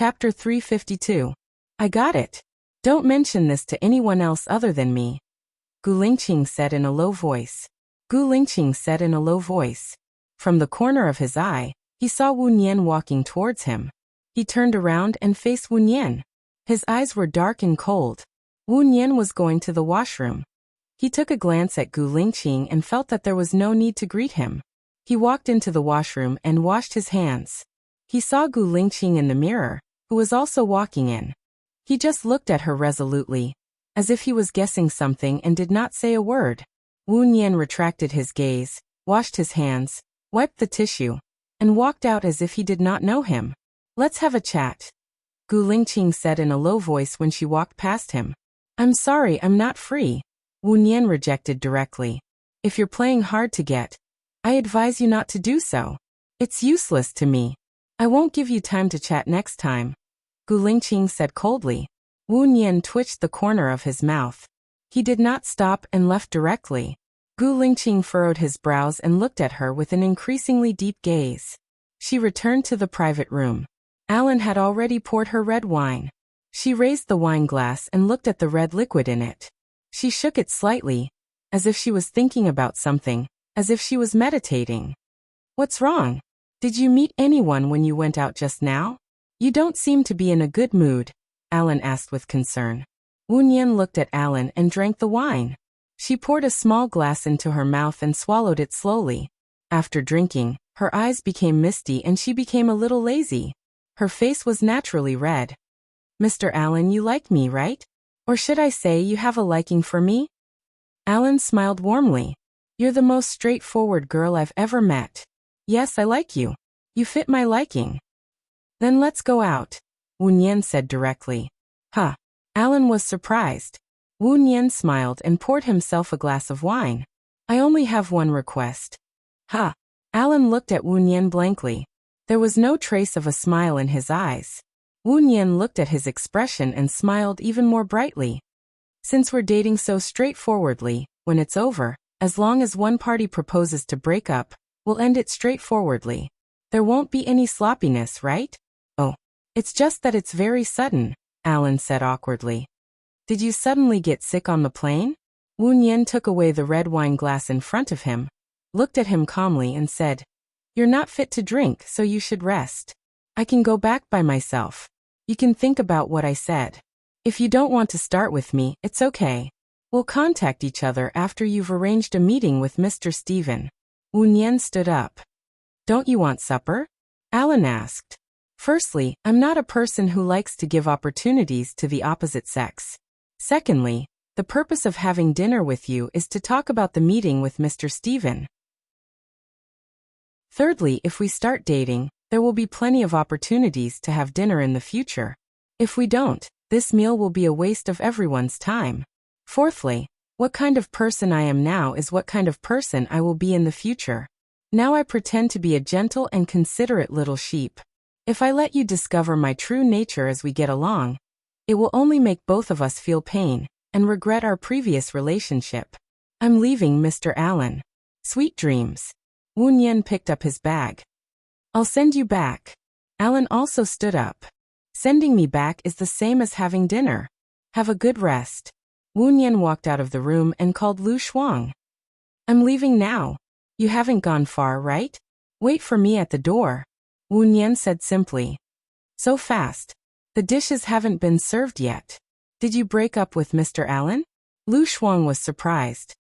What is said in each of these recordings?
Chapter 352. I got it. Don't mention this to anyone else other than me. Gu Lingqing said in a low voice. Gu Lingqing said in a low voice. From the corner of his eye, he saw Wu Nian walking towards him. He turned around and faced Wu Nian. His eyes were dark and cold. Wu Nian was going to the washroom. He took a glance at Gu Lingqing and felt that there was no need to greet him. He walked into the washroom and washed his hands. He saw Gu Lingqing in the mirror, who was also walking in. He just looked at her resolutely, as if he was guessing something and did not say a word. Wu Nian retracted his gaze, washed his hands, wiped the tissue, and walked out as if he did not know him. Let's have a chat, Gu Lingqing said in a low voice when she walked past him. I'm sorry, I'm not free, Wu Nian rejected directly. If you're playing hard to get, I advise you not to do so. It's useless to me. I won't give you time to chat next time, Gu Lingqing said coldly. Wu Nian twitched the corner of his mouth. He did not stop and left directly. Gu Lingqing furrowed his brows and looked at her with an increasingly deep gaze. She returned to the private room. Alan had already poured her red wine. She raised the wine glass and looked at the red liquid in it. She shook it slightly, as if she was thinking about something, as if she was meditating. What's wrong? Did you meet anyone when you went out just now? You don't seem to be in a good mood, Alan asked with concern. Wu Nian looked at Alan and drank the wine. She poured a small glass into her mouth and swallowed it slowly. After drinking, her eyes became misty and she became a little lazy. Her face was naturally red. Mr. Alan, you like me, right? Or should I say you have a liking for me? Alan smiled warmly. You're the most straightforward girl I've ever met. Yes, I like you. You fit my liking. Then let's go out, Wu Nian said directly. Huh. Alan was surprised. Wu Nian smiled and poured himself a glass of wine. I only have one request. Huh. Alan looked at Wu Nian blankly. There was no trace of a smile in his eyes. Wu Nian looked at his expression and smiled even more brightly. Since we're dating so straightforwardly, when it's over, as long as one party proposes to break up, we'll end it straightforwardly. There won't be any sloppiness, right? Oh, it's just that it's very sudden, Alan said awkwardly. Did you suddenly get sick on the plane? Wu Nian took away the red wine glass in front of him, looked at him calmly and said, You're not fit to drink, so you should rest. I can go back by myself. You can think about what I said. If you don't want to start with me, it's okay. We'll contact each other after you've arranged a meeting with Mr. Stephen. Wu Nian stood up. Don't you want supper? Alan asked. Firstly, I'm not a person who likes to give opportunities to the opposite sex. Secondly, the purpose of having dinner with you is to talk about the meeting with Mr. Stephen. Thirdly, if we start dating, there will be plenty of opportunities to have dinner in the future. If we don't, this meal will be a waste of everyone's time. Fourthly, what kind of person I am now is what kind of person I will be in the future. Now I pretend to be a gentle and considerate little sheep. If I let you discover my true nature as we get along, it will only make both of us feel pain and regret our previous relationship. I'm leaving, Mr. Allen. Sweet dreams. Wu Nian picked up his bag. I'll send you back. Alan also stood up. Sending me back is the same as having dinner. Have a good rest. Wu Nian walked out of the room and called Lu Shuang. I'm leaving now. You haven't gone far, right? Wait for me at the door, Wu Nian said simply. So fast. The dishes haven't been served yet. Did you break up with Mr. Allen? Lu Shuang was surprised.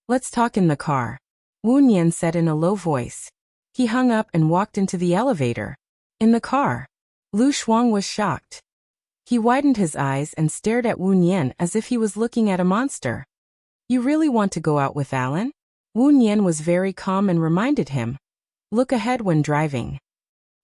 Let's talk in the car, Wu Nian said in a low voice. He hung up and walked into the elevator. In the car. Lu Shuang was shocked. He widened his eyes and stared at Wu Nian as if he was looking at a monster. You really want to go out with Alan? Wu Nian was very calm and reminded him. Look ahead when driving.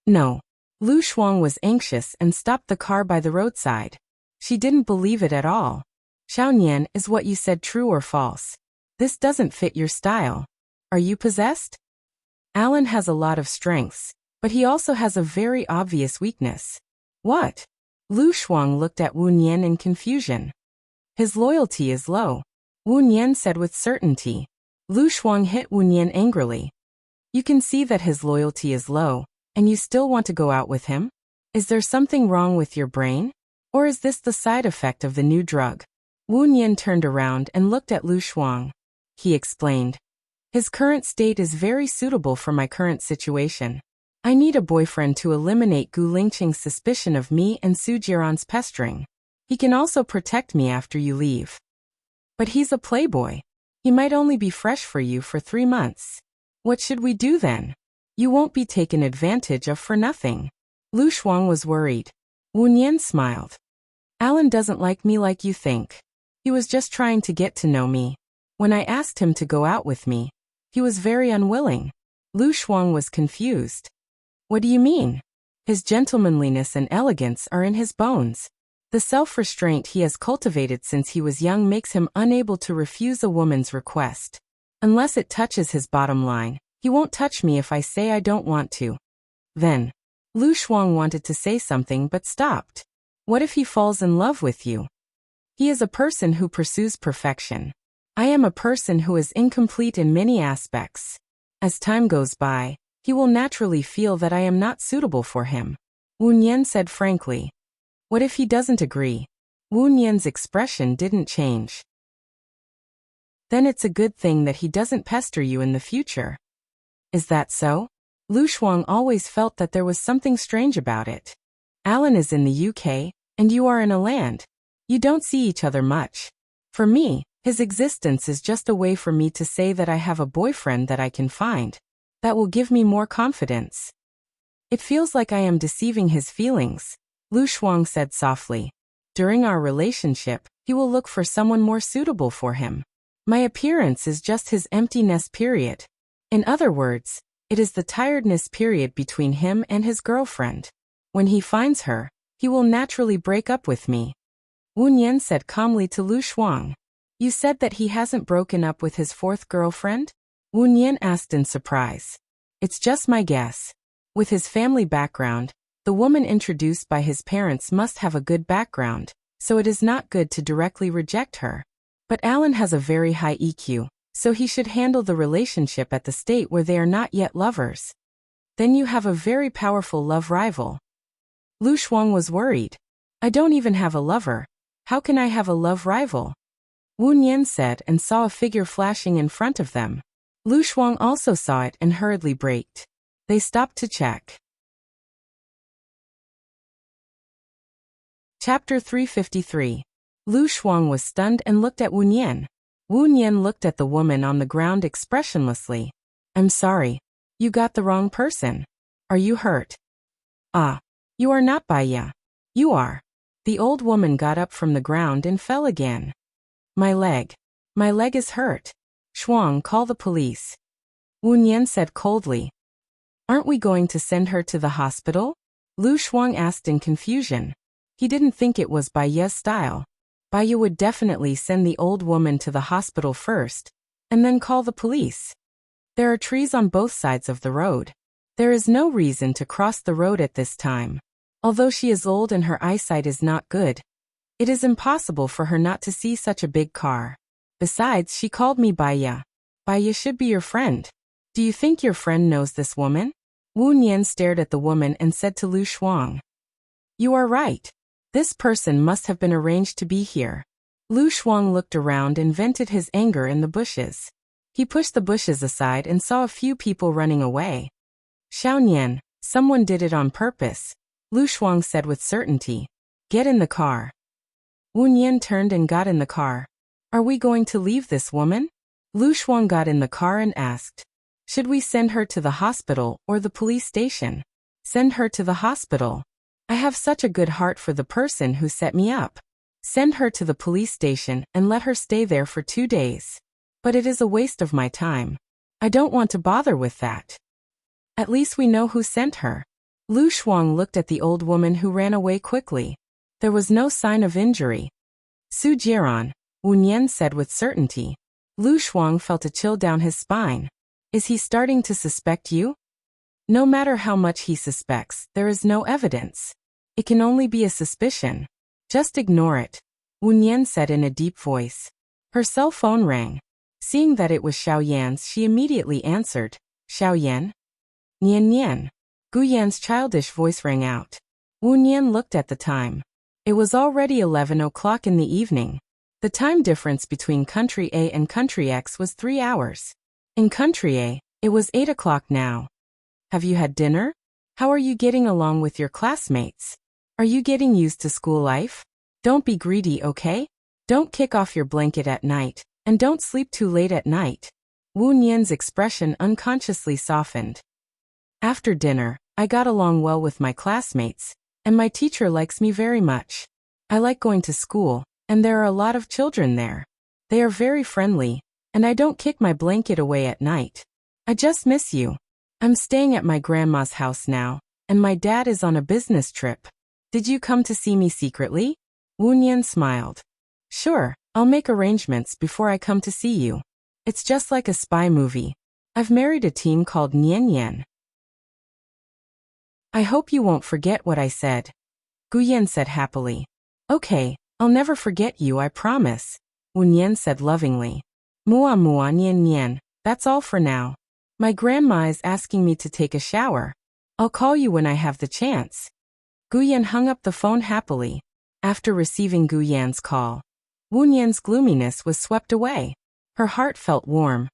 No. Lu Shuang was anxious and stopped the car by the roadside. She didn't believe it at all. Xiao Nian, is what you said true or false? This doesn't fit your style. Are you possessed? Alan has a lot of strengths, but he also has a very obvious weakness. What? Lu Shuang looked at Wu Nian in confusion. His loyalty is low, Wu Nian said with certainty. Lu Shuang hit Wu Nian angrily. You can see that his loyalty is low, and you still want to go out with him? Is there something wrong with your brain? Or is this the side effect of the new drug? Wu Nian turned around and looked at Lu Shuang. He explained. His current state is very suitable for my current situation. I need a boyfriend to eliminate Gu Lingqing's suspicion of me and Su Jiran's pestering. He can also protect me after you leave. But he's a playboy. He might only be fresh for you for 3 months. What should we do then? You won't be taken advantage of for nothing. Lu Shuang was worried. Wu Nian smiled. Alan doesn't like me like you think. He was just trying to get to know me. When I asked him to go out with me, he was very unwilling. Lu Shuang was confused. What do you mean? His gentlemanliness and elegance are in his bones. The self-restraint he has cultivated since he was young makes him unable to refuse a woman's request. Unless it touches his bottom line, he won't touch me if I say I don't want to. Then, Lu Shuang wanted to say something but stopped. What if he falls in love with you? He is a person who pursues perfection. I am a person who is incomplete in many aspects. As time goes by, he will naturally feel that I am not suitable for him. Wu Nian said frankly. What if he doesn't agree? Wu Nian's expression didn't change. Then it's a good thing that he doesn't pester you in the future. Is that so? Lu Shuang always felt that there was something strange about it. Alan is in the UK, and you are in a land. You don't see each other much. For me, his existence is just a way for me to say that I have a boyfriend that I can find. That will give me more confidence. It feels like I am deceiving his feelings, Lu Shuang said softly. During our relationship, he will look for someone more suitable for him. My appearance is just his emptiness period. In other words, it is the tiredness period between him and his girlfriend. When he finds her, he will naturally break up with me. Wu Nian said calmly to Lu Shuang. You said that he hasn't broken up with his 4th girlfriend? Wu Nian asked in surprise. It's just my guess. With his family background, the woman introduced by his parents must have a good background, so it is not good to directly reject her. But Alan has a very high EQ, so he should handle the relationship at the state where they are not yet lovers. Then you have a very powerful love rival. Lu Shuang was worried. I don't even have a lover. How can I have a love rival? Wu Nian said and saw a figure flashing in front of them. Lu Shuang also saw it and hurriedly braked. They stopped to check. Chapter 353. Lu Shuang was stunned and looked at Wu Nian. Wu Nian looked at the woman on the ground expressionlessly. I'm sorry. You got the wrong person. Are you hurt? Ah. You are not Baiya. You are. The old woman got up from the ground and fell again. My leg. My leg is hurt. Shuang, call the police. Wu Nian said coldly. Aren't we going to send her to the hospital? Lu Shuang asked in confusion. He didn't think it was Baiya's style. Baiya would definitely send the old woman to the hospital first, and then call the police. There are trees on both sides of the road. There is no reason to cross the road at this time. Although she is old and her eyesight is not good, it is impossible for her not to see such a big car. Besides, she called me Baiya. Baiya should be your friend. Do you think your friend knows this woman? Wu Nian stared at the woman and said to Lu Shuang. You are right. This person must have been arranged to be here. Lu Shuang looked around and vented his anger in the bushes. He pushed the bushes aside and saw a few people running away. Xiao Nian, someone did it on purpose, Lu Shuang said with certainty. Get in the car. Wu Nian turned and got in the car. Are we going to leave this woman? Lu Shuang got in the car and asked. Should we send her to the hospital or the police station? Send her to the hospital. I have such a good heart for the person who set me up. Send her to the police station and let her stay there for 2 days. But it is a waste of my time. I don't want to bother with that. At least we know who sent her. Lu Shuang looked at the old woman who ran away quickly. There was no sign of injury. Su Jiran, Wu Nian said with certainty. Lu Shuang felt a chill down his spine. Is he starting to suspect you? No matter how much he suspects, there is no evidence. It can only be a suspicion. Just ignore it, Wu Nian said in a deep voice. Her cell phone rang. Seeing that it was Xiao Yan's, she immediately answered. Xiao Yan? Nian Nian. Gu Yan's childish voice rang out. Wu Nian looked at the time. It was already 11 o'clock in the evening. The time difference between country A and country X was 3 hours. In country A, it was 8 o'clock now. Have you had dinner? How are you getting along with your classmates? Are you getting used to school life? Don't be greedy, okay? Don't kick off your blanket at night, and don't sleep too late at night. Wu Nian's expression unconsciously softened. After dinner, I got along well with my classmates, and my teacher likes me very much. I like going to school, and there are a lot of children there. They are very friendly, and I don't kick my blanket away at night. I just miss you. I'm staying at my grandma's house now, and my dad is on a business trip. Did you come to see me secretly? Wu Nian smiled. Sure, I'll make arrangements before I come to see you. It's just like a spy movie. I've married a teen called Nian Yan. I hope you won't forget what I said. Gu Yan said happily. Okay, I'll never forget you, I promise. Wu Nian said lovingly. Mua mua Nian Nian, that's all for now. My grandma is asking me to take a shower. I'll call you when I have the chance. Gu Yan hung up the phone happily. After receiving Gu Yan's call, Wu Nian's gloominess was swept away. Her heart felt warm,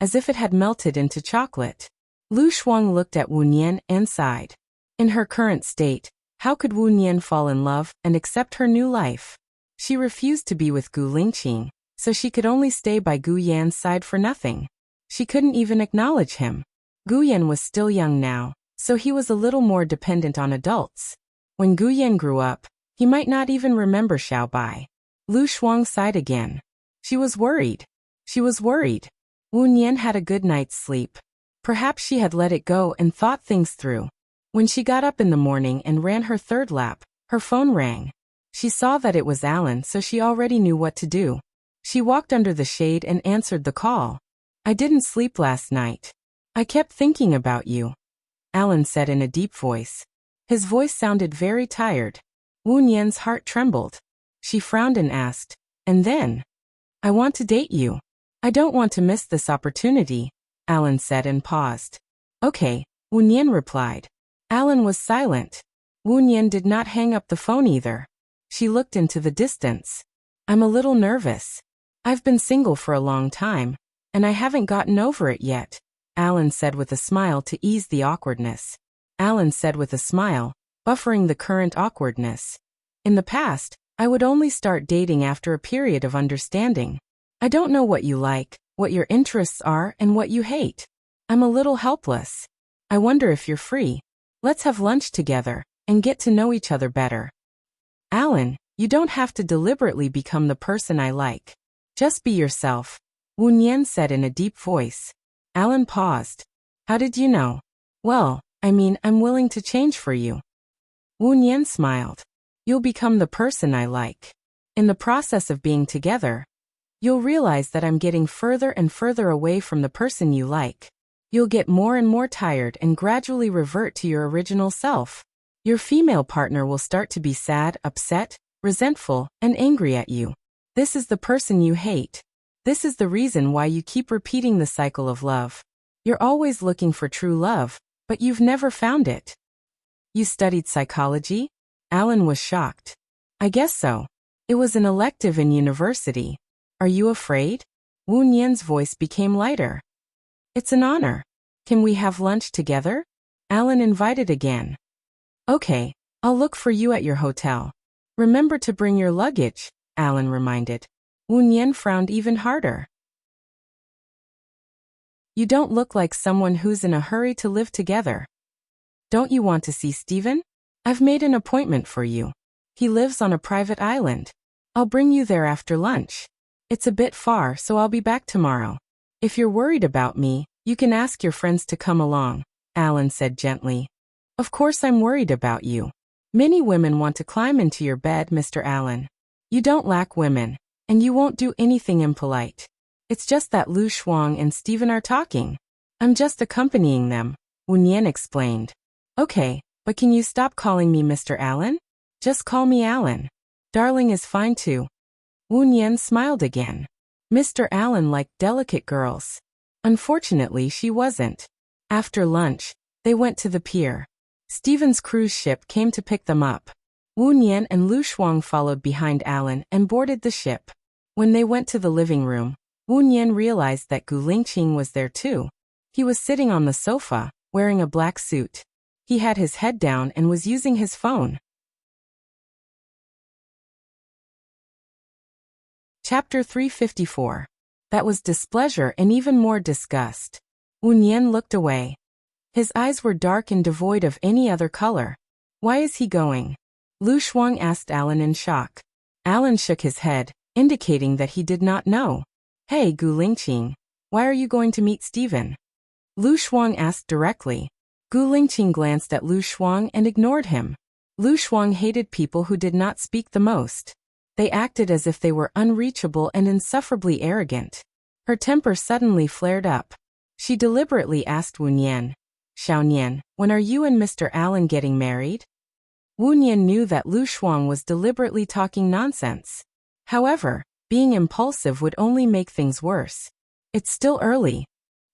as if it had melted into chocolate. Lu Shuang looked at Wu Nian and sighed. In her current state, how could Wu Nian fall in love and accept her new life? She refused to be with Gu Lingqing, so she could only stay by Gu Yan's side for nothing. She couldn't even acknowledge him. Gu Yan was still young now, so he was a little more dependent on adults. When Gu Yan grew up, he might not even remember Xiao Bai. Lu Shuang sighed again. She was worried. She was worried. Wu Nian had a good night's sleep. Perhaps she had let it go and thought things through. When she got up in the morning and ran her third lap, her phone rang. She saw that it was Alan, so she already knew what to do. She walked under the shade and answered the call. I didn't sleep last night. I kept thinking about you, Alan said in a deep voice. His voice sounded very tired. Wu Nian's heart trembled. She frowned and asked, and then? I want to date you. I don't want to miss this opportunity, Alan said and paused. Okay, Wu Nian replied. Alan was silent. Wu Nian did not hang up the phone either. She looked into the distance. I'm a little nervous. I've been single for a long time, and I haven't gotten over it yet, Alan said with a smile to ease the awkwardness. Alan said with a smile, buffering the current awkwardness. In the past, I would only start dating after a period of understanding. I don't know what you like, what your interests are, and what you hate. I'm a little helpless. I wonder if you're free. Let's have lunch together, and get to know each other better. Alan, you don't have to deliberately become the person I like. Just be yourself, Wu Nian said in a deep voice. Alan paused. How did you know? Well, I'm willing to change for you. Wu Nian smiled. You'll become the person I like. In the process of being together, you'll realize that I'm getting further and further away from the person you like. You'll get more and more tired and gradually revert to your original self. Your female partner will start to be sad, upset, resentful, and angry at you. This is the person you hate. This is the reason why you keep repeating the cycle of love. You're always looking for true love, but you've never found it. You studied psychology? Alan was shocked. I guess so. It was an elective in university. Are you afraid? Wu Nian's voice became lighter. It's an honor. Can we have lunch together? Alan invited again. Okay, I'll look for you at your hotel. Remember to bring your luggage, Alan reminded. Wu Nian frowned even harder. You don't look like someone who's in a hurry to live together. Don't you want to see Stephen? I've made an appointment for you. He lives on a private island. I'll bring you there after lunch. It's a bit far, so I'll be back tomorrow. If you're worried about me, you can ask your friends to come along, Alan said gently. Of course I'm worried about you. Many women want to climb into your bed, Mr. Allen. You don't lack women, and you won't do anything impolite. It's just that Lu Shuang and Stephen are talking. I'm just accompanying them, Wu Nian explained. Okay, but can you stop calling me Mr. Allen? Just call me Allen. Darling is fine too. Wu Nian smiled again. Mr. Allen liked delicate girls. Unfortunately, she wasn't. After lunch, they went to the pier. Stephen's cruise ship came to pick them up. Wu Nian and Lu Shuang followed behind Alan and boarded the ship. When they went to the living room, Wu Nian realized that Gu Lingqing was there too. He was sitting on the sofa, wearing a black suit. He had his head down and was using his phone. Chapter 354. That was displeasure and even more disgust. Wu Nian looked away. His eyes were dark and devoid of any other color. Why is he going? Lu Shuang asked Alan in shock. Alan shook his head, indicating that he did not know. Hey Gu Lingqing, why are you going to meet Stephen? Lu Shuang asked directly. Gu Lingqing glanced at Lu Shuang and ignored him. Lu Shuang hated people who did not speak the most. They acted as if they were unreachable and insufferably arrogant. Her temper suddenly flared up. She deliberately asked Wu Nian, Xiao Nian, when are you and Mr. Allen getting married? Wu Nian knew that Lu Shuang was deliberately talking nonsense. However, being impulsive would only make things worse. It's still early.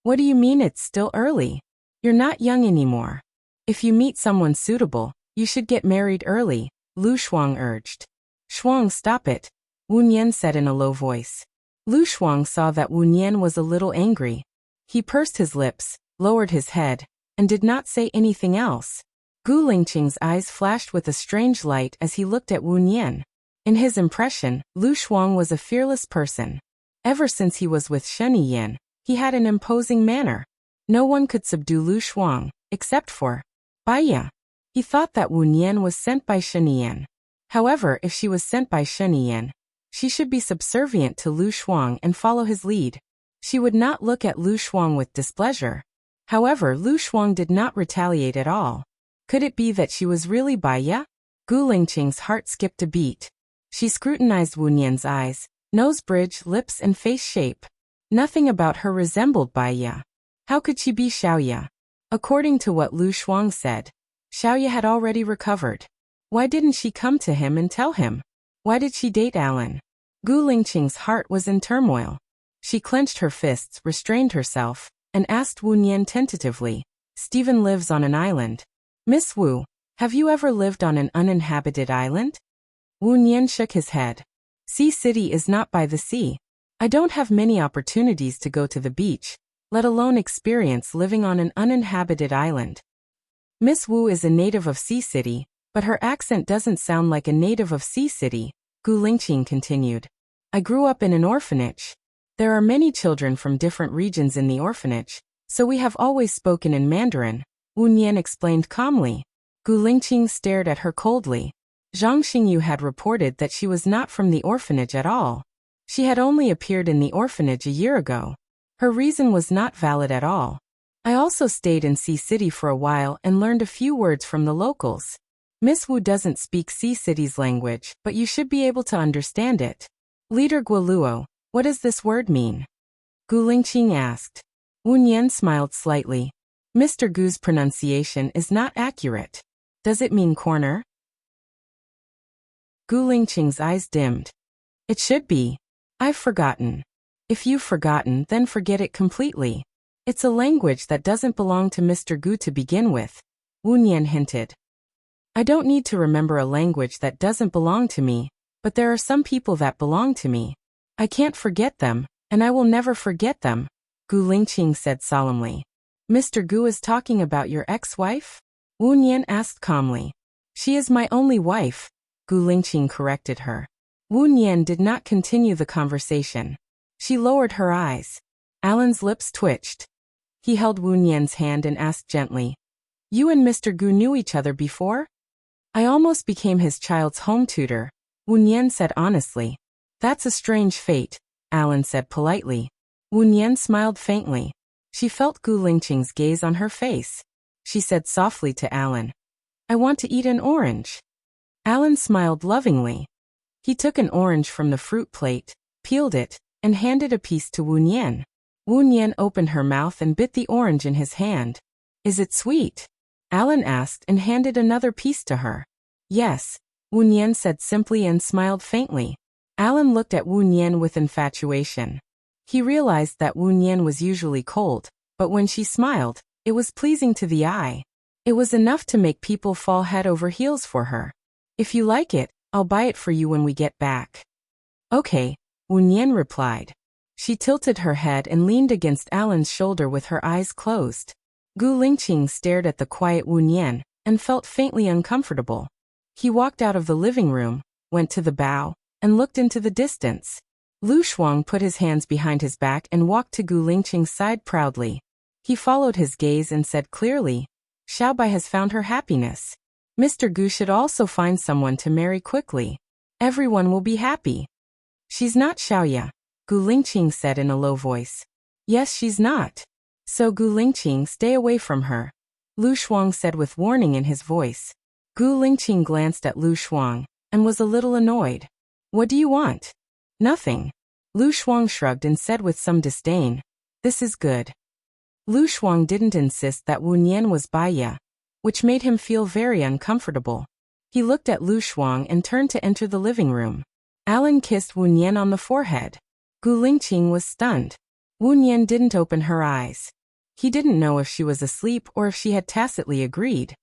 What do you mean it's still early? You're not young anymore. If you meet someone suitable, you should get married early, Lu Shuang urged. Shuang, stop it, Wu Nian said in a low voice. Lu Shuang saw that Wu Nian was a little angry. He pursed his lips, lowered his head, and did not say anything else. Gu Lingqing's eyes flashed with a strange light as he looked at Wu Nian. In his impression, Lu Shuang was a fearless person. Ever since he was with Shen Yan, he had an imposing manner. No one could subdue Lu Shuang, except for Baiya. He thought that Wu Nian was sent by Shen Yan. However, if she was sent by Shen Yan, she should be subservient to Lu Shuang and follow his lead. She would not look at Lu Shuang with displeasure. However, Lu Shuang did not retaliate at all. Could it be that she was really Baiya? Gu Lingqing's heart skipped a beat. She scrutinized Wu Nian's eyes, nose bridge, lips and face shape. Nothing about her resembled Baiya. How could she be Xiaoya? According to what Lu Shuang said, Xiaoya had already recovered. Why didn't she come to him and tell him? Why did she date Alan? Gu Lingqing's heart was in turmoil. She clenched her fists, restrained herself, and asked Wu Nian tentatively, Stephen lives on an island. Miss Wu, have you ever lived on an uninhabited island? Wu Nian shook his head. Sea City is not by the sea. I don't have many opportunities to go to the beach, let alone experience living on an uninhabited island. Miss Wu is a native of Sea City, but her accent doesn't sound like a native of Sea City, Gu Lingqing continued. I grew up in an orphanage. There are many children from different regions in the orphanage, so we have always spoken in Mandarin, Wu Nian explained calmly. Gu Lingqing stared at her coldly. Zhang Xingyu had reported that she was not from the orphanage at all. She had only appeared in the orphanage a year ago. Her reason was not valid at all. I also stayed in Sea City for a while and learned a few words from the locals. Miss Wu doesn't speak Sea City's language, but you should be able to understand it. Leader Guoluo, what does this word mean? Gu Lingqing asked. Wu Nian smiled slightly. Mr. Gu's pronunciation is not accurate. Does it mean corner? Gu Lingqing's eyes dimmed. It should be. I've forgotten. If you've forgotten, then forget it completely. It's a language that doesn't belong to Mr. Gu to begin with, Wu Nian hinted. I don't need to remember a language that doesn't belong to me, but there are some people that belong to me. I can't forget them, and I will never forget them, Gu Lingqing said solemnly. Mr. Gu is talking about your ex-wife? Wu Nian asked calmly. She is my only wife, Gu Lingqing corrected her. Wu Nian did not continue the conversation. She lowered her eyes. Alan's lips twitched. He held Wu Nian's hand and asked gently, You and Mr. Gu knew each other before? I almost became his child's home tutor, Wu Nian said honestly. That's a strange fate, Alan said politely. Wu Nian smiled faintly. She felt Gu Lingqing's gaze on her face. She said softly to Alan, I want to eat an orange. Alan smiled lovingly. He took an orange from the fruit plate, peeled it, and handed a piece to Wu Nian. Wu Nian opened her mouth and bit the orange in his hand. Is it sweet? Alan asked and handed another piece to her. Yes, Wu Nian said simply and smiled faintly. Alan looked at Wu Nian with infatuation. He realized that Wu Nian was usually cold, but when she smiled, it was pleasing to the eye. It was enough to make people fall head over heels for her. If you like it, I'll buy it for you when we get back. Okay, Wu Nian replied. She tilted her head and leaned against Alan's shoulder with her eyes closed. Gu Lingqing stared at the quiet Wu Nian and felt faintly uncomfortable. He walked out of the living room, went to the bow, and looked into the distance. Lu Shuang put his hands behind his back and walked to Gu Lingqing's side proudly. He followed his gaze and said clearly, Xiaobai has found her happiness. Mr. Gu should also find someone to marry quickly. Everyone will be happy. She's not Xiaoya, Gu Lingqing said in a low voice. Yes, she's not. So Gu Lingqing, stay away from her, Lu Shuang said with warning in his voice. Gu Lingqing glanced at Lu Shuang and was a little annoyed. What do you want? Nothing. Lu Shuang shrugged and said with some disdain. This is good. Lu Shuang didn't insist that Wu Nian was Baiya, which made him feel very uncomfortable. He looked at Lu Shuang and turned to enter the living room. Alan kissed Wu Nian on the forehead. Gu Lingqing was stunned. Wu Nian didn't open her eyes. He didn't know if she was asleep or if she had tacitly agreed.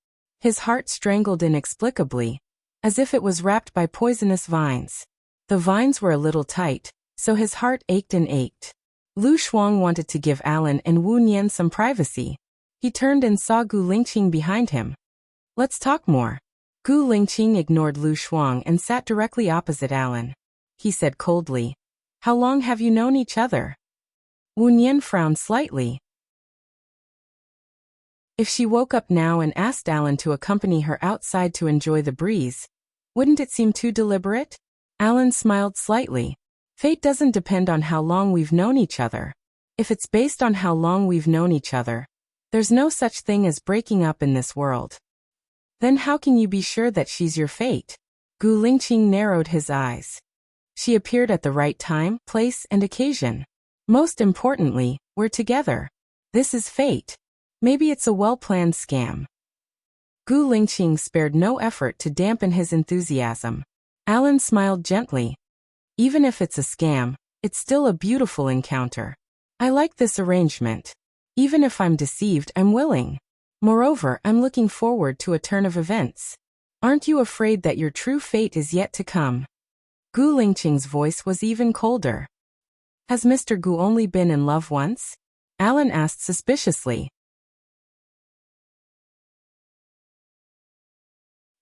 His heart strangled inexplicably, as if it was wrapped by poisonous vines. The vines were a little tight, so his heart ached and ached. Lu Shuang wanted to give Alan and Wu Nian some privacy. He turned and saw Gu Lingqing behind him. Let's talk more. Gu Lingqing ignored Lu Shuang and sat directly opposite Alan. He said coldly, How long have you known each other? Wu Nian frowned slightly. If she woke up now and asked Alan to accompany her outside to enjoy the breeze, wouldn't it seem too deliberate? Alan smiled slightly. Fate doesn't depend on how long we've known each other. If it's based on how long we've known each other, there's no such thing as breaking up in this world. Then how can you be sure that she's your fate? Gu Lingqing narrowed his eyes. She appeared at the right time, place, and occasion. Most importantly, we're together. This is fate. Maybe it's a well-planned scam. Gu Lingqing spared no effort to dampen his enthusiasm. Alan smiled gently. Even if it's a scam, it's still a beautiful encounter. I like this arrangement. Even if I'm deceived, I'm willing. Moreover, I'm looking forward to a turn of events. Aren't you afraid that your true fate is yet to come? Gu Lingqing's voice was even colder. Has Mr. Gu only been in love once? Alan asked suspiciously.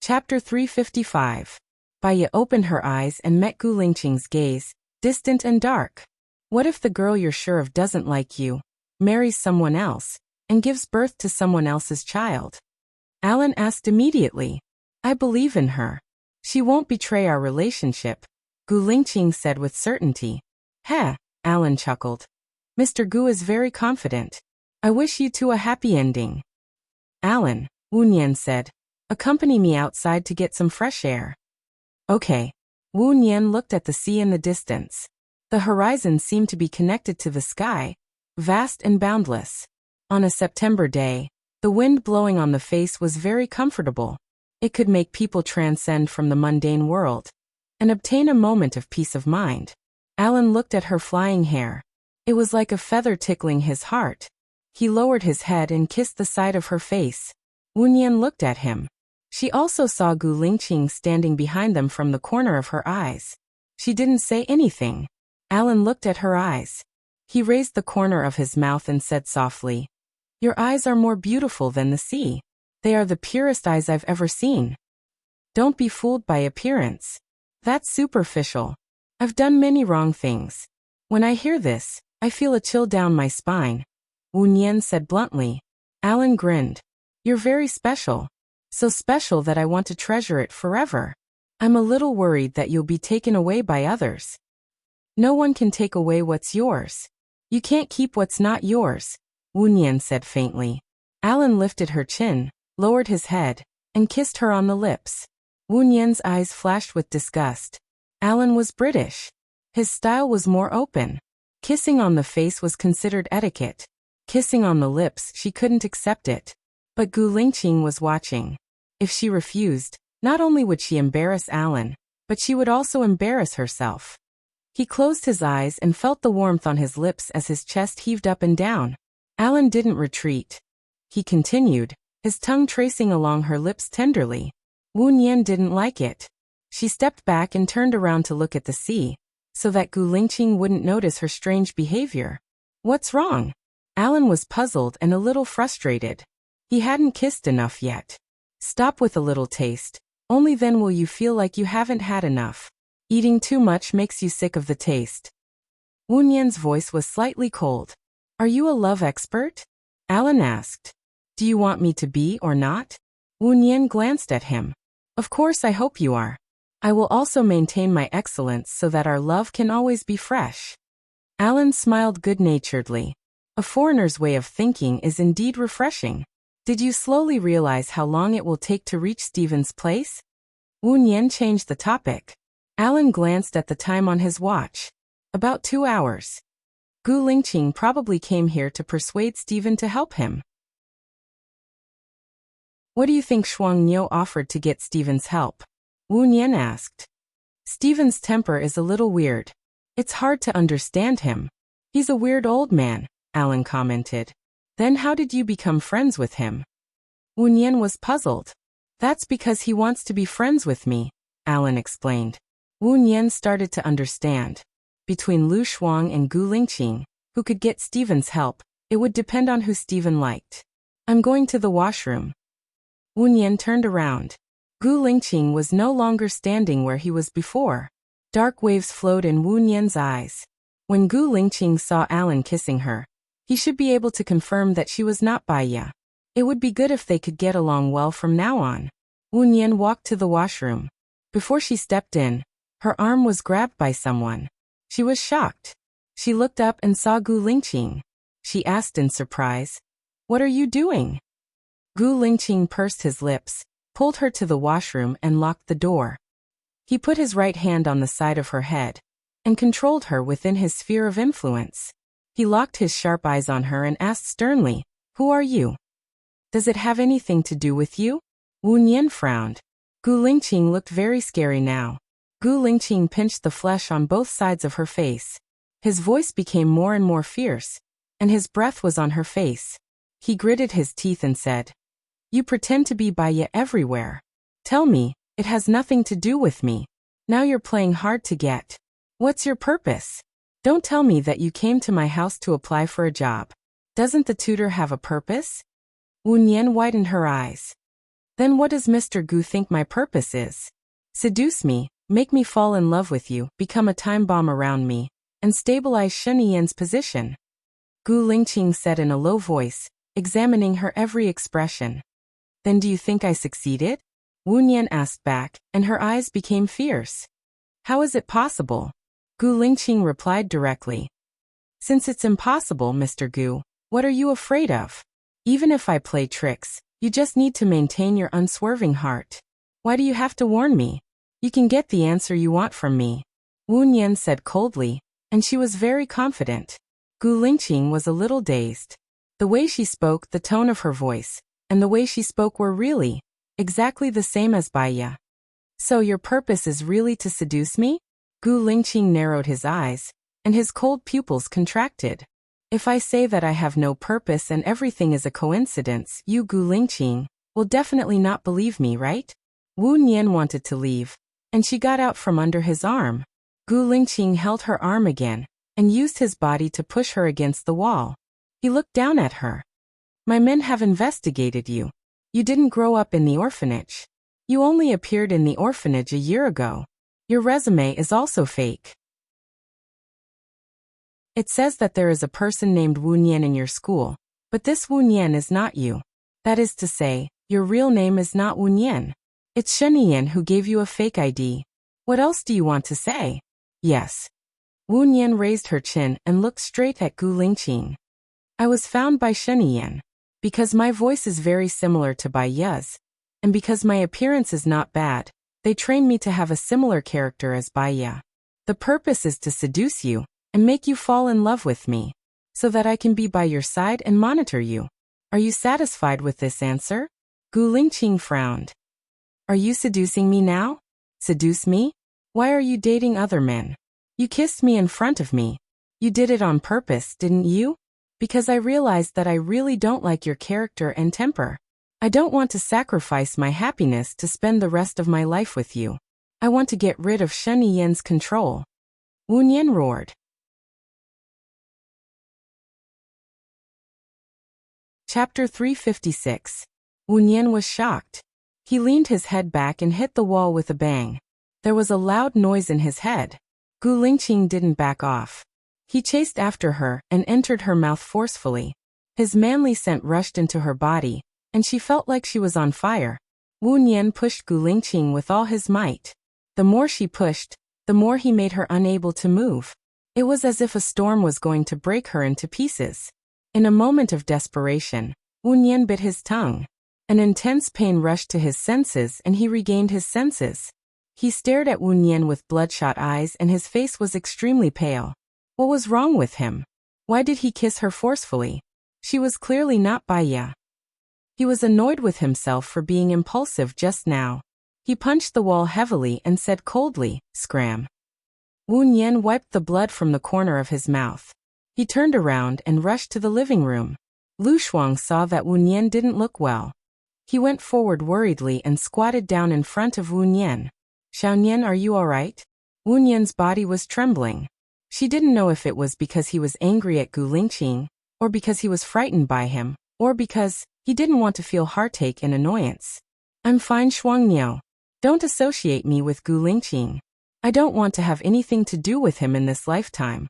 Chapter 355. Baiya opened her eyes and met Gu Lingqing's gaze, distant and dark. What if the girl you're sure of doesn't like you, marries someone else, and gives birth to someone else's child? Alan asked immediately. I believe in her. She won't betray our relationship, Gu Lingqing said with certainty. Heh, Alan chuckled. Mr. Gu is very confident. I wish you two a happy ending. Alan, Wu Nian said, accompany me outside to get some fresh air. Okay. Wu Nian looked at the sea in the distance. The horizon seemed to be connected to the sky, vast and boundless. On a September day, the wind blowing on the face was very comfortable. It could make people transcend from the mundane world and obtain a moment of peace of mind. Alan looked at her flying hair. It was like a feather tickling his heart. He lowered his head and kissed the side of her face. Wu Nian looked at him. She also saw Gu Lingqing standing behind them from the corner of her eyes. She didn't say anything. Alan looked at her eyes. He raised the corner of his mouth and said softly, Your eyes are more beautiful than the sea. They are the purest eyes I've ever seen. Don't be fooled by appearance. That's superficial. I've done many wrong things. When I hear this, I feel a chill down my spine, Wu Nian said bluntly. Alan grinned. You're very special. So special that I want to treasure it forever. I'm a little worried that you'll be taken away by others. No one can take away what's yours. You can't keep what's not yours, Wu Nian said faintly. Alan lifted her chin, lowered his head, and kissed her on the lips. Wu Nian's eyes flashed with disgust. Alan was British. His style was more open. Kissing on the face was considered etiquette. Kissing on the lips, she couldn't accept it. But Gu Lingqing was watching. If she refused, not only would she embarrass Alan, but she would also embarrass herself. He closed his eyes and felt the warmth on his lips as his chest heaved up and down. Alan didn't retreat. He continued, his tongue tracing along her lips tenderly. Wu Nian didn't like it. She stepped back and turned around to look at the sea, so that Gu Lingqing wouldn't notice her strange behavior. What's wrong? Alan was puzzled and a little frustrated. He hadn't kissed enough yet. Stop with a little taste. Only then will you feel like you haven't had enough. Eating too much makes you sick of the taste. Wu Nian's voice was slightly cold. Are you a love expert? Alan asked. Do you want me to be or not? Wu Nian glanced at him. Of course I hope you are. I will also maintain my excellence so that our love can always be fresh. Alan smiled good-naturedly. A foreigner's way of thinking is indeed refreshing. Did you slowly realize how long it will take to reach Stephen's place? Wu Nian changed the topic. Alan glanced at the time on his watch. About 2 hours. Gu Lingqing probably came here to persuade Stephen to help him. What do you think Shuang Niu offered to get Stephen's help? Wu Nian asked. Stephen's temper is a little weird. It's hard to understand him. He's a weird old man, Alan commented. Then how did you become friends with him? Wu Nian was puzzled. That's because he wants to be friends with me, Alan explained. Wu Nian started to understand. Between Lu Shuang and Gu Lingqing, who could get Stephen's help, it would depend on who Stephen liked. I'm going to the washroom. Wu Nian turned around. Gu Lingqing was no longer standing where he was before. Dark waves flowed in Wu Nian's eyes. When Gu Lingqing saw Alan kissing her, he should be able to confirm that she was not Baiya. It would be good if they could get along well from now on. Wu Nian walked to the washroom. Before she stepped in, her arm was grabbed by someone. She was shocked. She looked up and saw Gu Lingqing. She asked in surprise, "What are you doing?" Gu Lingqing pursed his lips, pulled her to the washroom and locked the door. He put his right hand on the side of her head and controlled her within his sphere of influence. He locked his sharp eyes on her and asked sternly, "Who are you? Does it have anything to do with you?" Wu Nian frowned. Gu Lingqing looked very scary now. Gu Lingqing pinched the flesh on both sides of her face. His voice became more and more fierce, and his breath was on her face. He gritted his teeth and said, "You pretend to be Baiya everywhere. Tell me, it has nothing to do with me. Now you're playing hard to get. What's your purpose? Don't tell me that you came to my house to apply for a job. Doesn't the tutor have a purpose?" Wu Nian widened her eyes. Then what does Mr. Gu think my purpose is? Seduce me, make me fall in love with you, become a time bomb around me, and stabilize Shen Yan's position. Gu Lingqing said in a low voice, examining her every expression. Then do you think I succeeded? Wu Nian asked back, and her eyes became fierce. How is it possible? Gu Lingqing replied directly. Since it's impossible, Mr. Gu, what are you afraid of? Even if I play tricks, you just need to maintain your unswerving heart. Why do you have to warn me? You can get the answer you want from me. Wu Nian said coldly, and she was very confident. Gu Lingqing was a little dazed. The way she spoke, the tone of her voice, and the way she spoke were really exactly the same as Baiya. So your purpose is really to seduce me? Gu Lingqing narrowed his eyes, and his cold pupils contracted. If I say that I have no purpose and everything is a coincidence, you, Gu Lingqing, will definitely not believe me, right? Wu Nian wanted to leave, and she got out from under his arm. Gu Lingqing held her arm again, and used his body to push her against the wall. He looked down at her. My men have investigated you. You didn't grow up in the orphanage. You only appeared in the orphanage a year ago. Your resume is also fake. It says that there is a person named Wu Nian in your school, but this Wu Nian is not you. That is to say, your real name is not Wu Nian. It's Shen Yan who gave you a fake ID. What else do you want to say? Yes. Wu Nian raised her chin and looked straight at Gu Lingqing. I was found by Shen Yan. Because my voice is very similar to Baiya's, and because my appearance is not bad, they trained me to have a similar character as Baiya. The purpose is to seduce you and make you fall in love with me, so that I can be by your side and monitor you. Are you satisfied with this answer? Gu Lingqing frowned. Are you seducing me now? Seduce me? Why are you dating other men? You kissed me in front of me. You did it on purpose, didn't you? Because I realized that I really don't like your character and temper. I don't want to sacrifice my happiness to spend the rest of my life with you. I want to get rid of Shen Yi's control. Wu Nian roared. Chapter 356. Wu Nian was shocked. He leaned his head back and hit the wall with a bang. There was a loud noise in his head. Gu Lingqing didn't back off. He chased after her and entered her mouth forcefully. His manly scent rushed into her body, and she felt like she was on fire. Wu Nian pushed Gu Lingqing with all his might. The more she pushed, the more he made her unable to move. It was as if a storm was going to break her into pieces. In a moment of desperation, Wu Nian bit his tongue. An intense pain rushed to his senses and he regained his senses. He stared at Wu Nian with bloodshot eyes and his face was extremely pale. What was wrong with him? Why did he kiss her forcefully? She was clearly not Baiya. He was annoyed with himself for being impulsive just now. He punched the wall heavily and said coldly, "Scram." Wu Nian wiped the blood from the corner of his mouth. He turned around and rushed to the living room. Lu Shuang saw that Wu Nian didn't look well. He went forward worriedly and squatted down in front of Wu Nian. "Xiao Nian, are you all right?" Wu Nian's body was trembling. She didn't know if it was because he was angry at Gu Lingqing, or because he was frightened by him, or because he didn't want to feel heartache and annoyance. "I'm fine, Shuangniao. Don't associate me with Gu Lingqing. I don't want to have anything to do with him in this lifetime,"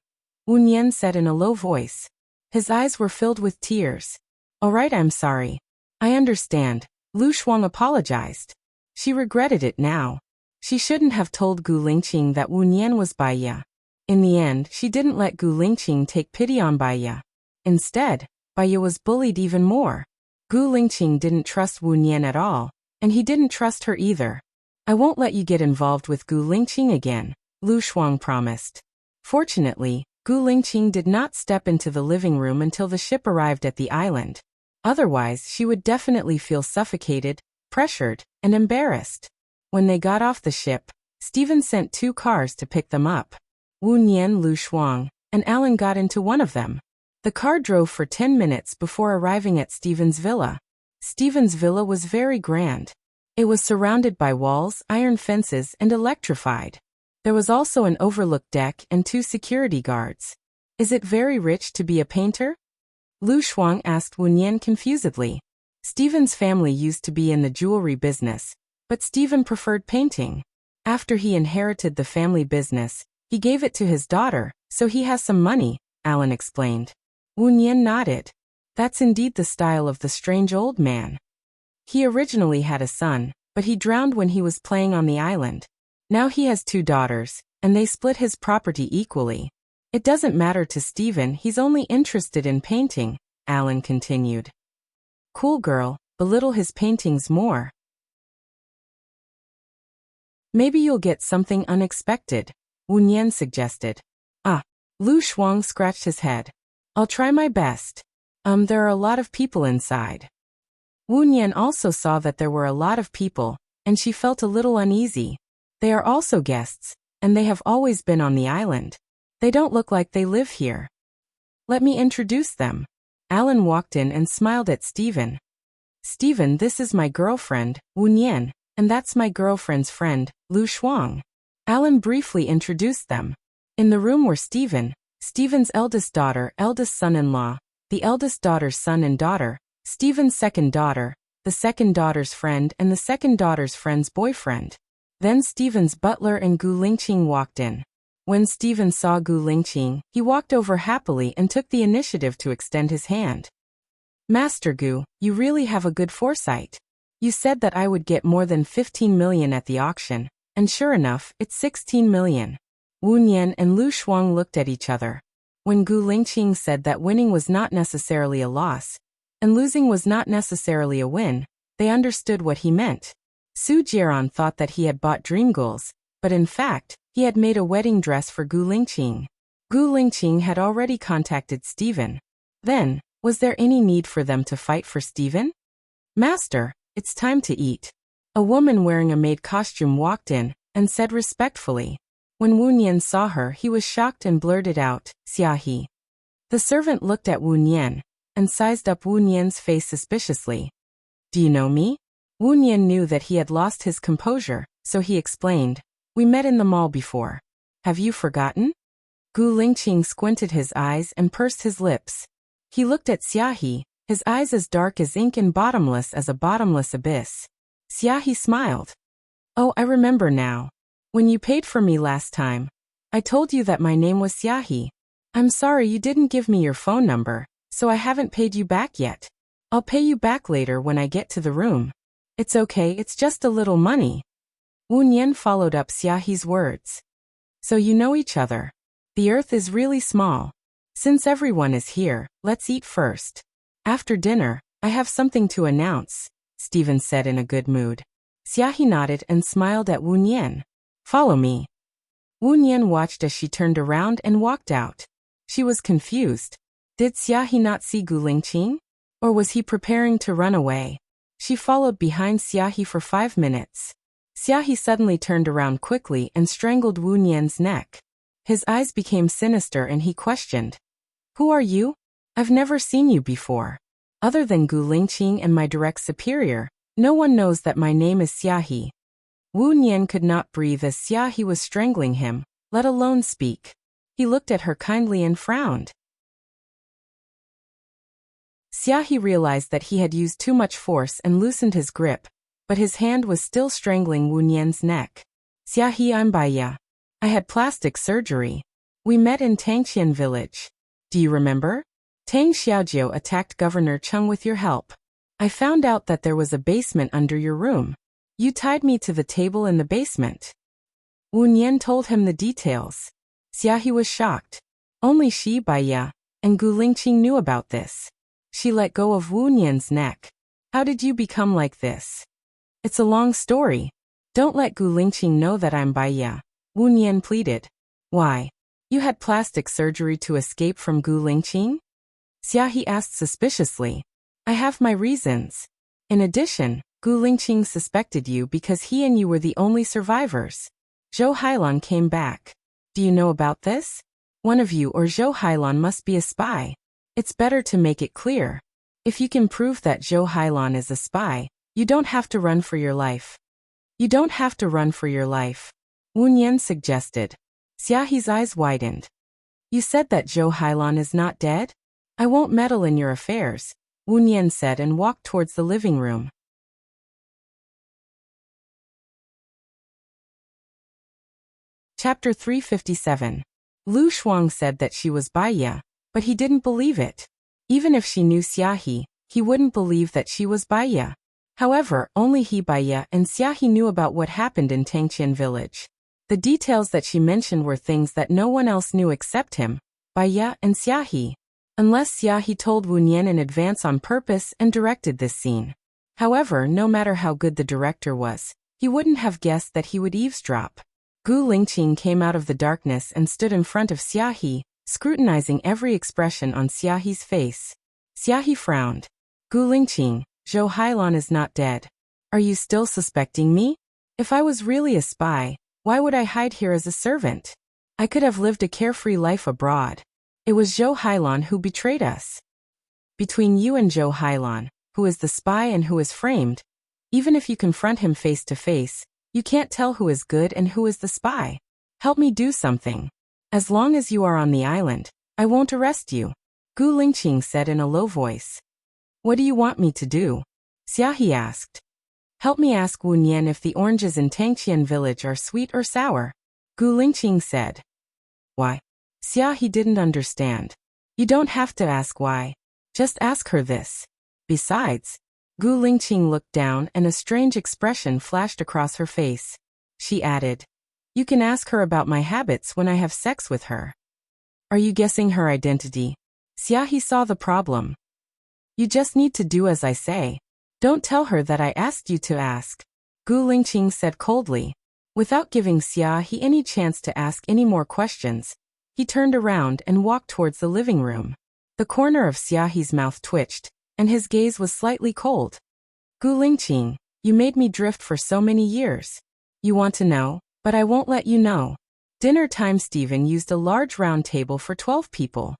Wu Nian said in a low voice. His eyes were filled with tears. "All right, I'm sorry. I understand," Lu Shuang apologized. She regretted it now. She shouldn't have told Gu Lingqing that Wu Nian was Baiya. In the end, she didn't let Gu Lingqing take pity on Baiya. Instead, Baiya was bullied even more. Gu Lingqing didn't trust Wu Nian at all, and he didn't trust her either. "I won't let you get involved with Gu Lingqing again," Lu Shuang promised. Fortunately, Gu Lingqing did not step into the living room until the ship arrived at the island. Otherwise, she would definitely feel suffocated, pressured, and embarrassed. When they got off the ship, Stephen sent 2 cars to pick them up. Wu Nian, Lu Shuang, and Alan got into one of them. The car drove for 10 minutes before arriving at Stephen's villa. Stephen's villa was very grand. It was surrounded by walls, iron fences, and electrified. There was also an overlook deck and 2 security guards. "Is it very rich to be a painter?" Lu Shuang asked Wu Nian confusedly. Stephen's family used to be in the jewelry business, but Stephen preferred painting. After he inherited the family business, he gave it to his daughter, so he has some money, Alan explained. Wu Nian nodded. That's indeed the style of the strange old man. He originally had a son, but he drowned when he was playing on the island. Now he has 2 daughters, and they split his property equally. It doesn't matter to Stephen, he's only interested in painting, Alan continued. Cool girl, belittle his paintings more. Maybe you'll get something unexpected, Wu Nian suggested. Lu Shuang scratched his head. I'll try my best. There are a lot of people inside. Wu Nian also saw that there were a lot of people, and she felt a little uneasy. They are also guests, and they have always been on the island. They don't look like they live here. Let me introduce them. Alan walked in and smiled at Stephen. Stephen, this is my girlfriend, Wu Nian, and that's my girlfriend's friend, Lu Shuang. Alan briefly introduced them. In the room were Stephen, Stephen's eldest daughter, eldest son-in-law, the eldest daughter's son and daughter, Stephen's second daughter, the second daughter's friend and the second daughter's friend's boyfriend. Then Stephen's butler and Gu Lingqing walked in. When Stephen saw Gu Lingqing, he walked over happily and took the initiative to extend his hand. Master Gu, you really have a good foresight. You said that I would get more than 15 million at the auction, and sure enough, it's 16 million. Wu Nian and Lu Shuang looked at each other. When Gu Lingqing said that winning was not necessarily a loss, and losing was not necessarily a win, they understood what he meant. Su Jiaran thought that he had bought dreamgirls, but in fact, he had made a wedding dress for Gu Lingqing. Gu Lingqing had already contacted Stephen. Then, was there any need for them to fight for Stephen? Master, it's time to eat. A woman wearing a maid costume walked in, and said respectfully. When Wu Nian saw her, he was shocked and blurted out, Xiahi. The servant looked at Wu Nian, and sized up Wu Nian's face suspiciously. Do you know me? Wu Nian knew that he had lost his composure, so he explained, we met in the mall before. Have you forgotten? Gu Lingqing squinted his eyes and pursed his lips. He looked at Xiaohe, his eyes as dark as ink and bottomless as a bottomless abyss. Xiaohe smiled. Oh, I remember now. When you paid for me last time, I told you that my name was Xiaohe. I'm sorry you didn't give me your phone number, so I haven't paid you back yet. I'll pay you back later when I get to the room. It's okay, it's just a little money. Wu Nian followed up Xiaohe's words. So you know each other. The earth is really small. Since everyone is here, let's eat first. After dinner, I have something to announce, Stephen said in a good mood. Xiaohe nodded and smiled at Wu Nian. Follow me. Wu Nian watched as she turned around and walked out. She was confused. Did Xiaohe not see Gu Lingqing? Or was he preparing to run away? She followed behind Xiaohe for 5 minutes. Xiaohe suddenly turned around quickly and strangled Wu Nian's neck. His eyes became sinister and he questioned. Who are you? I've never seen you before. Other than Gu Lingqing and my direct superior, no one knows that my name is Xiaohe. Wu Nian could not breathe as Xiaohe was strangling him, let alone speak. He looked at her kindly and frowned. Xiaohe realized that he had used too much force and loosened his grip, but his hand was still strangling Wu Nian's neck. Xiaohe, I'm Baiya. I had plastic surgery. We met in Tangqian village. Do you remember? Tang Xiaojiu attacked Governor Cheng with your help. I found out that there was a basement under your room. You tied me to the table in the basement. Wu Nian told him the details. Xiaohe was shocked. Only she, Baiya, and Gu Lingqing knew about this. She let go of Wu Nian's neck. How did you become like this? It's a long story. Don't let Gu Lingqing know that I'm Baiya, Wu Nian pleaded. Why? You had plastic surgery to escape from Gu Lingqing? Xiaohe asked suspiciously. I have my reasons. In addition, Gu Lingqing suspected you because he and you were the only survivors. Zhou Hailan came back. Do you know about this? One of you or Zhou Hailan must be a spy. It's better to make it clear. If you can prove that Zhou Hailan is a spy, you don't have to run for your life. You don't have to run for your life, Wu Nian suggested. Xiaohe's eyes widened. You said that Zhou Hailan is not dead? I won't meddle in your affairs, Wu Nian said and walked towards the living room. Chapter 357. Lu Shuang said that she was Baiya, but he didn't believe it. Even if she knew Xiaohe, he wouldn't believe that she was Baiya. However, only he, Baiya, and Xiaohe knew about what happened in Tangqian village. The details that she mentioned were things that no one else knew except him, Baiya, and Xiaohe. Unless Xiaohe told Wu Nian in advance on purpose and directed this scene. However, no matter how good the director was, he wouldn't have guessed that he would eavesdrop. Gu Lingqing came out of the darkness and stood in front of Xiaohe, scrutinizing every expression on Xiaohe's face. Xiaohe frowned. Gu Lingqing, Zhou Hailan is not dead. Are you still suspecting me? If I was really a spy, why would I hide here as a servant? I could have lived a carefree life abroad. It was Zhou Hailan who betrayed us. Between you and Zhou Hailan, who is the spy and who is framed, even if you confront him face to face, you can't tell who is good and who is the spy. Help me do something. As long as you are on the island, I won't arrest you, Gu Lingqing said in a low voice. What do you want me to do? Xiaohe asked. Help me ask Wu Nian if the oranges in Tangqian village are sweet or sour, Gu Lingqing said. Why? Xiaohe didn't understand. You don't have to ask why. Just ask her this. Besides, Gu Lingqing looked down and a strange expression flashed across her face. She added, you can ask her about my habits when I have sex with her. Are you guessing her identity? Xiaohe saw the problem. You just need to do as I say. Don't tell her that I asked you to ask, Gu Lingqing said coldly. Without giving Xiaohe any chance to ask any more questions, he turned around and walked towards the living room. The corner of Xiaohe's mouth twitched, and his gaze was slightly cold. Gu Lingqing, you made me drift for so many years. You want to know, but I won't let you know. Dinner time. Stephen used a large round table for 12 people.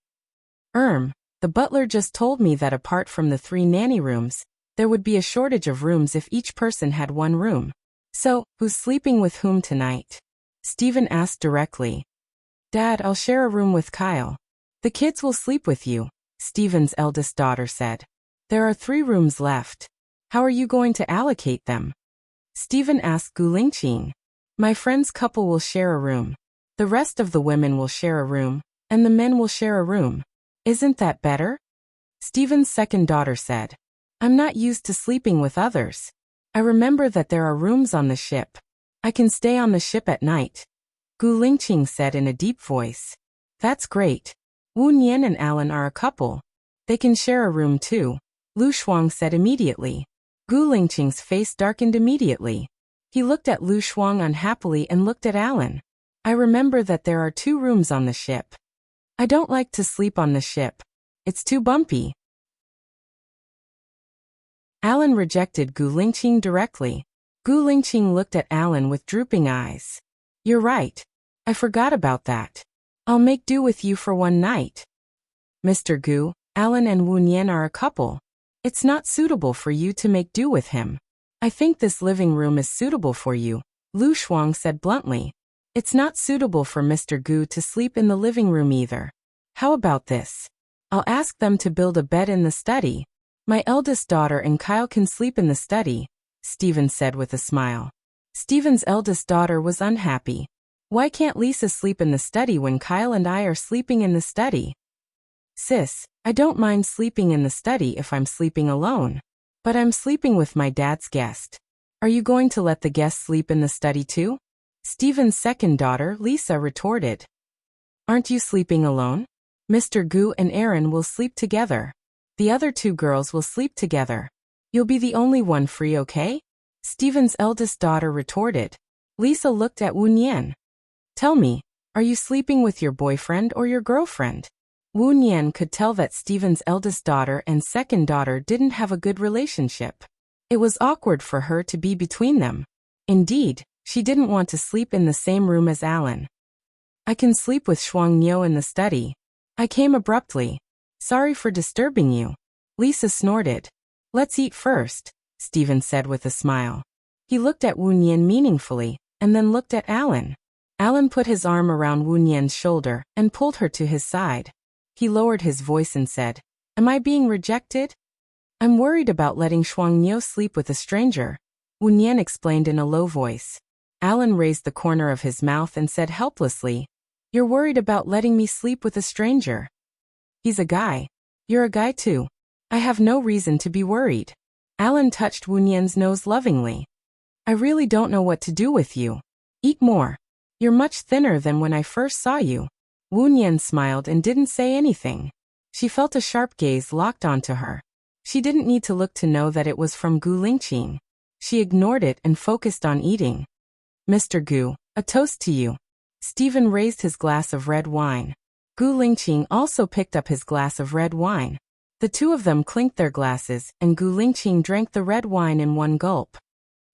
The butler just told me that apart from the 3 nanny rooms, There would be a shortage of rooms if each person had one room. So, who's sleeping with whom tonight? Stephen asked directly. Dad, I'll share a room with Kyle. The kids will sleep with you, Stephen's eldest daughter said. There are 3 rooms left. How are you going to allocate them? Stephen asked Gu Lingqing. My friend's couple will share a room. The rest of the women will share a room, and the men will share a room. Isn't that better? Stephen's second daughter said. I'm not used to sleeping with others. I remember that there are rooms on the ship. I can stay on the ship at night. Gu Lingqing said in a deep voice. That's great. Wu Nian and Alan are a couple. They can share a room too, Lu Shuang said immediately. Gu Lingqing's face darkened immediately. He looked at Lu Shuang unhappily and looked at Alan. I remember that there are 2 rooms on the ship. I don't like to sleep on the ship. It's too bumpy. Alan rejected Gu Lingqing directly. Gu Lingqing looked at Alan with drooping eyes. You're right. I forgot about that. I'll make do with you for one night. Mr. Gu, Alan and Wu Nian are a couple. It's not suitable for you to make do with him. I think this living room is suitable for you, Lu Shuang said bluntly. It's not suitable for Mr. Gu to sleep in the living room either. How about this? I'll ask them to build a bed in the study. My eldest daughter and Kyle can sleep in the study, Stephen said with a smile. Stephen's eldest daughter was unhappy. Why can't Lisa sleep in the study when Kyle and I are sleeping in the study? Sis, I don't mind sleeping in the study if I'm sleeping alone. But I'm sleeping with my dad's guest. Are you going to let the guest sleep in the study too? Stephen's second daughter, Lisa, retorted. Aren't you sleeping alone? Mr. Gu and Aaron will sleep together. The other 2 girls will sleep together. You'll be the only one free, okay? Stephen's eldest daughter retorted. Lisa looked at Wu Nian. Tell me, are you sleeping with your boyfriend or your girlfriend? Wu Nian could tell that Stephen's eldest daughter and second daughter didn't have a good relationship. It was awkward for her to be between them. Indeed, she didn't want to sleep in the same room as Alan. I can sleep with Shuang Niu in the study. I came abruptly. Sorry for disturbing you. Lisa snorted. Let's eat first, Stephen said with a smile. He looked at Wu Nian meaningfully, and then looked at Alan. Alan put his arm around Wu Nian's shoulder and pulled her to his side. He lowered his voice and said, Am I being rejected? I'm worried about letting Shuang Niu sleep with a stranger, Wu Nian explained in a low voice. Alan raised the corner of his mouth and said helplessly, You're worried about letting me sleep with a stranger. He's a guy. You're a guy too. I have no reason to be worried. Alan touched Wu Nian's nose lovingly. I really don't know what to do with you. Eat more. You're much thinner than when I first saw you. Wu Nian smiled and didn't say anything. She felt a sharp gaze locked onto her. She didn't need to look to know that it was from Gu Lingqing. She ignored it and focused on eating. Mr. Gu, a toast to you. Stephen raised his glass of red wine. Gu Lingqing also picked up his glass of red wine. The 2 of them clinked their glasses, and Gu Lingqing drank the red wine in one gulp.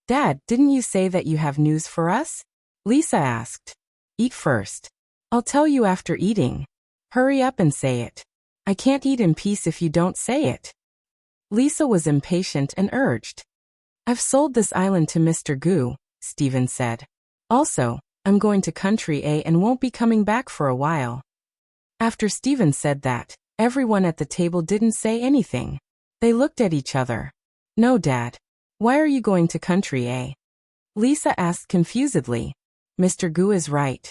Dad, didn't you say that you have news for us? Lisa asked. Eat first. I'll tell you after eating. Hurry up and say it. I can't eat in peace if you don't say it. Lisa was impatient and urged. I've sold this island to Mr. Gu, Stephen said. Also, I'm going to Country A and won't be coming back for a while. After Stephen said that, everyone at the table didn't say anything. They looked at each other. No, Dad. Why are you going to Country A? Lisa asked confusedly. Mr. Gu is right.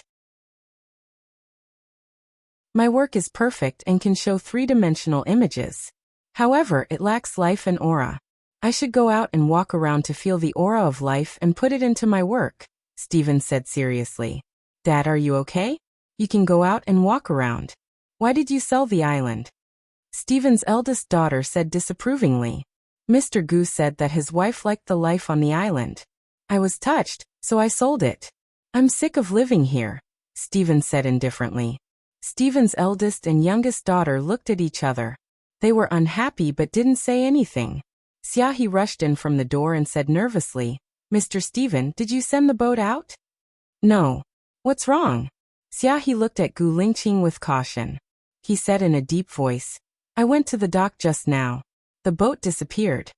My work is perfect and can show 3-dimensional images. However, it lacks life and aura. I should go out and walk around to feel the aura of life and put it into my work, Stephen said seriously. Dad, are you okay? You can go out and walk around. Why did you sell the island? Stephen's eldest daughter said disapprovingly. Mr. Gu said that his wife liked the life on the island. I was touched, so I sold it. I'm sick of living here, Stephen said indifferently. Stephen's eldest and youngest daughter looked at each other. They were unhappy but didn't say anything. Xiaohe rushed in from the door and said nervously, Mr. Stephen, did you send the boat out? No. What's wrong? Xiaohe looked at Gu Lingqing with caution. He said in a deep voice, I went to the dock just now. The boat disappeared.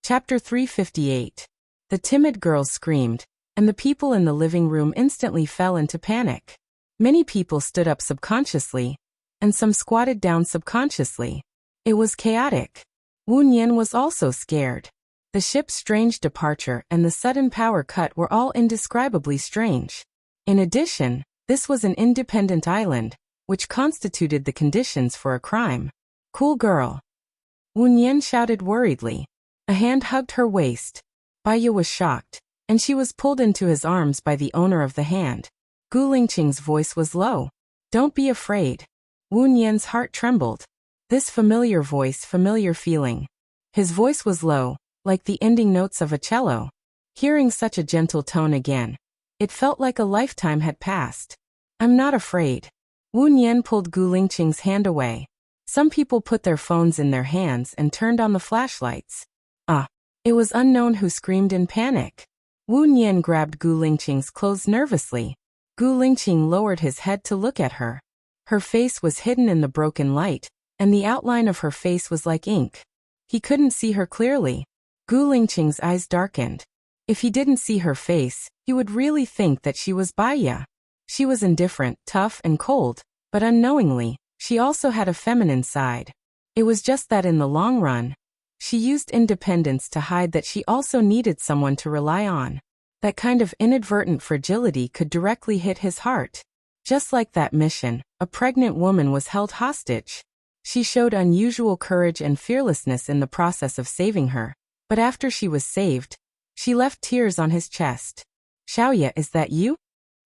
Chapter 358. The timid girls screamed, and the people in the living room instantly fell into panic. Many people stood up subconsciously, and some squatted down subconsciously. It was chaotic. Wu Nian was also scared. The ship's strange departure and the sudden power cut were all indescribably strange. In addition, this was an independent island, which constituted the conditions for a crime. Cool girl. Wu Nian shouted worriedly. A hand hugged her waist. Baiya was shocked, and she was pulled into his arms by the owner of the hand. Gu Lingqing's voice was low. Don't be afraid. Wu Nian's heart trembled. This familiar voice, familiar feeling. His voice was low, like the ending notes of a cello. Hearing such a gentle tone again, it felt like a lifetime had passed. I'm not afraid. Wu Nian pulled Gu Lingqing's hand away. Some people put their phones in their hands and turned on the flashlights. It was unknown who screamed in panic. Wu Nian grabbed Gu Lingqing's clothes nervously. Gu Lingqing lowered his head to look at her. Her face was hidden in the broken light, and the outline of her face was like ink. He couldn't see her clearly. Gu Lingqing's eyes darkened. If he didn't see her face, he would really think that she was Baiya. She was indifferent, tough, and cold, but unknowingly, she also had a feminine side. It was just that in the long run, she used independence to hide that she also needed someone to rely on. That kind of inadvertent fragility could directly hit his heart. Just like that mission, a pregnant woman was held hostage. She showed unusual courage and fearlessness in the process of saving her, but after she was saved, she left tears on his chest. Xiaoya, is that you?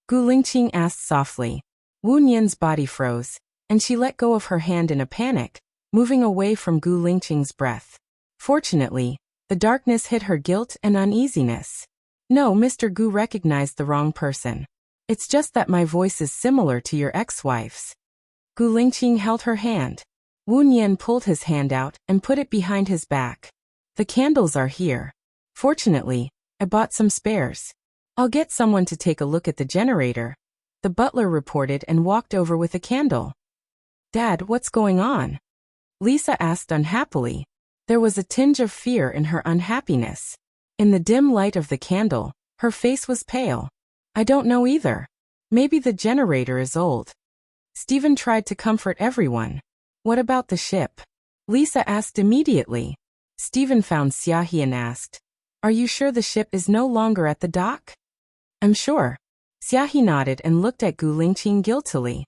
Gu Lingqing asked softly. Wu Nian's body froze, and she let go of her hand in a panic, moving away from Gu Lingqing's breath. Fortunately, the darkness hid her guilt and uneasiness. No, Mr. Gu recognized the wrong person. It's just that my voice is similar to your ex-wife's. Gu Lingqing held her hand. Wu Nian pulled his hand out and put it behind his back. The candles are here. Fortunately, I bought some spares. I'll get someone to take a look at the generator. The butler reported and walked over with a candle. Dad, what's going on? Lisa asked unhappily. There was a tinge of fear in her unhappiness. In the dim light of the candle, her face was pale. I don't know either. Maybe the generator is old. Stephen tried to comfort everyone. What about the ship? Lisa asked immediately. Stephen found Xiaohi and asked, Are you sure the ship is no longer at the dock? I'm sure. Xiaohi nodded and looked at Gu Lingqing guiltily.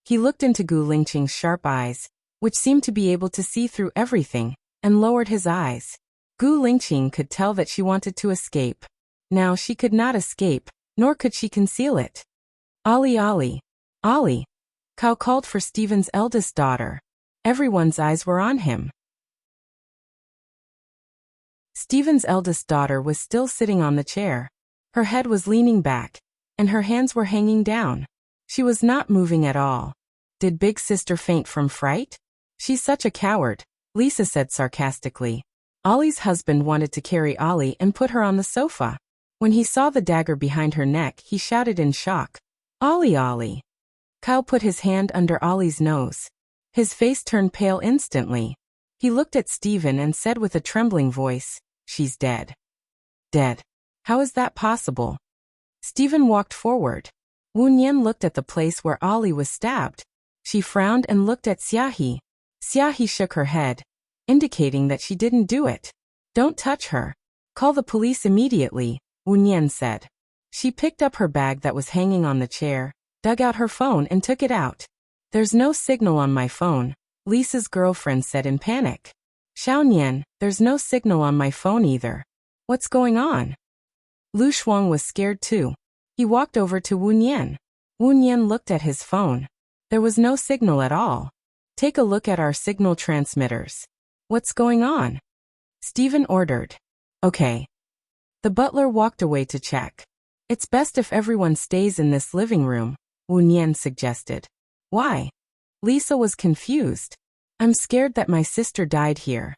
He looked into Gu Lingqing's sharp eyes, which seemed to be able to see through everything, and lowered his eyes. Gu Lingqing could tell that she wanted to escape. Now she could not escape, nor could she conceal it. Ollie. Ollie. Cao called for Stephen's eldest daughter. Everyone's eyes were on him. Stephen's eldest daughter was still sitting on the chair. Her head was leaning back, and her hands were hanging down. She was not moving at all. Did big sister faint from fright? She's such a coward, Lisa said sarcastically. Ollie's husband wanted to carry Ollie and put her on the sofa. When he saw the dagger behind her neck, he shouted in shock, Ollie, Ollie. Kyle put his hand under Ollie's nose. His face turned pale instantly. He looked at Stephen and said with a trembling voice, She's dead. Dead. How is that possible? Stephen walked forward. Wu Nian looked at the place where Ollie was stabbed. She frowned and looked at Xiaohi. Xiaohi shook her head, indicating that she didn't do it. Don't touch her. Call the police immediately, Wu Nian said. She picked up her bag that was hanging on the chair, dug out her phone and took it out. There's no signal on my phone, Lisa's girlfriend said in panic. Xiao Nian, there's no signal on my phone either. What's going on? Lu Shuang was scared too. He walked over to Wu Nian. Wu Nian looked at his phone. There was no signal at all. Take a look at our signal transmitters. What's going on? Stephen ordered. Okay. The butler walked away to check. It's best if everyone stays in this living room, Wu Nian suggested. Why? Lisa was confused. I'm scared that my sister died here.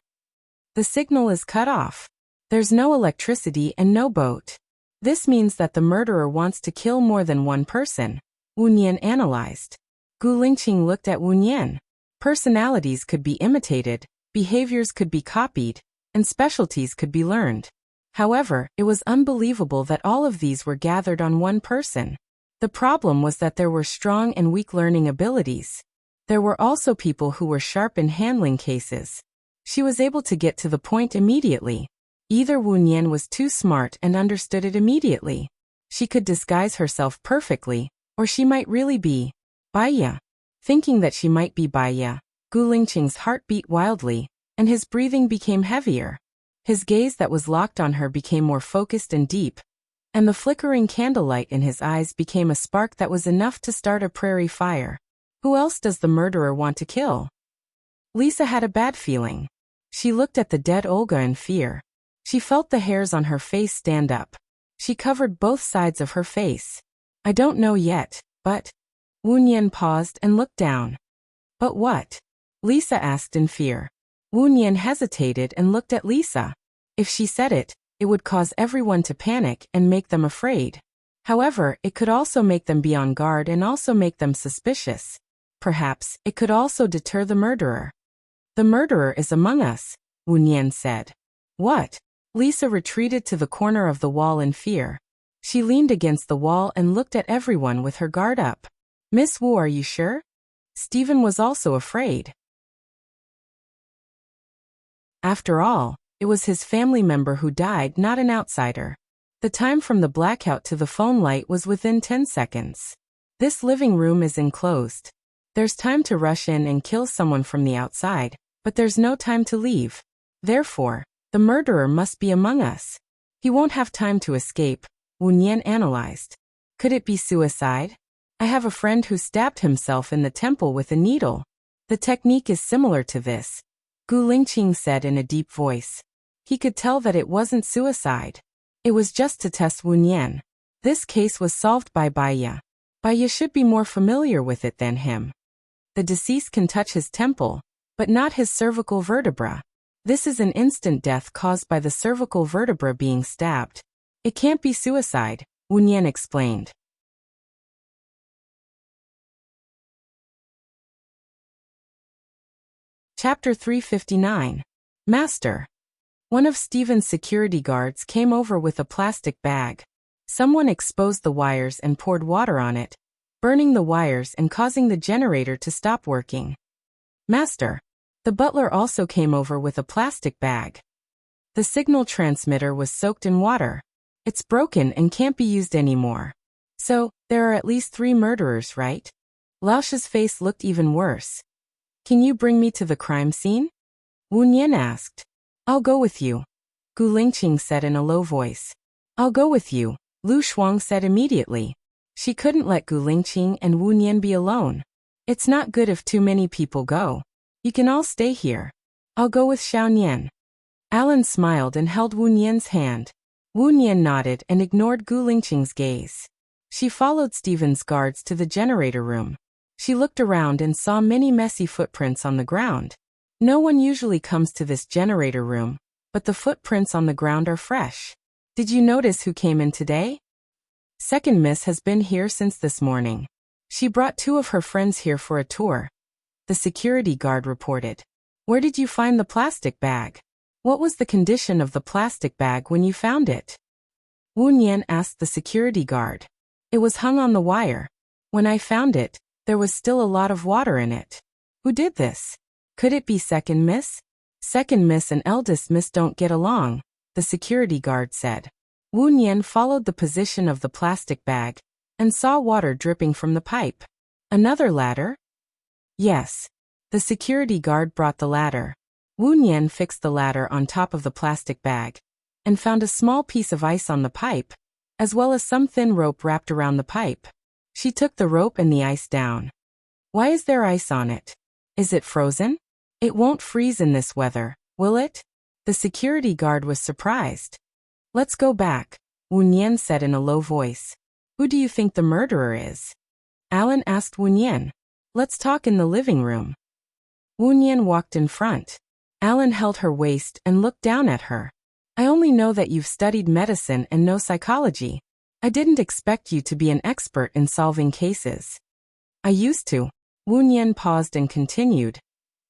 The signal is cut off. There's no electricity and no boat. This means that the murderer wants to kill more than one person, Wu Nian analyzed. Gu Lingqing looked at Wu Nian. Personalities could be imitated, behaviors could be copied, and specialties could be learned. However, it was unbelievable that all of these were gathered on one person. The problem was that there were strong and weak learning abilities. There were also people who were sharp in handling cases. She was able to get to the point immediately. Either Wu Nian was too smart and understood it immediately. She could disguise herself perfectly, or she might really be Baiya. Thinking that she might be Baiya, Gu Lingqing's heart beat wildly, and his breathing became heavier. His gaze that was locked on her became more focused and deep, and the flickering candlelight in his eyes became a spark that was enough to start a prairie fire. Who else does the murderer want to kill? Lisa had a bad feeling. She looked at the dead Olga in fear. She felt the hairs on her face stand up. She covered both sides of her face. I don't know yet, but... Wu Nian paused and looked down. But what? Lisa asked in fear. Wu Nian hesitated and looked at Lisa. If she said it, it would cause everyone to panic and make them afraid. However, it could also make them be on guard and also make them suspicious. Perhaps, it could also deter the murderer. The murderer is among us, Wu Nian said. What? Lisa retreated to the corner of the wall in fear. She leaned against the wall and looked at everyone with her guard up. Miss Wu, are you sure? Stephen was also afraid. After all, it was his family member who died, not an outsider. The time from the blackout to the phone light was within 10 seconds. This living room is enclosed. There's time to rush in and kill someone from the outside, but there's no time to leave. Therefore, the murderer must be among us. He won't have time to escape, Wu Nian analyzed. Could it be suicide? I have a friend who stabbed himself in the temple with a needle. The technique is similar to this, Gu Lingqing said in a deep voice. He could tell that it wasn't suicide. It was just to test Wu Nian. This case was solved by Baiya. Baiya should be more familiar with it than him. The deceased can touch his temple, but not his cervical vertebra. This is an instant death caused by the cervical vertebra being stabbed. It can't be suicide, Wu Nian explained. Chapter 359. Master. One of Stephen's security guards came over with a plastic bag. Someone exposed the wires and poured water on it, burning the wires and causing the generator to stop working. Master. The butler also came over with a plastic bag. The signal transmitter was soaked in water. It's broken and can't be used anymore. So, there are at least 3 murderers, right? Laosh's face looked even worse. Can you bring me to the crime scene? Wu Nian asked. I'll go with you, Gu Lingqing said in a low voice. I'll go with you, Lu Shuang said immediately. She couldn't let Gu Lingqing and Wu Nian be alone. It's not good if too many people go. You can all stay here. I'll go with Xiao Nian. Alan smiled and held Wu Nian's hand. Wu Nian nodded and ignored Gu Lingqing's gaze. She followed Stephen's guards to the generator room. She looked around and saw many messy footprints on the ground. No one usually comes to this generator room, but the footprints on the ground are fresh. Did you notice who came in today? Second Miss has been here since this morning. She brought 2 of her friends here for a tour. The security guard reported. Where did you find the plastic bag? What was the condition of the plastic bag when you found it? Wu Nian asked the security guard. It was hung on the wire. When I found it, there was still a lot of water in it. Who did this? Could it be Second Miss? Second Miss and Eldest Miss don't get along, the security guard said. Wu Nian followed the position of the plastic bag and saw water dripping from the pipe. Another ladder? Yes. The security guard brought the ladder. Wu Nian fixed the ladder on top of the plastic bag and found a small piece of ice on the pipe, as well as some thin rope wrapped around the pipe. She took the rope and the ice down. Why is there ice on it? Is it frozen? It won't freeze in this weather, will it? The security guard was surprised. Let's go back, Wu Nian said in a low voice. Who do you think the murderer is? Alan asked Wu Nian. Let's talk in the living room. Wu Nian walked in front. Alan held her waist and looked down at her. I only know that you've studied medicine and know psychology. I didn't expect you to be an expert in solving cases. I used to. Wu Nian paused and continued.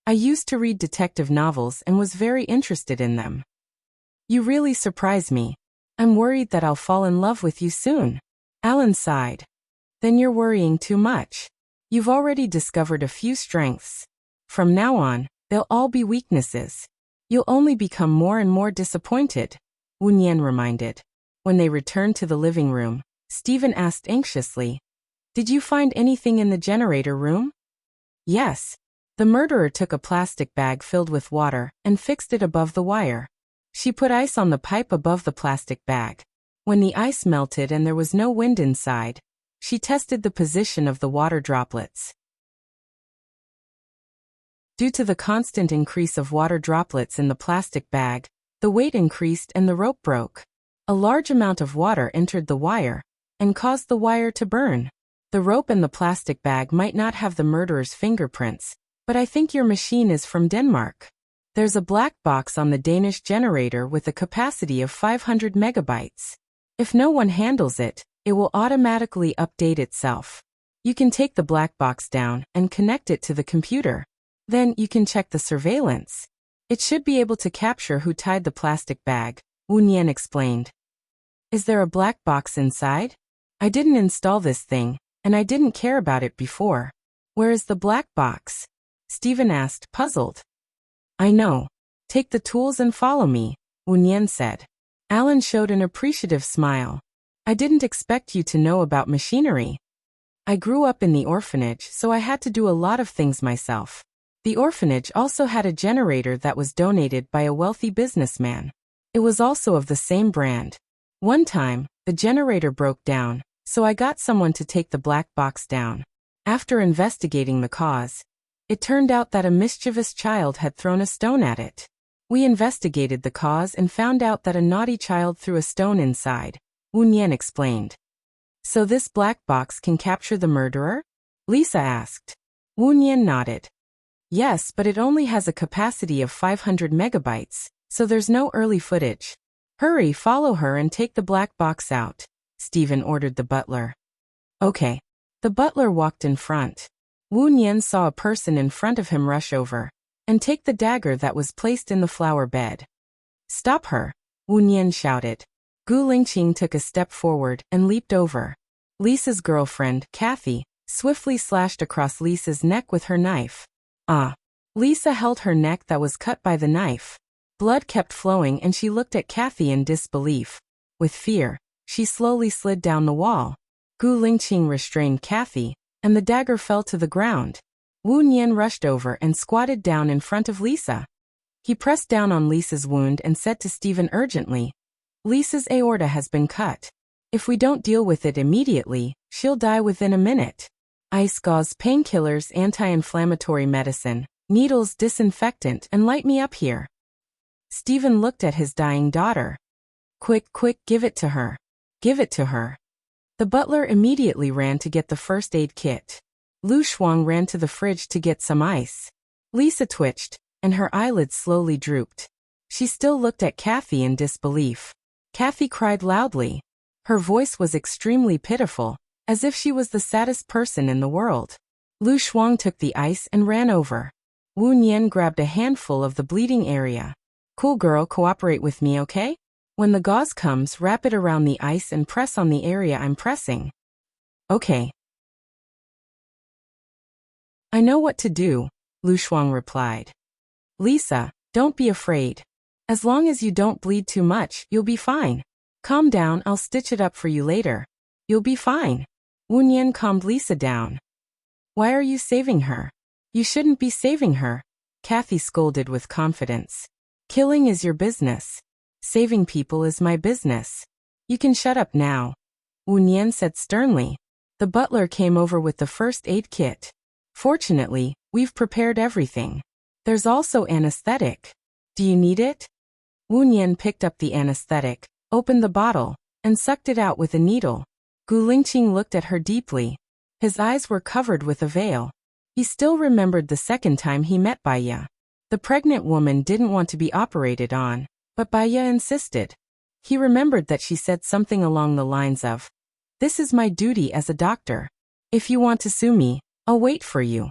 I used to read detective novels and was very interested in them. You really surprise me. I'm worried that I'll fall in love with you soon. Alan sighed. Then you're worrying too much. You've already discovered a few strengths. From now on, they'll all be weaknesses. You'll only become more and more disappointed, Wu Nian reminded. When they returned to the living room, Stephen asked anxiously, Did you find anything in the generator room? Yes. The murderer took a plastic bag filled with water and fixed it above the wire. She put ice on the pipe above the plastic bag. When the ice melted and there was no wind inside, she tested the position of the water droplets. Due to the constant increase of water droplets in the plastic bag, the weight increased and the rope broke. A large amount of water entered the wire and caused the wire to burn. The rope and the plastic bag might not have the murderer's fingerprints, but I think your machine is from Denmark. There's a black box on the Danish generator with a capacity of 500 megabytes. If no one handles it, it will automatically update itself. You can take the black box down and connect it to the computer. Then you can check the surveillance. It should be able to capture who tied the plastic bag, Wu Nian explained. Is there a black box inside? I didn't install this thing, and I didn't care about it before. Where is the black box? Stephen asked, puzzled. I know. Take the tools and follow me, Wu Nian said. Alan showed an appreciative smile. I didn't expect you to know about machinery. I grew up in the orphanage, so I had to do a lot of things myself. The orphanage also had a generator that was donated by a wealthy businessman. It was also of the same brand. One time, the generator broke down, so I got someone to take the black box down. After investigating the cause, it turned out that a mischievous child had thrown a stone at it. We investigated the cause and found out that a naughty child threw a stone inside, Wu Nian explained. So this black box can capture the murderer? Lisa asked. Wu Nian nodded. Yes, but it only has a capacity of 500 megabytes, so there's no early footage. Hurry, follow her and take the black box out, Stephen ordered the butler. Okay. The butler walked in front. Wu Nian saw a person in front of him rush over and take the dagger that was placed in the flower bed. Stop her, Wu Nian shouted. Gu Lingqing took a step forward and leaped over. Lisa's girlfriend, Kathy, swiftly slashed across Lisa's neck with her knife. Lisa held her neck that was cut by the knife. Blood kept flowing and she looked at Kathy in disbelief. With fear, she slowly slid down the wall. Gu Lingqing restrained Kathy, and the dagger fell to the ground. Wu Nian rushed over and squatted down in front of Lisa. He pressed down on Lisa's wound and said to Stephen urgently, Lisa's aorta has been cut. If we don't deal with it immediately, she'll die within a minute. Ice gauze, painkillers, anti-inflammatory medicine, needles, disinfectant, and light me up here. Stephen looked at his dying daughter. Quick, give it to her. Give it to her. The butler immediately ran to get the first aid kit. Lu Shuang ran to the fridge to get some ice. Lisa twitched, and her eyelids slowly drooped. She still looked at Kathy in disbelief. Kathy cried loudly. Her voice was extremely pitiful, as if she was the saddest person in the world. Lu Shuang took the ice and ran over. Wu Nian grabbed a handful of the bleeding area. Cool girl, cooperate with me, okay? When the gauze comes, wrap it around the ice and press on the area I'm pressing. Okay. I know what to do, Lu Shuang replied. Lisa, don't be afraid. As long as you don't bleed too much, you'll be fine. Calm down, I'll stitch it up for you later. You'll be fine. Wu Nian calmed Lisa down. Why are you saving her? You shouldn't be saving her, Kathy scolded with confidence. Killing is your business. Saving people is my business. You can shut up now, Wu Nian said sternly. The butler came over with the first aid kit. Fortunately, we've prepared everything. There's also anesthetic. Do you need it? Wu Nian picked up the anesthetic, opened the bottle, and sucked it out with a needle. Gu Lingqing looked at her deeply. His eyes were covered with a veil. He still remembered the second time he met Baya. The pregnant woman didn't want to be operated on, but Baya insisted. He remembered that she said something along the lines of, "This is my duty as a doctor. If you want to sue me, I'll wait for you."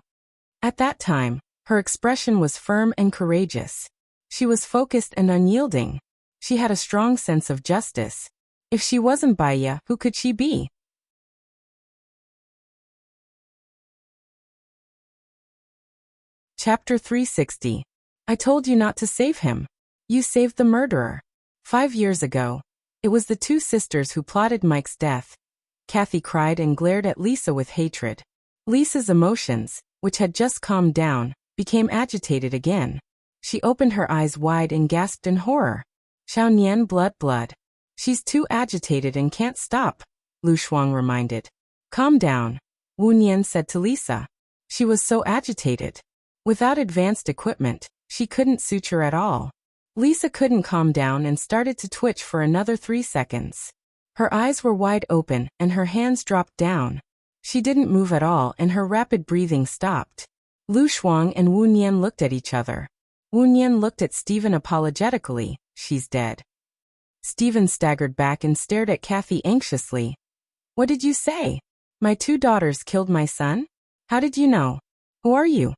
At that time, Her expression was firm and courageous. She was focused and unyielding. She had a strong sense of justice. If she wasn't Baya, who could she be? Chapter 360. I told you not to save him. You saved the murderer. 5 years ago. It was the two sisters who plotted Mike's death. Kathy cried and glared at Lisa with hatred. Lisa's emotions, which had just calmed down, became agitated again. She opened her eyes wide and gasped in horror. Xiao Nian, blood. She's too agitated and can't stop, Lu Shuang reminded. Calm down, Wu Nian said to Lisa. She was so agitated. Without advanced equipment, she couldn't suture at all. Lisa couldn't calm down and started to twitch for another 3 seconds. Her eyes were wide open and her hands dropped down. She didn't move at all and her rapid breathing stopped. Lu Shuang and Wu Nian looked at each other. Wu Nian looked at Stephen apologetically. She's dead. Stephen staggered back and stared at Kathy anxiously. What did you say? My 2 daughters killed my son? How did you know? Who are you?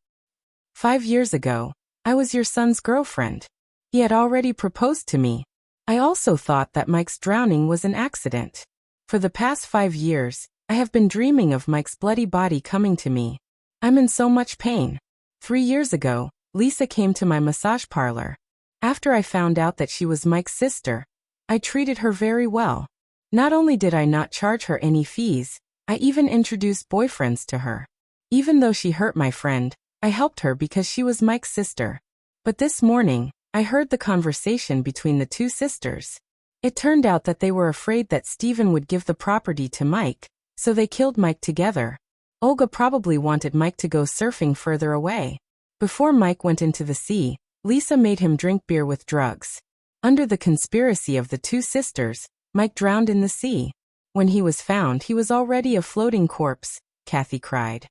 5 years ago, I was your son's girlfriend. He had already proposed to me. I also thought that Mike's drowning was an accident. For the past 5 years, I have been dreaming of Mike's bloody body coming to me. I'm in so much pain. 3 years ago, Lisa came to my massage parlor. After I found out that she was Mike's sister, I treated her very well. Not only did I not charge her any fees, I even introduced boyfriends to her. Even though she hurt my friend, I helped her because she was Mike's sister. But this morning, I heard the conversation between the 2 sisters. It turned out that they were afraid that Stephen would give the property to Mike, so they killed Mike together. Olga probably wanted Mike to go surfing further away. Before Mike went into the sea, Lisa made him drink beer with drugs. Under the conspiracy of the 2 sisters, Mike drowned in the sea. When he was found, he was already a floating corpse, Kathy cried.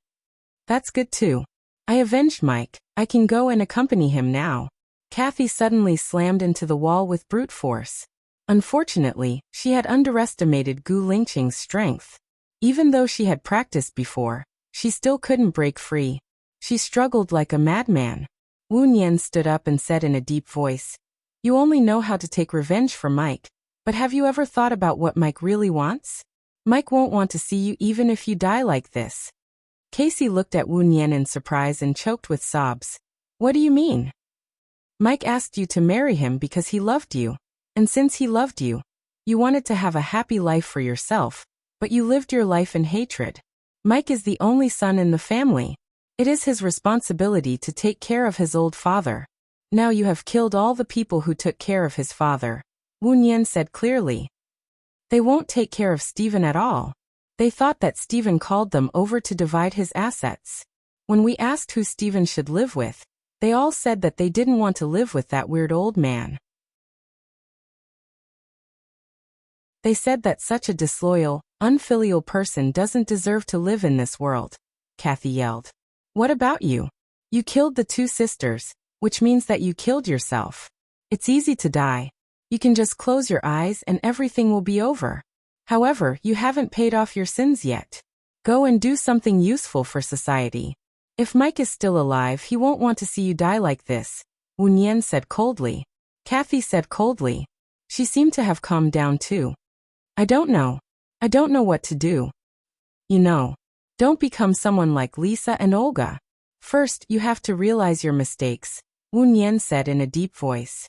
That's good too. I avenged Mike. I can go and accompany him now. Kathy suddenly slammed into the wall with brute force. Unfortunately, she had underestimated Gu Lingqing's strength. Even though she had practiced before, she still couldn't break free. She struggled like a madman. Wu Nian stood up and said in a deep voice, You only know how to take revenge for Mike, but have you ever thought about what Mike really wants? Mike won't want to see you even if you die like this. Casey looked at Wu Nian in surprise and choked with sobs. What do you mean? Mike asked you to marry him because he loved you. And since he loved you, you wanted to have a happy life for yourself, but you lived your life in hatred. Mike is the only son in the family. It is his responsibility to take care of his old father. Now you have killed all the people who took care of his father, Wu Nian said clearly. They won't take care of Stephen at all. They thought that Stephen called them over to divide his assets. When we asked who Stephen should live with, they all said that they didn't want to live with that weird old man. They said that such a disloyal, unfilial person doesn't deserve to live in this world, Kathy yelled. What about you? You killed the 2 sisters, which means that you killed yourself. It's easy to die. You can just close your eyes and everything will be over. However, you haven't paid off your sins yet. Go and do something useful for society. If Mike is still alive, he won't want to see you die like this, Wu Nian said coldly. Kathy said coldly. She seemed to have calmed down too. I don't know. I don't know what to do. You know, don't become someone like Lisa and Olga. First, you have to realize your mistakes, Wu Nian said in a deep voice.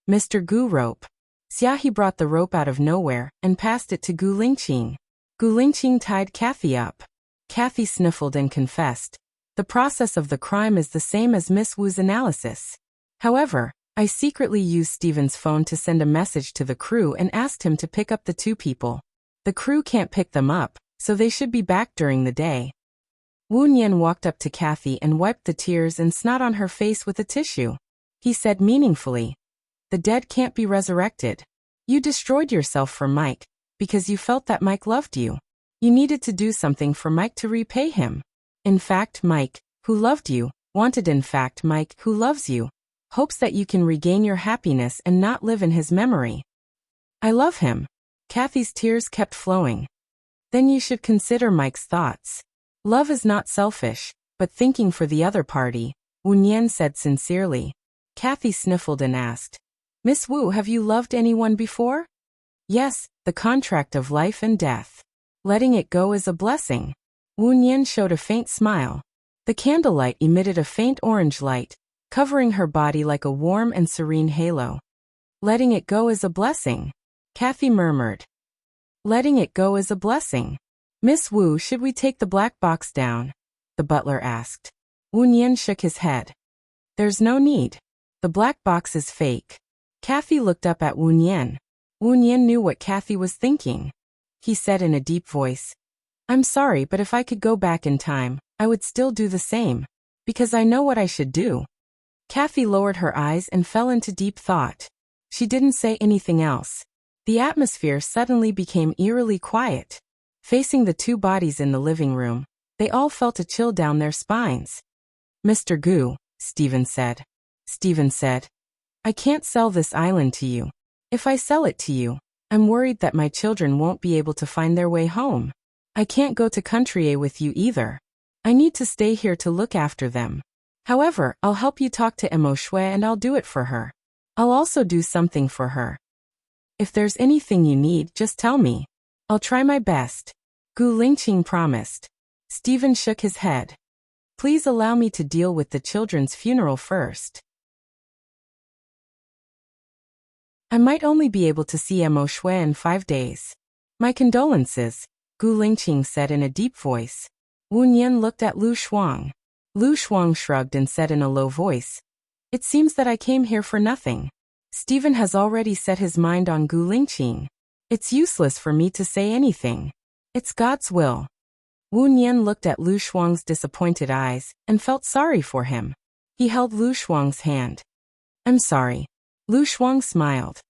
Mr. Gu rope. Xiaohe brought the rope out of nowhere and passed it to Gu Lingqing. Gu Lingqing tied Kathy up. Kathy sniffled and confessed. The process of the crime is the same as Miss Wu's analysis. However, I secretly used Stephen's phone to send a message to the crew and asked him to pick up the 2 people. The crew can't pick them up, so they should be back during the day. Wu Nian walked up to Kathy and wiped the tears and snot on her face with a tissue. He said meaningfully, The dead can't be resurrected. You destroyed yourself for Mike, because you felt that Mike loved you. You needed to do something for Mike to repay him. In fact, Mike, who loved you, Mike, who loves you, hopes that you can regain your happiness and not live in his memory. I love him. Kathy's tears kept flowing. Then you should consider Mike's thoughts. Love is not selfish, but thinking for the other party, Wu Nian said sincerely. Kathy sniffled and asked, Miss Wu, have you loved anyone before? Yes, the contract of life and death. Letting it go is a blessing. Wu Nian showed a faint smile. The candlelight emitted a faint orange light, covering her body like a warm and serene halo. Letting it go is a blessing, Kathy murmured. Letting it go is a blessing. Miss Wu, should we take the black box down? The butler asked. Wu Nian shook his head. There's no need. The black box is fake. Kathy looked up at Wu Nian. Wu Nian knew what Kathy was thinking. He said in a deep voice, I'm sorry, but if I could go back in time, I would still do the same. Because I know what I should do. Kathy lowered her eyes and fell into deep thought. She didn't say anything else. The atmosphere suddenly became eerily quiet. Facing the two bodies in the living room, they all felt a chill down their spines. Mr. Gu, Stephen said. Stephen said, I can't sell this island to you. If I sell it to you, I'm worried that my children won't be able to find their way home. I can't go to Country A with you either. I need to stay here to look after them. However, I'll help you talk to Emo Shui and I'll do it for her. I'll also do something for her. If there's anything you need, just tell me. I'll try my best. Gu Lingqing promised. Stephen shook his head. Please allow me to deal with the children's funeral first. I might only be able to see Emo Shui in 5 days. My condolences, Gu Lingqing said in a deep voice. Wu Nian looked at Lu Shuang. Lu Shuang shrugged and said in a low voice, It seems that I came here for nothing. Stephen has already set his mind on Gu Lingqing. It's useless for me to say anything. It's God's will. Wu Nian looked at Lu Shuang's disappointed eyes and felt sorry for him. He held Lu Shuang's hand. I'm sorry. Lu Shuang smiled.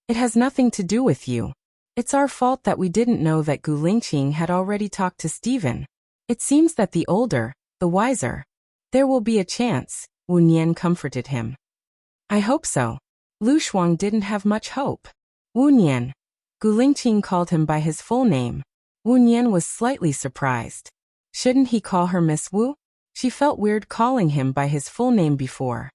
It has nothing to do with you. It's our fault that we didn't know that Gu Lingqing had already talked to Stephen. It seems that the older, the wiser. There will be a chance, Wu Nian comforted him. I hope so. Lu Shuang didn't have much hope. Wu Nian. Gu Lingqing called him by his full name. Wu Nian was slightly surprised. Shouldn't he call her Miss Wu? She felt weird calling him by his full name before.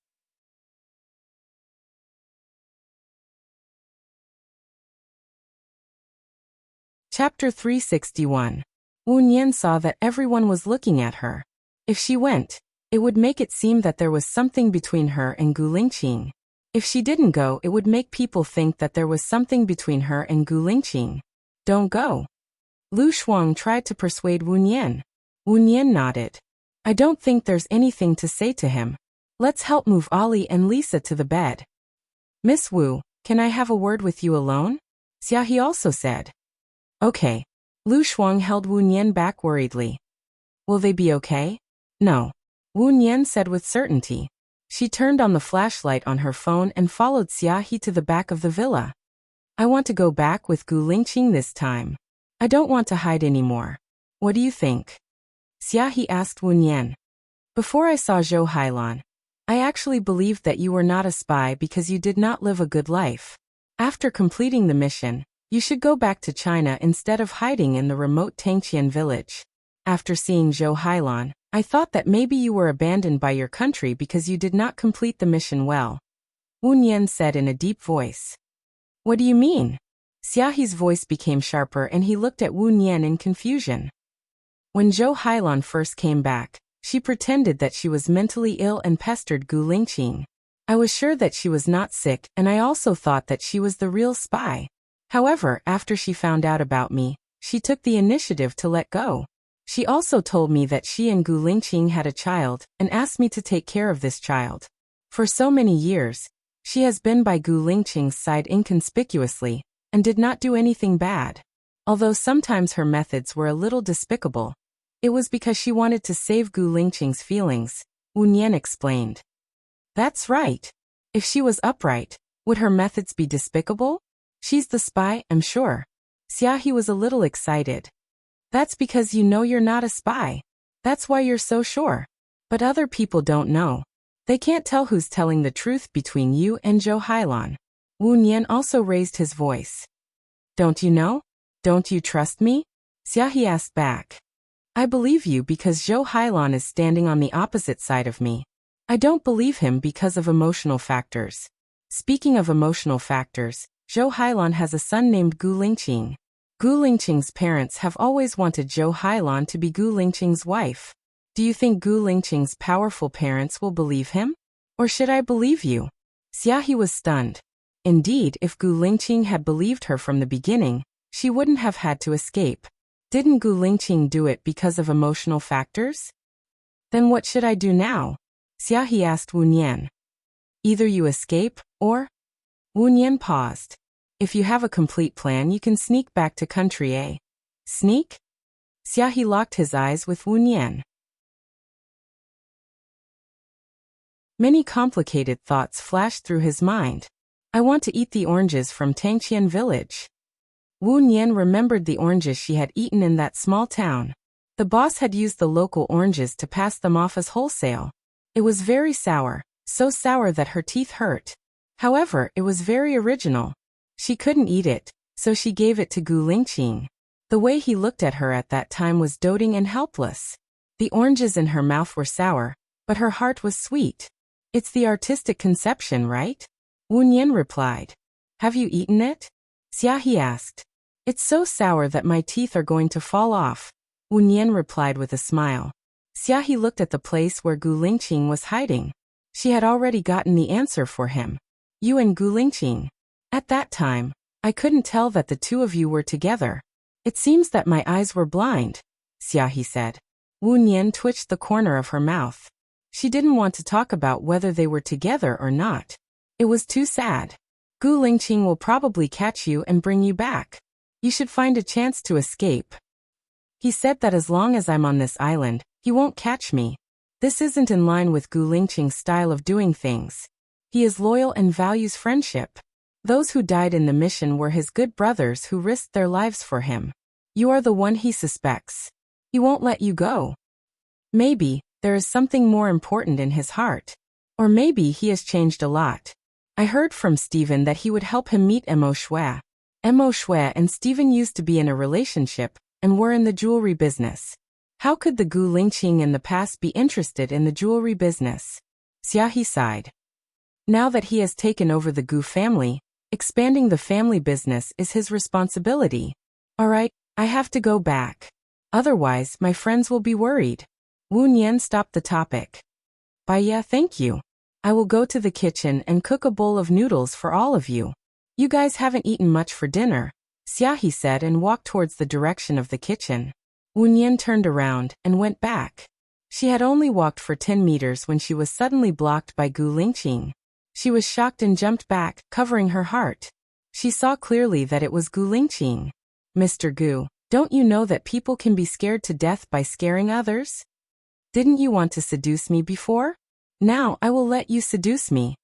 Chapter 361. Wu Nian saw that everyone was looking at her. If she went, it would make it seem that there was something between her and Gu Lingqing. If she didn't go, it would make people think that there was something between her and Gu Lingqing. Don't go. Lu Shuang tried to persuade Wu Nian. Wu Nian nodded. I don't think there's anything to say to him. Let's help move Ollie and Lisa to the bed. Miss Wu, can I have a word with you alone? Xiaohe also said. Okay. Lu Shuang held Wu Nian back worriedly. Will they be okay? No. Wu Nian said with certainty. She turned on the flashlight on her phone and followed Xiaohe to the back of the villa. I want to go back with Gu Lingqing this time. I don't want to hide anymore. What do you think? Xiaohe asked Wu Nian. Before I saw Zhou Hailan, I actually believed that you were not a spy because you did not live a good life. After completing the mission, you should go back to China instead of hiding in the remote Tangqian village. After seeing Zhou Hailan, I thought that maybe you were abandoned by your country because you did not complete the mission well. Wu Nian said in a deep voice. What do you mean? Xiaohe's voice became sharper and he looked at Wu Nian in confusion. When Zhou Hailan first came back, she pretended that she was mentally ill and pestered Gu Lingqing. I was sure that she was not sick and I also thought that she was the real spy. However, after she found out about me, she took the initiative to let go. She also told me that she and Gu Lingqing had a child and asked me to take care of this child. For so many years, she has been by Gu Lingqing's side inconspicuously and did not do anything bad. Although sometimes her methods were a little despicable, it was because she wanted to save Gu Lingqing's feelings, Wu Nian explained. That's right. If she was upright, would her methods be despicable? She's the spy, I'm sure. Xiaohe was a little excited. That's because you know you're not a spy. That's why you're so sure. But other people don't know. They can't tell who's telling the truth between you and Zhou Hailan. Wu Nian also raised his voice. Don't you know? Don't you trust me? Xiaohe asked back. I believe you because Zhou Hailan is standing on the opposite side of me. I don't believe him because of emotional factors. Speaking of emotional factors, Zhou Hailan has a son named Gu Lingqing. Gu Lingqing's parents have always wanted Zhou Hailan to be Gu Lingqing's wife. Do you think Gu Lingqing's powerful parents will believe him? Or should I believe you? Xiaohe was stunned. Indeed, if Gu Lingqing had believed her from the beginning, she wouldn't have had to escape. Didn't Gu Lingqing do it because of emotional factors? Then what should I do now? Xiaohe asked Wu Nian. Either you escape, or... Wu Nian paused. If you have a complete plan, you can sneak back to country A. Sneak? Xiaohe locked his eyes with Wu Nian. Many complicated thoughts flashed through his mind. I want to eat the oranges from Tangqian village. Wu Nian remembered the oranges she had eaten in that small town. The boss had used the local oranges to pass them off as wholesale. It was very sour, so sour that her teeth hurt. However, it was very original. She couldn't eat it, so she gave it to Gu Lingqing. The way he looked at her at that time was doting and helpless. The oranges in her mouth were sour, but her heart was sweet. It's the artistic conception, right? Wu Nian replied. Have you eaten it? Xiaohe asked. It's so sour that my teeth are going to fall off. Wu Nian replied with a smile. Xiaohe looked at the place where Gu Lingqing was hiding. She had already gotten the answer for him. You and Gu Lingqing. At that time, I couldn't tell that the two of you were together. It seems that my eyes were blind, Xiaohe said. Wu Nian twitched the corner of her mouth. She didn't want to talk about whether they were together or not. It was too sad. Gu Lingqing will probably catch you and bring you back. You should find a chance to escape. He said that as long as I'm on this island, he won't catch me. This isn't in line with Gu Lingqing's style of doing things. He is loyal and values friendship. Those who died in the mission were his good brothers who risked their lives for him. You are the one he suspects. He won't let you go. Maybe there is something more important in his heart. Or maybe he has changed a lot. I heard from Stephen that he would help him meet Mo Shui. Mo Shui and Stephen used to be in a relationship and were in the jewelry business. How could the Gu Lingqing in the past be interested in the jewelry business? Xiaohe sighed. Now that he has taken over the Gu family, expanding the family business is his responsibility. Alright, I have to go back. Otherwise, my friends will be worried. Wu Nian stopped the topic. Thank you. I will go to the kitchen and cook a bowl of noodles for all of you. You guys haven't eaten much for dinner, Xiaohe said and walked towards the direction of the kitchen. Wu Nian turned around and went back. She had only walked for 10 meters when she was suddenly blocked by Gu Lingqing. She was shocked and jumped back, covering her heart. She saw clearly that it was Gu Lingqing. Mr. Gu, don't you know that people can be scared to death by scaring others? Didn't you want to seduce me before? Now I will let you seduce me,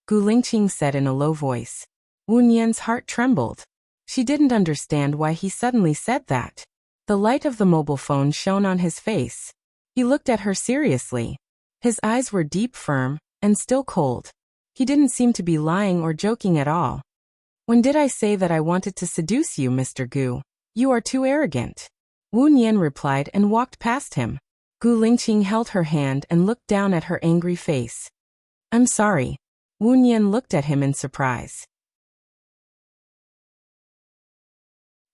Gu Lingqing said in a low voice. Wu Nian's heart trembled. She didn't understand why he suddenly said that. The light of the mobile phone shone on his face. He looked at her seriously. His eyes were deep, firm, and still cold. He didn't seem to be lying or joking at all. When did I say that I wanted to seduce you, Mr. Gu? You are too arrogant. Wu Nian replied and walked past him. Gu Lingqing held her hand and looked down at her angry face. I'm sorry. Wu Nian looked at him in surprise.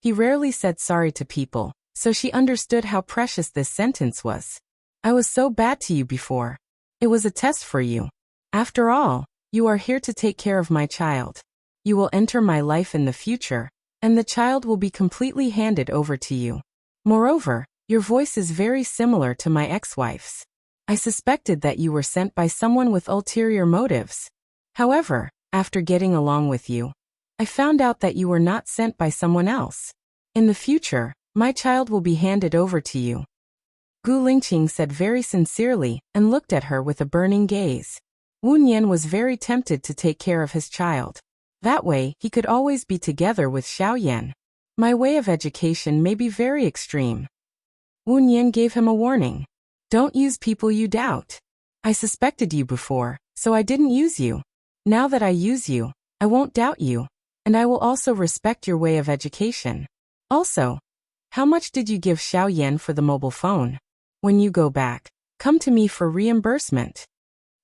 He rarely said sorry to people, so she understood how precious this sentence was. I was so bad to you before. It was a test for you. After all, you are here to take care of my child. You will enter my life in the future, and the child will be completely handed over to you. Moreover, your voice is very similar to my ex-wife's. I suspected that you were sent by someone with ulterior motives. However, after getting along with you, I found out that you were not sent by someone else. In the future, my child will be handed over to you. Gu Lingqing said very sincerely and looked at her with a burning gaze. Wu Nian was very tempted to take care of his child. That way, he could always be together with Xiaoyan. My way of education may be very extreme. Wu Nian gave him a warning. Don't use people you doubt. I suspected you before, so I didn't use you. Now that I use you, I won't doubt you, and I will also respect your way of education. Also, how much did you give Xiaoyan for the mobile phone? When you go back, come to me for reimbursement.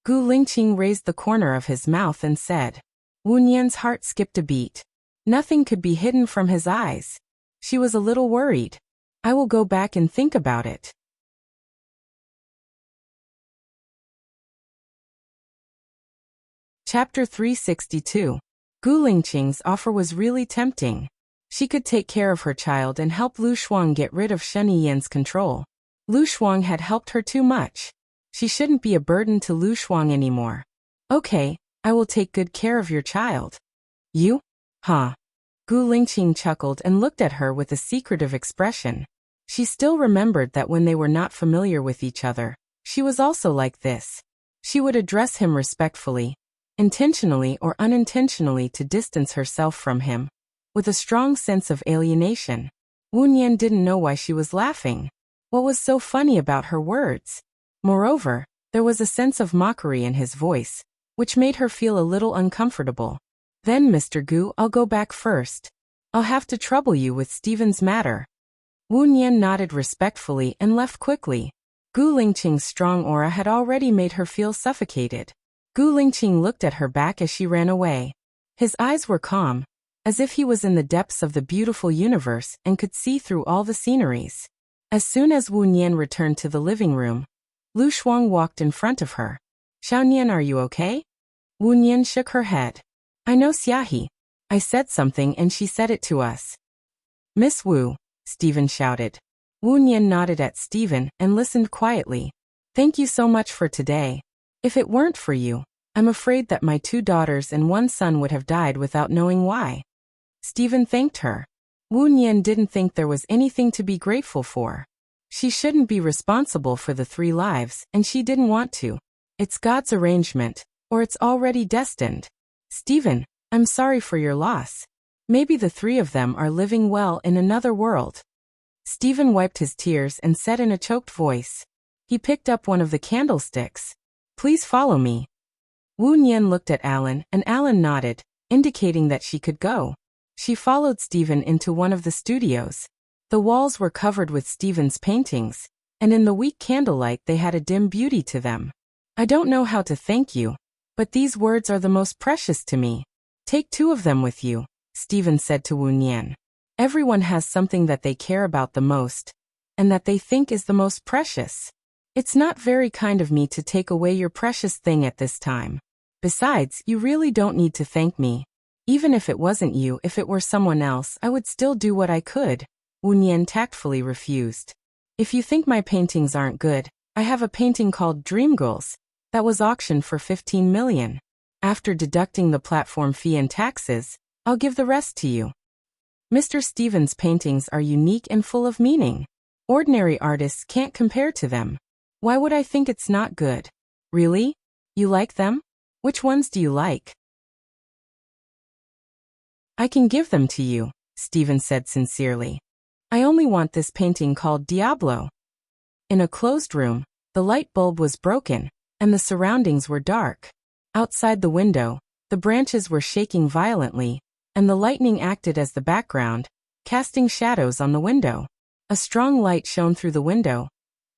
Gu Lingqing raised the corner of his mouth and said. Wu Nian's heart skipped a beat. Nothing could be hidden from his eyes. She was a little worried. I will go back and think about it. Chapter 362. Gu Lingqing's offer was really tempting. She could take care of her child and help Lu Shuang get rid of Shen Yiyan's control. Lu Shuang had helped her too much. She shouldn't be a burden to Lu Shuang anymore. Okay, I will take good care of your child. You? Huh? Gu Lingqing chuckled and looked at her with a secretive expression. She still remembered that when they were not familiar with each other, she was also like this. She would address him respectfully, intentionally or unintentionally to distance herself from him, with a strong sense of alienation. Wu Nian didn't know why she was laughing. What was so funny about her words? Moreover, there was a sense of mockery in his voice, which made her feel a little uncomfortable. Then, Mr. Gu, I'll go back first. I'll have to trouble you with Stephen's matter. Wu Nian nodded respectfully and left quickly. Gu Lingqing's strong aura had already made her feel suffocated. Gu Lingqing looked at her back as she ran away. His eyes were calm, as if he was in the depths of the beautiful universe and could see through all the sceneries. As soon as Wu Nian returned to the living room, Lu Shuang walked in front of her. Xiao Nian, are you okay? Wu Nian shook her head. I know Xiaohe. I said something and she said it to us. Miss Wu, Stephen shouted. Wu Nian nodded at Stephen and listened quietly. Thank you so much for today. If it weren't for you, I'm afraid that my 2 daughters and 1 son would have died without knowing why. Stephen thanked her. Wu Nian didn't think there was anything to be grateful for. She shouldn't be responsible for the 3 lives, and she didn't want to. It's God's arrangement, or it's already destined. Stephen, I'm sorry for your loss. Maybe the 3 of them are living well in another world. Stephen wiped his tears and said in a choked voice. He picked up one of the candlesticks. Please follow me. Wu Nian looked at Alan and Alan nodded, indicating that she could go. She followed Stephen into one of the studios. The walls were covered with Stephen's paintings, and in the weak candlelight they had a dim beauty to them. I don't know how to thank you, but these words are the most precious to me. Take 2 of them with you, Stephen said to Wu Nian. Everyone has something that they care about the most, and that they think is the most precious. It's not very kind of me to take away your precious thing at this time. Besides, you really don't need to thank me. Even if it wasn't you, if it were someone else, I would still do what I could. Wu Nian tactfully refused. If you think my paintings aren't good, I have a painting called Dreamgirls that was auctioned for 15 million. After deducting the platform fee and taxes, I'll give the rest to you. Mr. Stephen's paintings are unique and full of meaning. Ordinary artists can't compare to them. Why would I think it's not good? Really? You like them? Which ones do you like? I can give them to you, Stephen said sincerely. I only want this painting called Diablo. In a closed room, the light bulb was broken, and the surroundings were dark. Outside the window, the branches were shaking violently, and the lightning acted as the background, casting shadows on the window. A strong light shone through the window,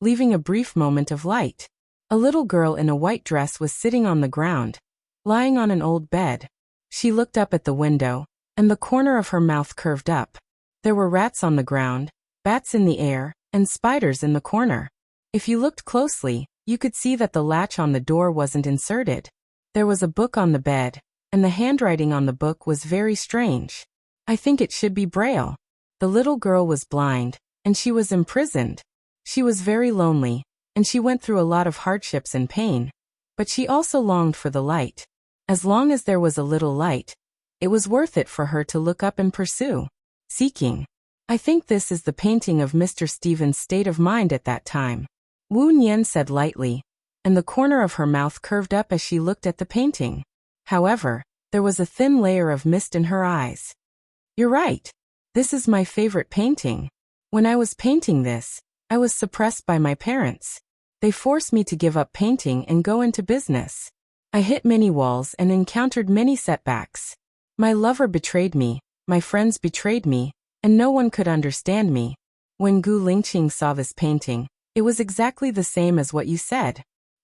leaving a brief moment of light. A little girl in a white dress was sitting on the ground, lying on an old bed. She looked up at the window, and the corner of her mouth curved up. There were rats on the ground, bats in the air, and spiders in the corner. If you looked closely, you could see that the latch on the door wasn't inserted. There was a book on the bed, and the handwriting on the book was very strange. I think it should be Braille. The little girl was blind, and she was imprisoned. She was very lonely, and she went through a lot of hardships and pain. But she also longed for the light. As long as there was a little light, it was worth it for her to look up and pursue. Seeking. I think this is the painting of Mr. Stephen's state of mind at that time. Wu Nian said lightly, and the corner of her mouth curved up as she looked at the painting. However, there was a thin layer of mist in her eyes. You're right. This is my favorite painting. When I was painting this, I was suppressed by my parents. They forced me to give up painting and go into business. I hit many walls and encountered many setbacks. My lover betrayed me, my friends betrayed me, and no one could understand me. When Gu Lingqing saw this painting, it was exactly the same as what you said.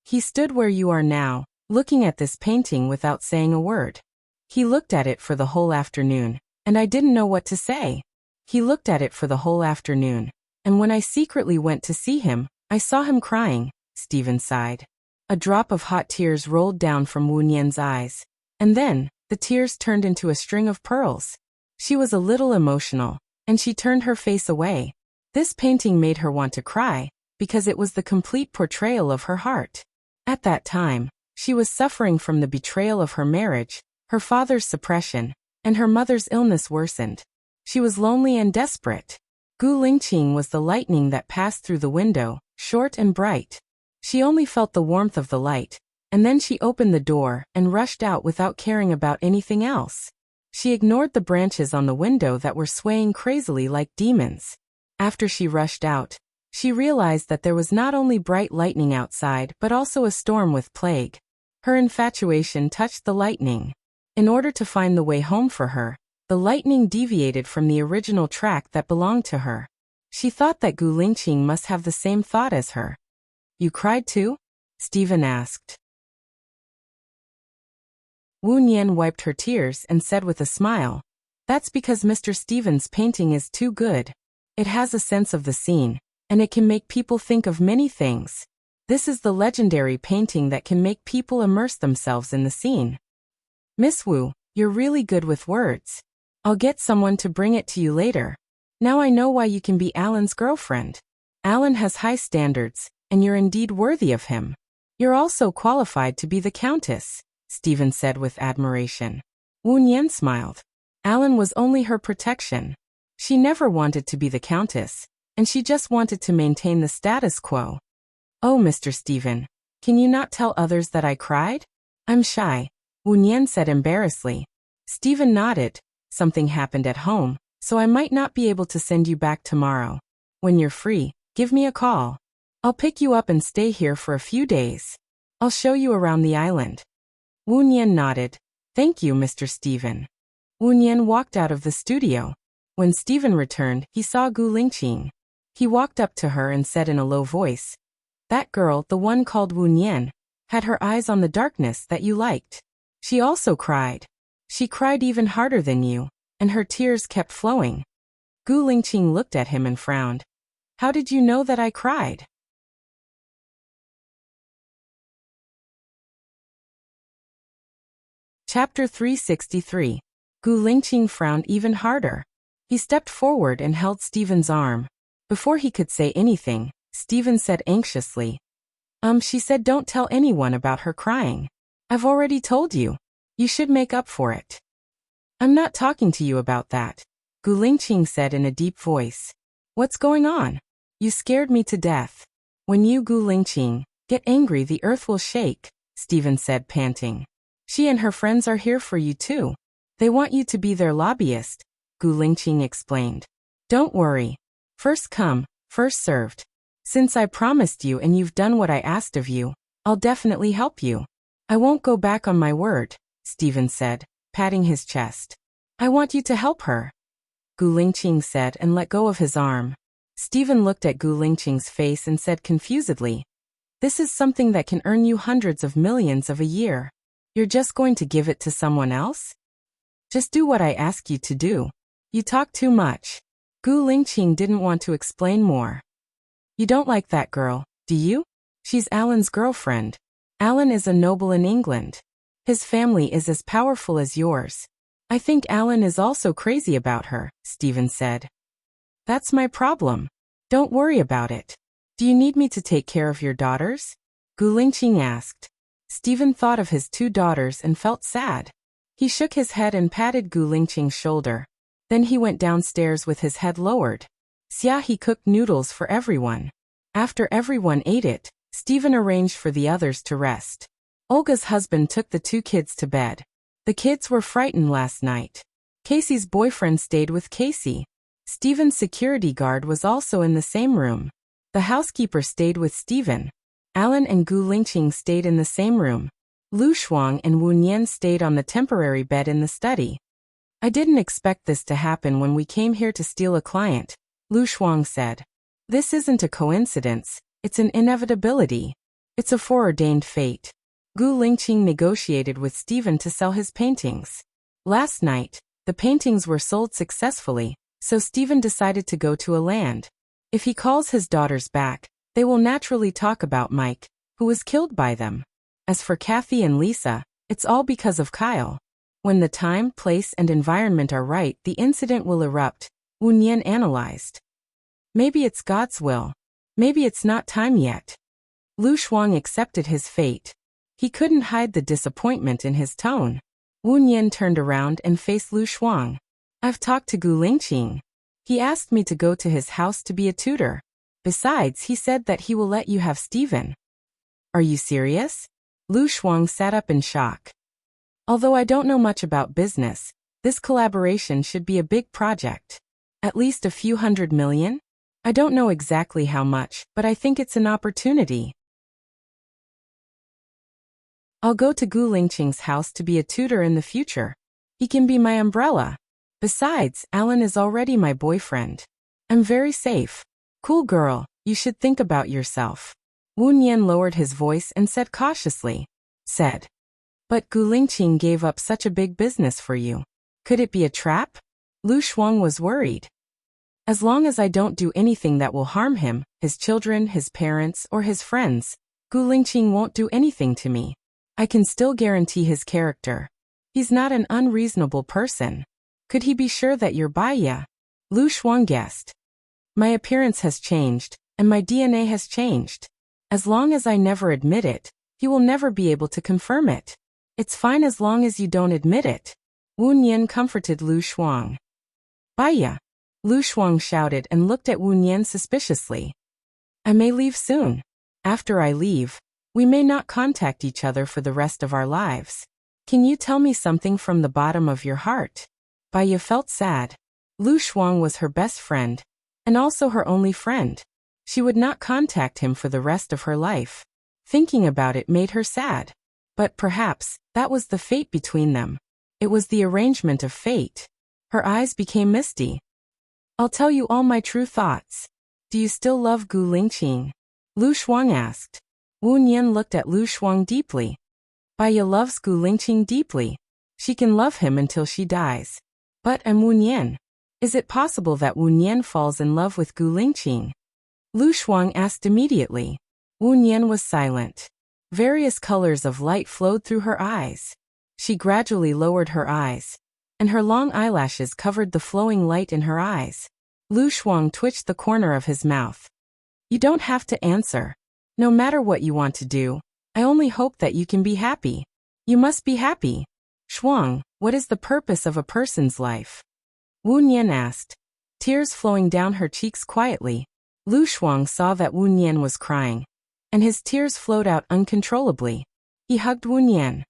He stood where you are now, looking at this painting without saying a word. He looked at it for the whole afternoon, and I didn't know what to say. He looked at it for the whole afternoon, and when I secretly went to see him, I saw him crying. Stephen sighed. A drop of hot tears rolled down from Wu Nian's eyes, and then, the tears turned into a string of pearls. She was a little emotional, and she turned her face away. This painting made her want to cry, because it was the complete portrayal of her heart. At that time, she was suffering from the betrayal of her marriage, her father's suppression, and her mother's illness worsened. She was lonely and desperate. Gu Lingqing was the lightning that passed through the window, short and bright. She only felt the warmth of the light, and then she opened the door and rushed out without caring about anything else. She ignored the branches on the window that were swaying crazily like demons. After she rushed out, she realized that there was not only bright lightning outside but also a storm with plague. Her infatuation touched the lightning. In order to find the way home for her, the lightning deviated from the original track that belonged to her. She thought that Gu Lingqing must have the same thought as her. "You cried too?" Stephen asked. Wu Nian wiped her tears and said with a smile, "That's because Mr. Stephen's painting is too good. It has a sense of the scene, and it can make people think of many things. This is the legendary painting that can make people immerse themselves in the scene." "Miss Wu, you're really good with words. I'll get someone to bring it to you later. Now I know why you can be Alan's girlfriend. Alan has high standards, and you're indeed worthy of him. You're also qualified to be the countess," Stephen said with admiration. Wu Nian smiled. Alan was only her protection. She never wanted to be the countess, and she just wanted to maintain the status quo. "Oh, Mr. Stephen, can you not tell others that I cried?" "I'm shy," Wu Nian said embarrassedly. Stephen nodded. "Something happened at home, so I might not be able to send you back tomorrow. When you're free, give me a call. I'll pick you up and stay here for a few days. I'll show you around the island." Wu Nian nodded. "Thank you, Mr. Stephen." Wu Nian walked out of the studio. When Stephen returned, he saw Gu Lingqing. He walked up to her and said in a low voice, "That girl, the one called Wu Nian, had her eyes on the darkness that you liked. She also cried. She cried even harder than you, and her tears kept flowing." Gu Lingqing looked at him and frowned. "How did you know that I cried?" Chapter 363. Gu Lingqing frowned even harder. He stepped forward and held Stephen's arm. Before he could say anything, Stephen said anxiously, She said don't tell anyone about her crying. I've already told you. You should make up for it." "I'm not talking to you about that," Gu Lingqing said in a deep voice. "What's going on? You scared me to death. When you, Gu Lingqing, get angry the earth will shake," Stephen said panting. "She and her friends are here for you too. They want you to be their lobbyist," Gu Lingqing explained. "Don't worry. First come, first served. Since I promised you and you've done what I asked of you, I'll definitely help you. I won't go back on my word," Stephen said, patting his chest. "I want you to help her," Gu Lingqing said and let go of his arm. Stephen looked at Gu Lingqing's face and said confusedly, "This is something that can earn you hundreds of millions of a year. You're just going to give it to someone else? Just do what I ask you to do. You talk too much." Gu Lingqing didn't want to explain more. "You don't like that girl, do you? She's Alan's girlfriend. Alan is a noble in England. His family is as powerful as yours. I think Alan is also crazy about her," Stephen said. "That's my problem. Don't worry about it. Do you need me to take care of your daughters?" Gu Lingqing asked. Stephen thought of his 2 daughters and felt sad. He shook his head and patted Gu Lingqing's shoulder. Then he went downstairs with his head lowered. He cooked noodles for everyone. After everyone ate it, Stephen arranged for the others to rest. Olga's husband took the 2 kids to bed. The kids were frightened last night. Casey's boyfriend stayed with Casey. Stephen's security guard was also in the same room. The housekeeper stayed with Stephen. Alan and Gu Lingqing stayed in the same room. Lu Shuang and Wu Nian stayed on the temporary bed in the study. "I didn't expect this to happen when we came here to steal a client," Lu Shuang said. "This isn't a coincidence, it's an inevitability. It's a foreordained fate. Gu Lingqing negotiated with Stephen to sell his paintings. Last night, the paintings were sold successfully, so Stephen decided to go to a land. If he calls his daughters back, they will naturally talk about Mike, who was killed by them. As for Kathy and Lisa, it's all because of Kyle. When the time, place, and environment are right, the incident will erupt, Wu Nian analyzed. Maybe it's God's will. Maybe it's not time yet. Lu Shuang accepted his fate. He couldn't hide the disappointment in his tone. Wu Nian turned around and faced Lu Shuang. I've talked to Gu Lingqing. He asked me to go to his house to be a tutor. Besides, he said that he will let you have Stephen. Are you serious? Lu Shuang sat up in shock. Although I don't know much about business, this collaboration should be a big project. At least a few $100 million? I don't know exactly how much, but I think it's an opportunity. I'll go to Gu Lingqing's house to be a tutor in the future. He can be my umbrella. Besides, Alan is already my boyfriend. I'm very safe. Cool girl, you should think about yourself. Wu Nian lowered his voice and said cautiously. But Gu Lingqing gave up such a big business for you. Could it be a trap? Lu Shuang was worried. As long as I don't do anything that will harm him, his children, his parents, or his friends, Gu Lingqing won't do anything to me. I can still guarantee his character. He's not an unreasonable person. Could he be sure that you're Baya? Lu Shuang guessed. My appearance has changed, and my DNA has changed. As long as I never admit it, he will never be able to confirm it. It's fine as long as you don't admit it. Wu Nian comforted Lu Shuang. Baya! Lu Shuang shouted and looked at Wu Nian suspiciously. I may leave soon. After I leave, we may not contact each other for the rest of our lives. Can you tell me something from the bottom of your heart? Baya felt sad. Lu Shuang was her best friend, and also her only friend. She would not contact him for the rest of her life. Thinking about it made her sad. But perhaps, that was the fate between them. It was the arrangement of fate. Her eyes became misty. I'll tell you all my true thoughts. Do you still love Gu Lingqing? Lu Shuang asked. Wu Nian looked at Lu Shuang deeply. Baya loves Gu Lingqing deeply. She can love him until she dies. But I'm Wu Nian. Is it possible that Wu Nian falls in love with Gu Lingqing? Lu Shuang asked immediately. Wu Nian was silent. Various colors of light flowed through her eyes. She gradually lowered her eyes, and her long eyelashes covered the flowing light in her eyes. Lu Shuang twitched the corner of his mouth. You don't have to answer. No matter what you want to do, I only hope that you can be happy. You must be happy. Shuang, what is the purpose of a person's life? Wu Nian asked, tears flowing down her cheeks quietly. Lu Shuang saw that Wu Nian was crying, and his tears flowed out uncontrollably. He hugged Wu Nian.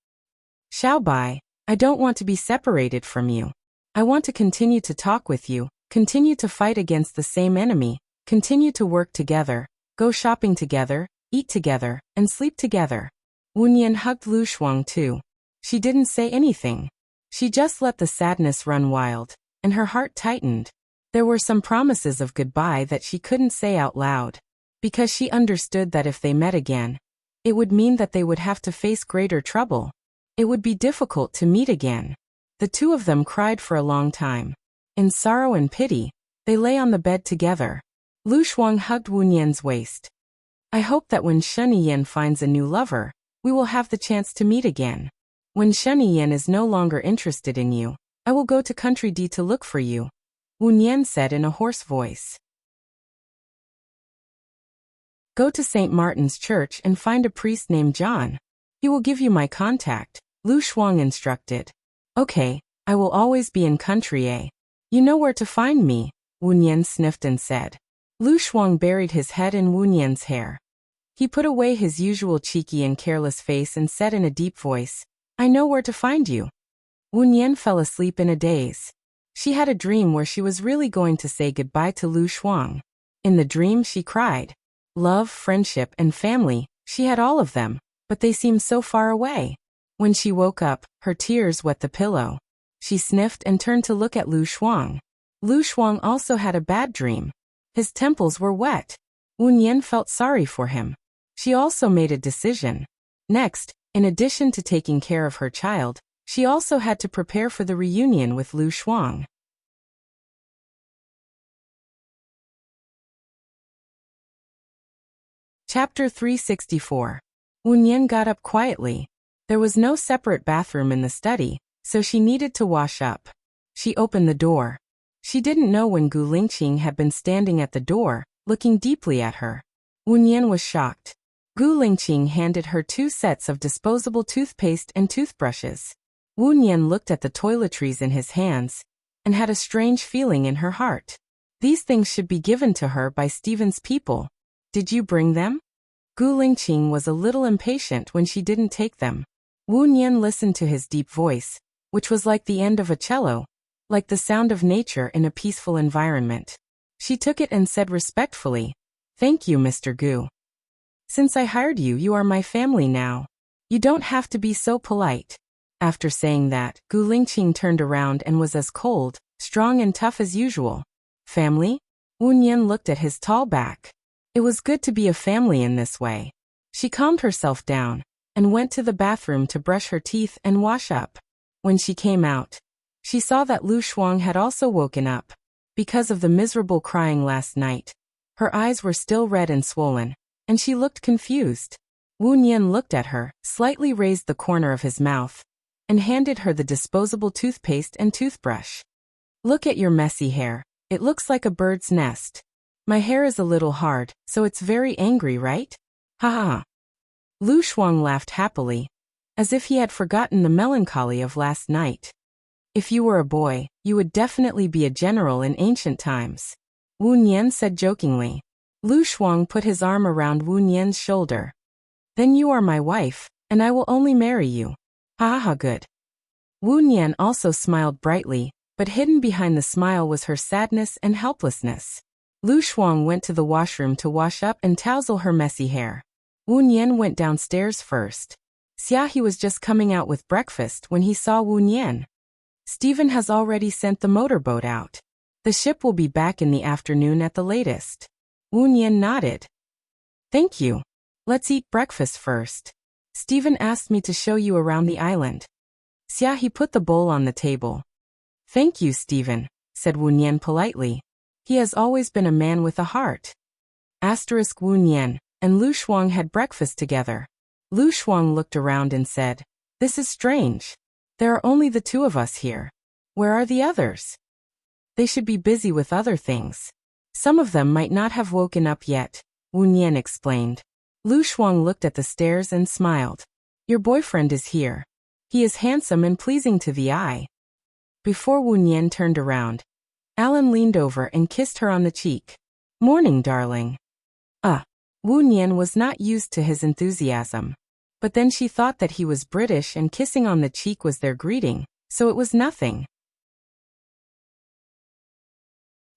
Xiaobai, I don't want to be separated from you. I want to continue to talk with you, continue to fight against the same enemy, continue to work together, go shopping together, eat together, and sleep together. Wu Nian hugged Lu Shuang too. She didn't say anything. She just let the sadness run wild, and her heart tightened. There were some promises of goodbye that she couldn't say out loud, because she understood that if they met again, it would mean that they would have to face greater trouble. It would be difficult to meet again. The two of them cried for a long time. In sorrow and pity, they lay on the bed together. Lu Shuang hugged Wu Nian's waist. I hope that when Shen Yan finds a new lover, we will have the chance to meet again. When Shen Yan is no longer interested in you, I will go to Country D to look for you, Wu Nian said in a hoarse voice. Go to St. Martin's Church and find a priest named John. He will give you my contact, Lu Shuang instructed. Okay, I will always be in Country A. You know where to find me, Wu Nian sniffed and said. Lu Shuang buried his head in Wu Nian's hair. He put away his usual cheeky and careless face and said in a deep voice, I know where to find you. Wu Nian fell asleep in a daze. She had a dream where she was really going to say goodbye to Lu Shuang. In the dream she cried. Love, friendship, and family, she had all of them, but they seemed so far away. When she woke up, her tears wet the pillow. She sniffed and turned to look at Lu Shuang. Lu Shuang also had a bad dream. His temples were wet. Wu Nian felt sorry for him. She also made a decision. Next, in addition to taking care of her child, she also had to prepare for the reunion with Lu Shuang. Chapter 364. Wu Nian got up quietly. There was no separate bathroom in the study, so she needed to wash up. She opened the door. She didn't know when Gu Lingqing had been standing at the door, looking deeply at her. Wu Nian was shocked. Gu Lingqing handed her 2 sets of disposable toothpaste and toothbrushes. Wu Nian looked at the toiletries in his hands and had a strange feeling in her heart. These things should be given to her by Stephen's people. Did you bring them? Gu Lingqing was a little impatient when she didn't take them. Wu Nian listened to his deep voice, which was like the end of a cello, like the sound of nature in a peaceful environment. She took it and said respectfully, "Thank you, Mr. Gu. Since I hired you, you are my family now. You don't have to be so polite." After saying that, Gu Lingqing turned around and was as cold, strong and tough as usual. Family? Wu Nian looked at his tall back. It was good to be a family in this way. She calmed herself down and went to the bathroom to brush her teeth and wash up. When she came out, she saw that Lu Shuang had also woken up. Because of the miserable crying last night, her eyes were still red and swollen, and she looked confused. Wu Nian looked at her, slightly raised the corner of his mouth, and handed her the disposable toothpaste and toothbrush. "Look at your messy hair. It looks like a bird's nest. My hair is a little hard, so it's very angry, right? Ha ha ha." Lu Shuang laughed happily, as if he had forgotten the melancholy of last night. "If you were a boy, you would definitely be a general in ancient times," Wu Nian said jokingly. Lu Shuang put his arm around Wu Nian's shoulder. "Then you are my wife, and I will only marry you. Ha ha ha, good." Wu Nian also smiled brightly, but hidden behind the smile was her sadness and helplessness. Lu Shuang went to the washroom to wash up and tousle her messy hair. Wu Nian went downstairs first. Xiaohe was just coming out with breakfast when he saw Wu Nian. "Stephen has already sent the motorboat out. The ship will be back in the afternoon at the latest." Wu Nian nodded. "Thank you. Let's eat breakfast first. Stephen asked me to show you around the island." Xiaohe put the bowl on the table. "Thank you, Stephen," said Wu Nian politely. "He has always been a man with a heart." Wu Nian and Lu Shuang had breakfast together. Lu Shuang looked around and said, "This is strange. There are only the 2 of us here. Where are the others? They should be busy with other things. Some of them might not have woken up yet," Wu Nian explained. Lu Shuang looked at the stairs and smiled. "Your boyfriend is here. He is handsome and pleasing to the eye." Before Wu Nian turned around, Alan leaned over and kissed her on the cheek. "Morning, darling." Wu Nian was not used to his enthusiasm. But then she thought that he was British and kissing on the cheek was their greeting, so it was nothing.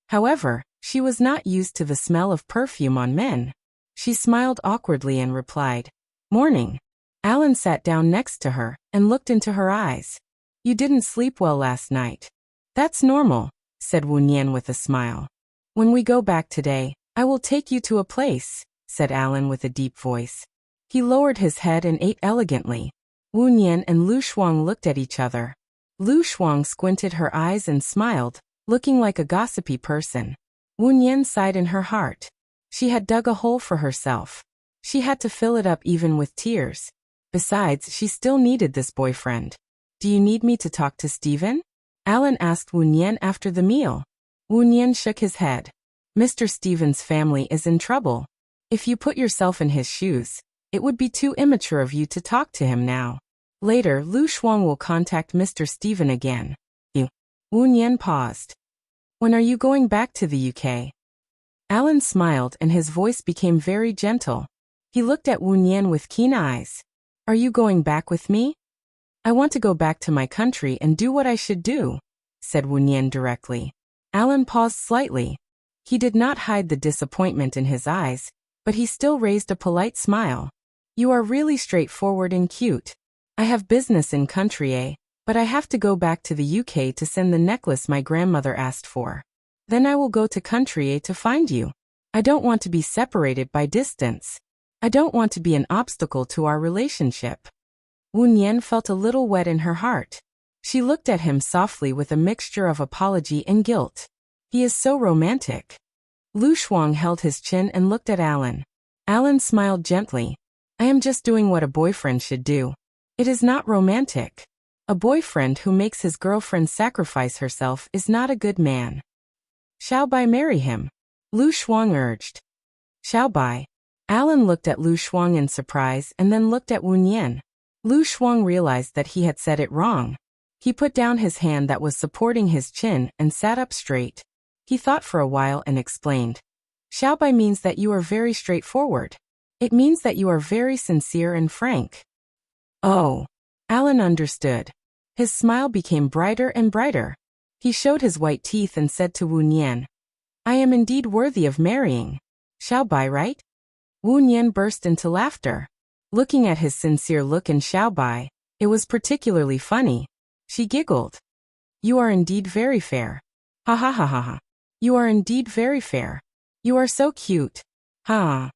However, she was not used to the smell of perfume on men. She smiled awkwardly and replied, "Morning." Alan sat down next to her and looked into her eyes. "You didn't sleep well last night." "That's normal," said Wu Nian with a smile. "When we go back today, I will take you to a place," said Alan with a deep voice. He lowered his head and ate elegantly. Wu Nian and Lu Shuang looked at each other. Lu Shuang squinted her eyes and smiled, looking like a gossipy person. Wu Nian sighed in her heart. She had dug a hole for herself. She had to fill it up even with tears. Besides, she still needed this boyfriend. "Do you need me to talk to Stephen?" Alan asked Wu Nian after the meal. Wu Nian shook his head. "Mr. Stephen's family is in trouble. If you put yourself in his shoes, it would be too immature of you to talk to him now. Later, Lu Shuang will contact Mr. Stephen again." Wu Nian paused. "When are you going back to the UK?" Alan smiled and his voice became very gentle. He looked at Wu Nian with keen eyes. "Are you going back with me?" "I want to go back to my country and do what I should do," said Wu Nian directly. Alan paused slightly. He did not hide the disappointment in his eyes, but he still raised a polite smile. "You are really straightforward and cute. I have business in country, but I have to go back to the UK to send the necklace my grandmother asked for. Then I will go to country to find you. I don't want to be separated by distance." I don't want to be an obstacle to our relationship. Wu Nian felt a little wet in her heart. She looked at him softly with a mixture of apology and guilt. He is so romantic. Lu Shuang held his chin and looked at Alan. Alan smiled gently. I am just doing what a boyfriend should do. It is not romantic. A boyfriend who makes his girlfriend sacrifice herself is not a good man. Shall Bai marry him? Lu Shuang urged. Shall Bai? Alan looked at Lu Shuang in surprise and then looked at Wu Nian. Lu Shuang realized that he had said it wrong. He put down his hand that was supporting his chin and sat up straight. He thought for a while and explained. Shall Bai means that you are very straightforward. It means that you are very sincere and frank. Oh. Alan understood. His smile became brighter and brighter. He showed his white teeth and said to Wu Nian, I am indeed worthy of marrying. Shall Bai, right? Wu Nian burst into laughter. Looking at his sincere look in Shao Bai, it was particularly funny. She giggled. You are indeed very fair. Ha ha ha ha ha. You are indeed very fair. You are so cute. Ha.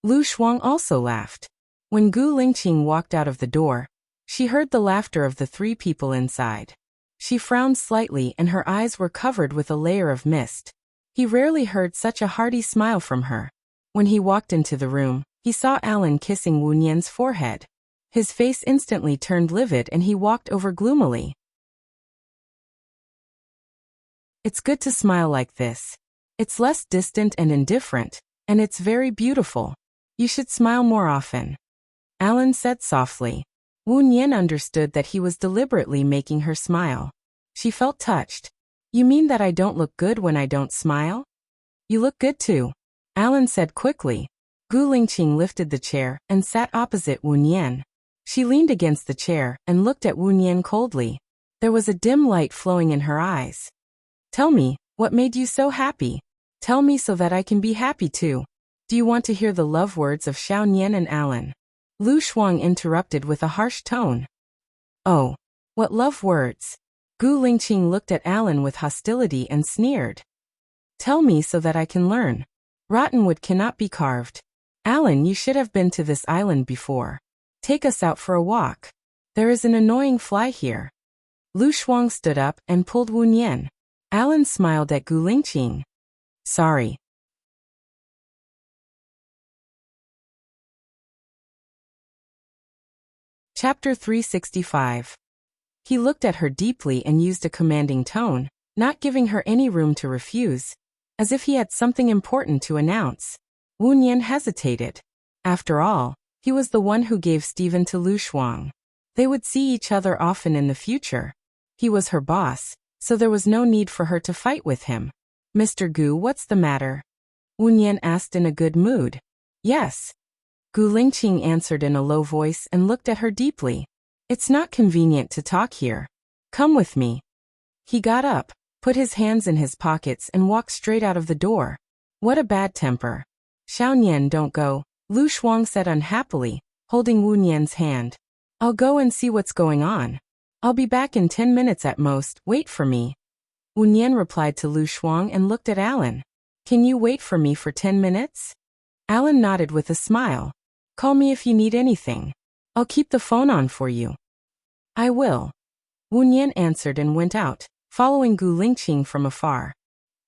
Lu Shuang also laughed. When Gu Lingqing walked out of the door, she heard the laughter of the three people inside. She frowned slightly and her eyes were covered with a layer of mist. He rarely heard such a hearty smile from her. When he walked into the room, he saw Alan kissing Wu Nian's forehead. His face instantly turned livid and he walked over gloomily. It's good to smile like this. It's less distant and indifferent, and it's very beautiful. You should smile more often. Alan said softly. Wu Nian understood that he was deliberately making her smile. She felt touched. You mean that I don't look good when I don't smile? You look good too. Alan said quickly. Gu Lingqing lifted the chair and sat opposite Wu Nian. She leaned against the chair and looked at Wu Nian coldly. There was a dim light flowing in her eyes. Tell me, what made you so happy? Tell me so that I can be happy too. Do you want to hear the love words of Xiao Nian and Alan? Lu Shuang interrupted with a harsh tone. Oh, what love words? Gu Lingqing looked at Alan with hostility and sneered. Tell me so that I can learn. Rotten wood cannot be carved. Alan, you should have been to this island before. Take us out for a walk. There is an annoying fly here. Lu Shuang stood up and pulled Wu Nian. Alan smiled at Gu Lingqing. Sorry. Chapter 365. He looked at her deeply and used a commanding tone, not giving her any room to refuse, as if he had something important to announce. Wu Nian hesitated. After all, he was the one who gave Stephen to Lu Shuang. They would see each other often in the future. He was her boss, so there was no need for her to fight with him. Mr. Gu, what's the matter? Wu Nian asked in a good mood. Yes. Gu Lingqing answered in a low voice and looked at her deeply. It's not convenient to talk here. Come with me. He got up, put his hands in his pockets and walked straight out of the door. What a bad temper. Xiao Nian, don't go, Lu Shuang said unhappily, holding Wu Nian's hand. I'll go and see what's going on. I'll be back in 10 minutes at most, wait for me. Wu Nian replied to Lu Shuang and looked at Alan. Can you wait for me for 10 minutes? Alan nodded with a smile. Call me if you need anything. I'll keep the phone on for you. I will. Wu Nian answered and went out, following Gu Lingqing from afar.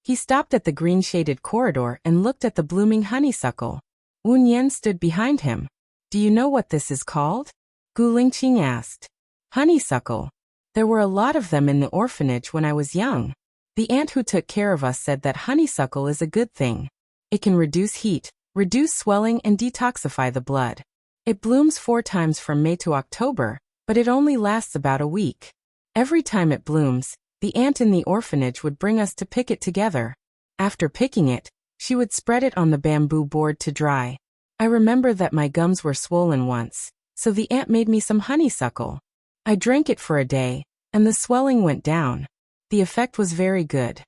He stopped at the green-shaded corridor and looked at the blooming honeysuckle. Wu Nian stood behind him. Do you know what this is called? Gu Lingqing asked. Honeysuckle. There were a lot of them in the orphanage when I was young. The aunt who took care of us said that honeysuckle is a good thing. It can reduce heat, reduce swelling and detoxify the blood. It blooms 4 times from May to October, but it only lasts about a week. Every time it blooms, the aunt in the orphanage would bring us to pick it together. After picking it, she would spread it on the bamboo board to dry. I remember that my gums were swollen once, so the aunt made me some honeysuckle. I drank it for a day, and the swelling went down. The effect was very good.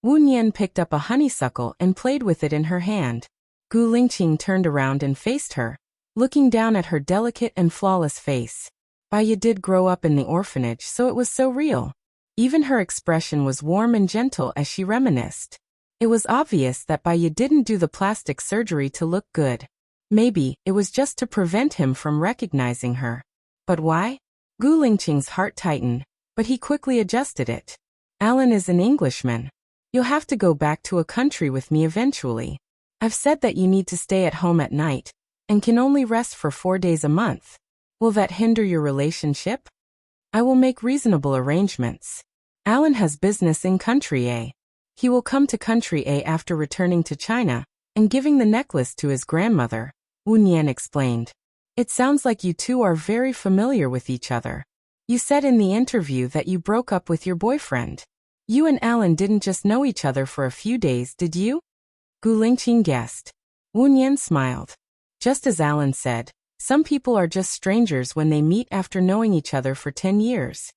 Wu Nian picked up a honeysuckle and played with it in her hand. Gu Lingqing turned around and faced her, looking down at her delicate and flawless face. Baiya did grow up in the orphanage, so it was so real. Even her expression was warm and gentle as she reminisced. It was obvious that Baiya didn't do the plastic surgery to look good. Maybe it was just to prevent him from recognizing her. But why? Gu Lingqing's heart tightened, but he quickly adjusted it. Alan is an Englishman. You'll have to go back to a country with me eventually. I've said that you need to stay at home at night, and can only rest for 4 days a month. Will that hinder your relationship? I will make reasonable arrangements. Alan has business in Country A. He will come to Country A after returning to China, and giving the necklace to his grandmother, Wu Nian explained. It sounds like you two are very familiar with each other. You said in the interview that you broke up with your boyfriend. You and Alan didn't just know each other for a few days, did you? Gu Lingqing guessed. Wu Nian smiled. Just as Alan said, some people are just strangers when they meet after knowing each other for 10 years.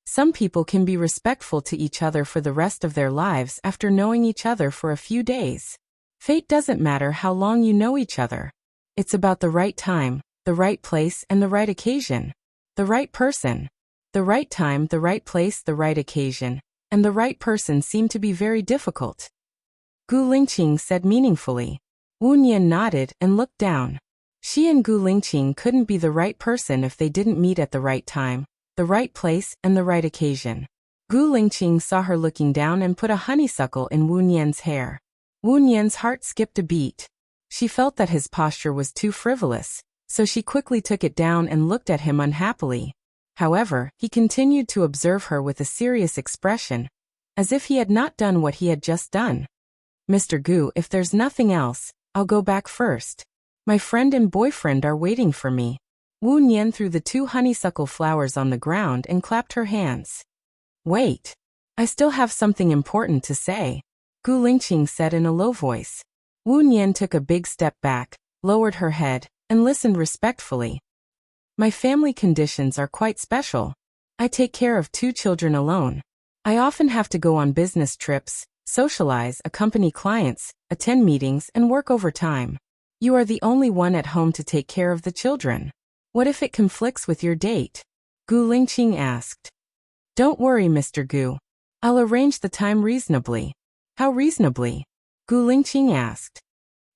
Some people can be respectful to each other for the rest of their lives after knowing each other for a few days. Fate doesn't matter how long you know each other. It's about the right time, the right place, and the right occasion. The right person. The right time, the right place, the right occasion, and the right person seem to be very difficult. Gu Lingqing said meaningfully. Wu Nian nodded and looked down. She and Gu Lingqing couldn't be the right person if they didn't meet at the right time, the right place, and the right occasion. Gu Lingqing saw her looking down and put a honeysuckle in Wu Nian's hair. Wu Nian's heart skipped a beat. She felt that his posture was too frivolous, so she quickly took it down and looked at him unhappily. However, he continued to observe her with a serious expression, as if he had not done what he had just done. Mr. Gu, if there's nothing else, I'll go back first. My friend and boyfriend are waiting for me. Wu Nian threw the 2 honeysuckle flowers on the ground and clapped her hands. Wait. I still have something important to say, Gu Lingqing said in a low voice. Wu Nian took a big step back, lowered her head, and listened respectfully. My family conditions are quite special. I take care of 2 children alone. I often have to go on business trips, socialize, accompany clients, attend meetings, and work overtime. You are the only one at home to take care of the children. What if it conflicts with your date? Gu Lingqing asked. Don't worry, Mr. Gu. I'll arrange the time reasonably. How reasonably? Gu Lingqing asked.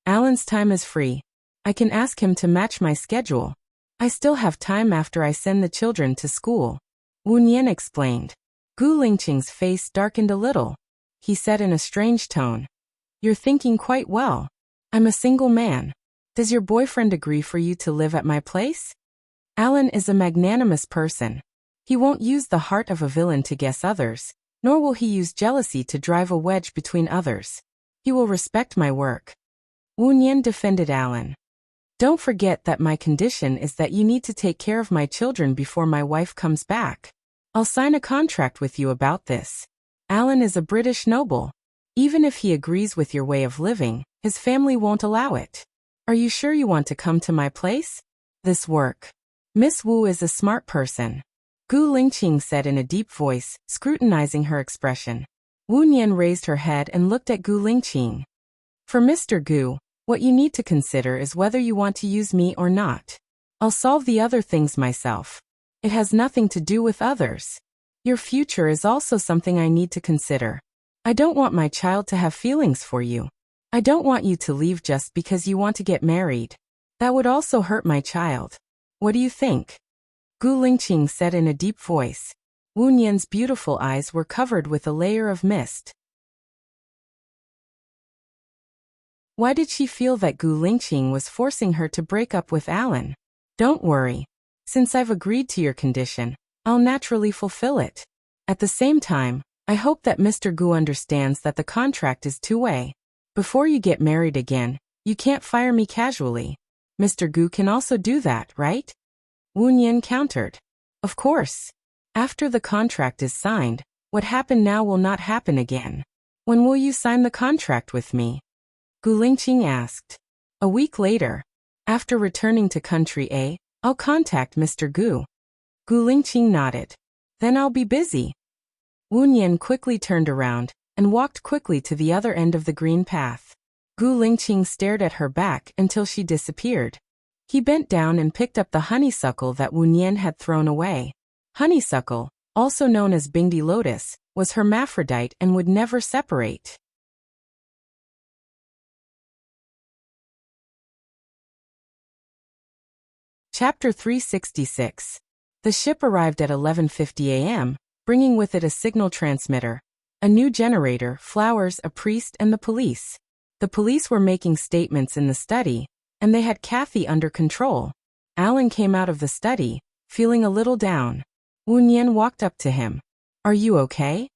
Alan's time is free. I can ask him to match my schedule. I still have time after I send the children to school, Wu Nian explained. Gu Lingqing's face darkened a little. He said in a strange tone, You're thinking quite well. I'm a single man. Does your boyfriend agree for you to live at my place? Alan is a magnanimous person. He won't use the heart of a villain to guess others, nor will he use jealousy to drive a wedge between others. He will respect my work. Wu Nian defended Alan. Don't forget that my condition is that you need to take care of my children before my wife comes back. I'll sign a contract with you about this. Alan is a British noble. Even if he agrees with your way of living, his family won't allow it. Are you sure you want to come to my place? This work. Miss Wu is a smart person, Gu Lingqing said in a deep voice, scrutinizing her expression. Wu Nian raised her head and looked at Gu Lingqing. For Mr. Gu, what you need to consider is whether you want to use me or not. I'll solve the other things myself. It has nothing to do with others. Your future is also something I need to consider. I don't want my child to have feelings for you. I don't want you to leave just because you want to get married. That would also hurt my child. What do you think? Gu Lingqing said in a deep voice. Wu Nian's beautiful eyes were covered with a layer of mist. Why did she feel that Gu Lingqing was forcing her to break up with Alan? Don't worry. Since I've agreed to your condition, I'll naturally fulfill it. At the same time, I hope that Mr. Gu understands that the contract is two-way. Before you get married again, you can't fire me casually. Mr. Gu can also do that, right? Wu Nian countered. Of course. After the contract is signed, what happened now will not happen again. When will you sign the contract with me? Gu Lingqing asked. A week later. After returning to Country A, I'll contact Mr. Gu. Gu Lingqing nodded. Then I'll be busy. Wu Nian quickly turned around and walked quickly to the other end of the green path. Gu Lingqing stared at her back until she disappeared. He bent down and picked up the honeysuckle that Wu Nian had thrown away. Honeysuckle, also known as Bingdi lotus, was hermaphrodite and would never separate. Chapter 366. The ship arrived at 11:50 a.m., bringing with it a signal transmitter, a new generator, flowers, a priest, and the police. The police were making statements in the study, and they had Kathy under control. Alan came out of the study, feeling a little down. Wu Nian walked up to him. "Are you okay?"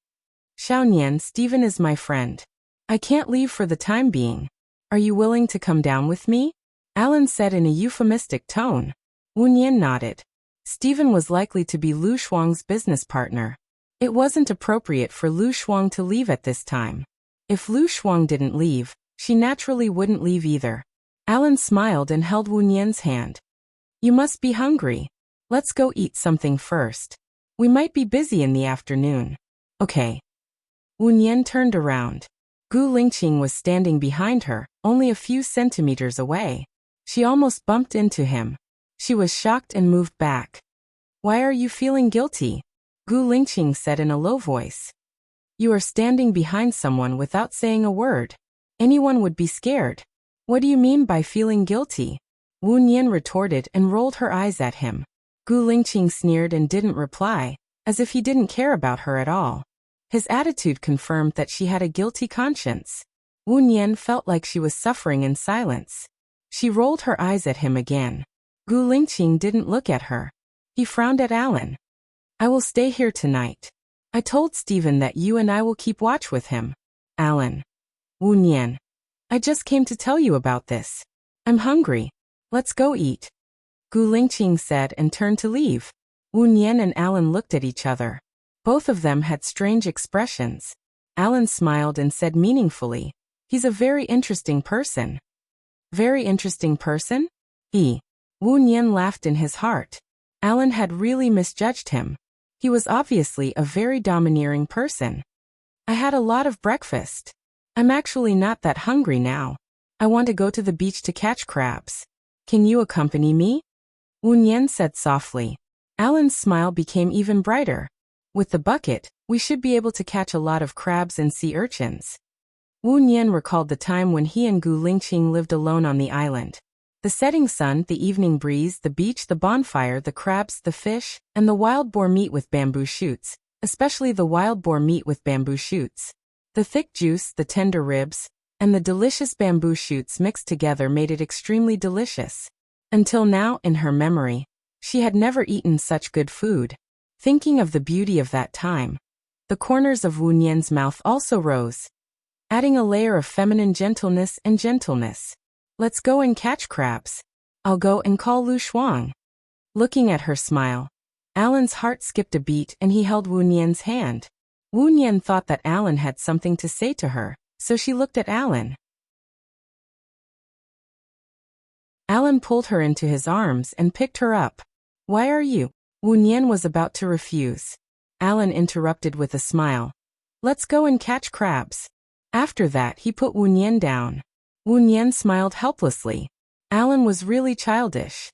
"Xiao Nian, Stephen is my friend. I can't leave for the time being. Are you willing to come down with me?" Alan said in a euphemistic tone. Wu Nian nodded. Stephen was likely to be Lu Shuang's business partner. It wasn't appropriate for Lu Shuang to leave at this time. If Lu Shuang didn't leave, she naturally wouldn't leave either. Alan smiled and held Wu Nian's hand. "You must be hungry. Let's go eat something first. We might be busy in the afternoon." "Okay." Wu Nian turned around. Gu Lingqing was standing behind her, only a few centimeters away. She almost bumped into him. She was shocked and moved back. "Why are you feeling guilty?" Gu Lingqing said in a low voice. "You are standing behind someone without saying a word. Anyone would be scared. What do you mean by feeling guilty?" Wu Nian retorted and rolled her eyes at him. Gu Lingqing sneered and didn't reply, as if he didn't care about her at all. His attitude confirmed that she had a guilty conscience. Wu Nian felt like she was suffering in silence. She rolled her eyes at him again. Gu Lingqing didn't look at her. He frowned at Alan. "I will stay here tonight. I told Stephen that you and I will keep watch with him." "Alan." "Wu Nian. I just came to tell you about this. I'm hungry. Let's go eat." Gu Lingqing said and turned to leave. Wu Nian and Alan looked at each other. Both of them had strange expressions. Alan smiled and said meaningfully, "He's a very interesting person." "Very interesting person?" Wu Nian laughed in his heart. Alan had really misjudged him. He was obviously a very domineering person. "I had a lot of breakfast. I'm actually not that hungry now. I want to go to the beach to catch crabs. Can you accompany me?" Wu Nian said softly. Alan's smile became even brighter. "With the bucket, we should be able to catch a lot of crabs and sea urchins." Wu Nian recalled the time when he and Gu Lingqing lived alone on the island. The setting sun, the evening breeze, the beach, the bonfire, the crabs, the fish, and the wild boar meat with bamboo shoots, especially the wild boar meat with bamboo shoots. The thick juice, the tender ribs, and the delicious bamboo shoots mixed together made it extremely delicious. Until now, in her memory, she had never eaten such good food. Thinking of the beauty of that time, the corners of Wu Nian's mouth also rose, adding a layer of feminine gentleness and gentleness. "Let's go and catch crabs. I'll go and call Lu Shuang." Looking at her smile, Alan's heart skipped a beat and he held Wu Nian's hand. Wu Nian thought that Alan had something to say to her, so she looked at Alan. Alan pulled her into his arms and picked her up. "Why are you?" Wu Nian was about to refuse. Alan interrupted with a smile. "Let's go and catch crabs." After that, he put Wu Nian down. Wu Nian smiled helplessly. Alan was really childish.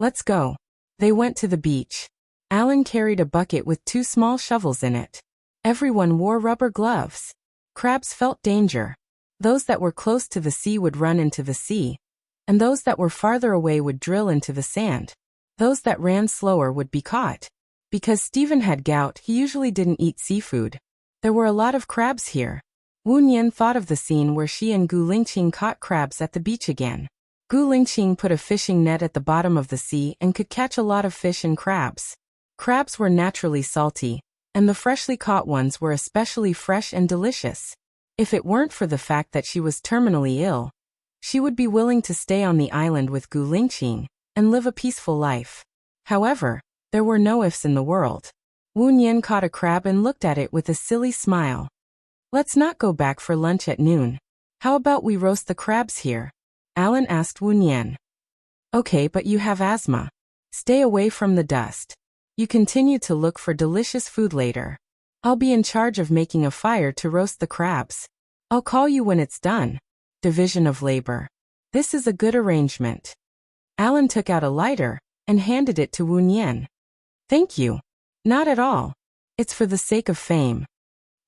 "Let's go." They went to the beach. Alan carried a bucket with 2 small shovels in it. Everyone wore rubber gloves. Crabs felt danger. Those that were close to the sea would run into the sea, and those that were farther away would drill into the sand. Those that ran slower would be caught. Because Stephen had gout, he usually didn't eat seafood. There were a lot of crabs here. Wu Nian thought of the scene where she and Gu Lingqing caught crabs at the beach again. Gu Lingqing put a fishing net at the bottom of the sea and could catch a lot of fish and crabs. Crabs were naturally salty, and the freshly caught ones were especially fresh and delicious. If it weren't for the fact that she was terminally ill, she would be willing to stay on the island with Gu Lingqing and live a peaceful life. However, there were no ifs in the world. Wu Nian caught a crab and looked at it with a silly smile. "Let's not go back for lunch at noon. How about we roast the crabs here?" Alan asked Wu Nian. "Okay, but you have asthma. Stay away from the dust. You continue to look for delicious food later. I'll be in charge of making a fire to roast the crabs. I'll call you when it's done." Division of labor. This is a good arrangement. Alan took out a lighter and handed it to Wu Nian. "Thank you." "Not at all. It's for the sake of fame."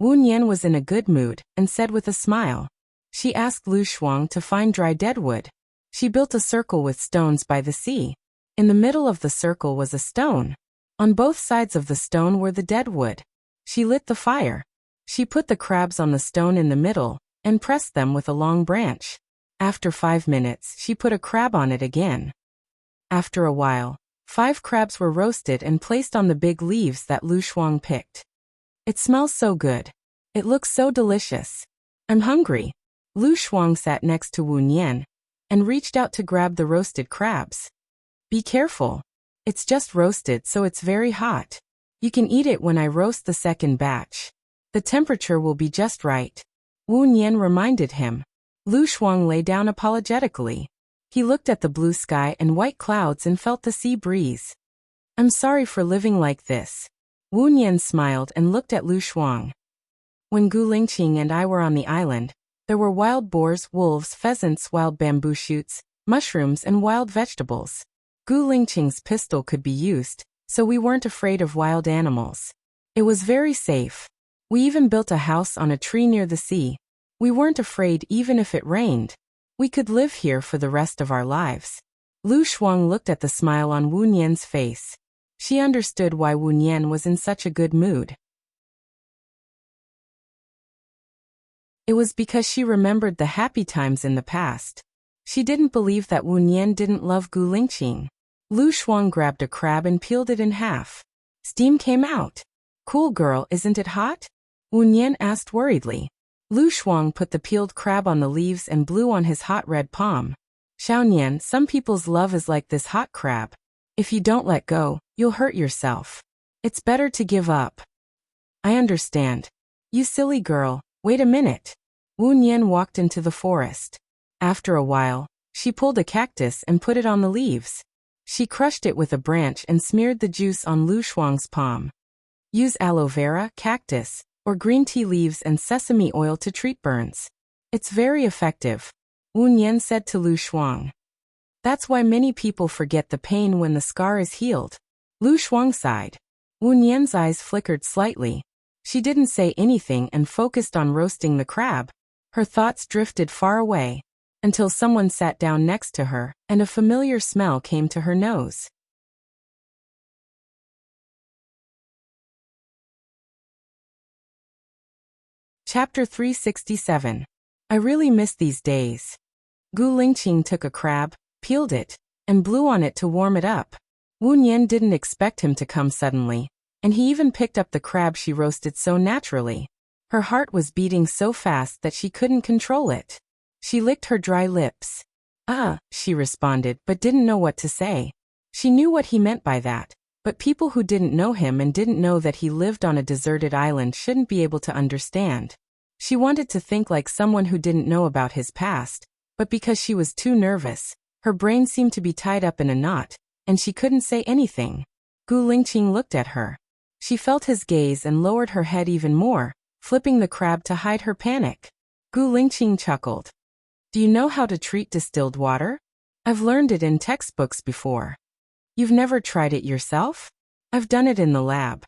Wu Nian was in a good mood and said with a smile. She asked Lu Shuang to find dry deadwood. She built a circle with stones by the sea. In the middle of the circle was a stone. On both sides of the stone were the dead wood. She lit the fire. She put the crabs on the stone in the middle, and pressed them with a long branch. After 5 minutes, she put a crab on it again. After a while, 5 crabs were roasted and placed on the big leaves that Lu Shuang picked. It smells so good. It looks so delicious. I'm hungry. Lu Shuang sat next to Wu Nian and reached out to grab the roasted crabs. Be careful. It's just roasted, so it's very hot. You can eat it when I roast the second batch. The temperature will be just right. Wu Nian reminded him. Lu Shuang lay down apologetically. He looked at the blue sky and white clouds and felt the sea breeze. I'm sorry for living like this. Wu Nian smiled and looked at Lu Shuang. When Gu Lingqing and I were on the island, there were wild boars, wolves, pheasants, wild bamboo shoots, mushrooms, and wild vegetables. Gu Lingqing's pistol could be used, so we weren't afraid of wild animals. It was very safe. We even built a house on a tree near the sea. We weren't afraid even if it rained. We could live here for the rest of our lives. Lu Shuang looked at the smile on Wu Nian's face. She understood why Wu Nian was in such a good mood. It was because she remembered the happy times in the past. She didn't believe that Wu Nian didn't love Gu Lingqing. Lu Shuang grabbed a crab and peeled it in half. Steam came out. Cool girl, isn't it hot? Wu Nian asked worriedly. Lu Shuang put the peeled crab on the leaves and blew on his hot red palm. Xiao Nian, some people's love is like this hot crab. If you don't let go, you'll hurt yourself. It's better to give up. I understand. You silly girl, wait a minute. Wu Nian walked into the forest. After a while, she pulled a cactus and put it on the leaves. She crushed it with a branch and smeared the juice on Lu Shuang's palm. Use aloe vera, cactus, or green tea leaves and sesame oil to treat burns. It's very effective, Wu Nian said to Lu Shuang. That's why many people forget the pain when the scar is healed. Lu Shuang sighed. Wu Nian's eyes flickered slightly. She didn't say anything and focused on roasting the crab. Her thoughts drifted far away, until someone sat down next to her, and a familiar smell came to her nose. Chapter 367. I really miss these days. Gu Lingqing took a crab, peeled it, and blew on it to warm it up. Wu Nian didn't expect him to come suddenly, and he even picked up the crab she roasted so naturally. Her heart was beating so fast that she couldn't control it. She licked her dry lips. She responded, but didn't know what to say. She knew what he meant by that, but people who didn't know him and didn't know that he lived on a deserted island shouldn't be able to understand. She wanted to think like someone who didn't know about his past, but because she was too nervous, her brain seemed to be tied up in a knot, and she couldn't say anything. Gu Lingqing looked at her. She felt his gaze and lowered her head even more, flipping the crab to hide her panic. Gu Lingqing chuckled. Do you know how to treat distilled water? I've learned it in textbooks before. You've never tried it yourself? I've done it in the lab.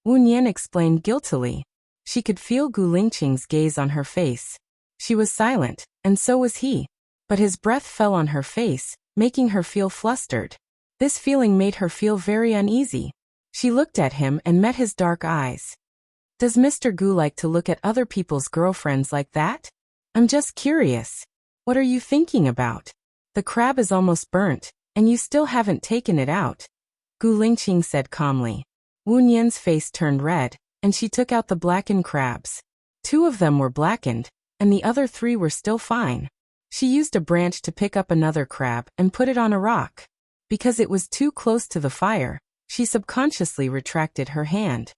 Wu Nian explained guiltily. She could feel Gu Lingqing's gaze on her face. She was silent, and so was he. But his breath fell on her face, making her feel flustered. This feeling made her feel very uneasy. She looked at him and met his dark eyes. Does Mr. Gu like to look at other people's girlfriends like that? I'm just curious. What are you thinking about? The crab is almost burnt, and you still haven't taken it out. Gu Lingqing said calmly. Wu Nian's face turned red, and she took out the blackened crabs. 2 of them were blackened, and the other 3 were still fine. She used a branch to pick up another crab and put it on a rock. Because it was too close to the fire, she subconsciously retracted her hand.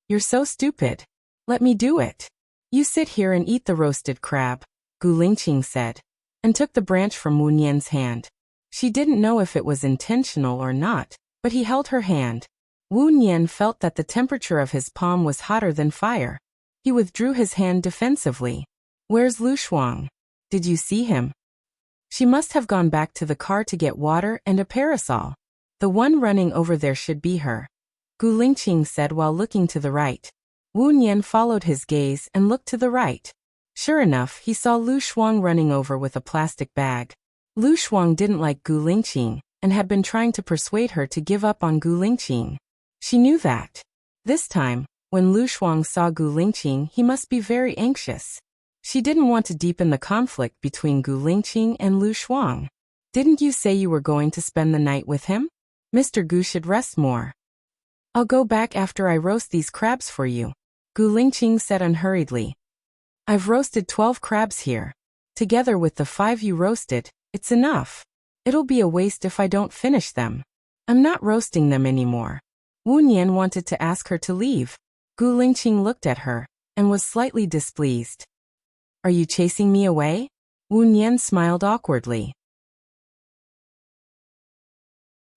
You're so stupid. Let me do it. You sit here and eat the roasted crab, Gu Lingqing said, and took the branch from Wu Nian's hand. She didn't know if it was intentional or not, but he held her hand. Wu Nian felt that the temperature of his palm was hotter than fire. He withdrew his hand defensively. Where's Lu Shuang? Did you see him? She must have gone back to the car to get water and a parasol. The one running over there should be her, Gu Lingqing said while looking to the right. Wu Nian followed his gaze and looked to the right. Sure enough, he saw Lu Shuang running over with a plastic bag. Lu Shuang didn't like Gu Lingqing, and had been trying to persuade her to give up on Gu Lingqing. She knew that. This time, when Lu Shuang saw Gu Lingqing, he must be very anxious. She didn't want to deepen the conflict between Gu Lingqing and Lu Shuang. Didn't you say you were going to spend the night with him? Mr. Gu should rest more. I'll go back after I roast these crabs for you, Gu Lingqing said unhurriedly. I've roasted 12 crabs here. Together with the 5 you roasted, it's enough. It'll be a waste if I don't finish them. I'm not roasting them anymore. Wu Nian wanted to ask her to leave. Gu Lingqing looked at her and was slightly displeased. Are you chasing me away? Wu Nian smiled awkwardly.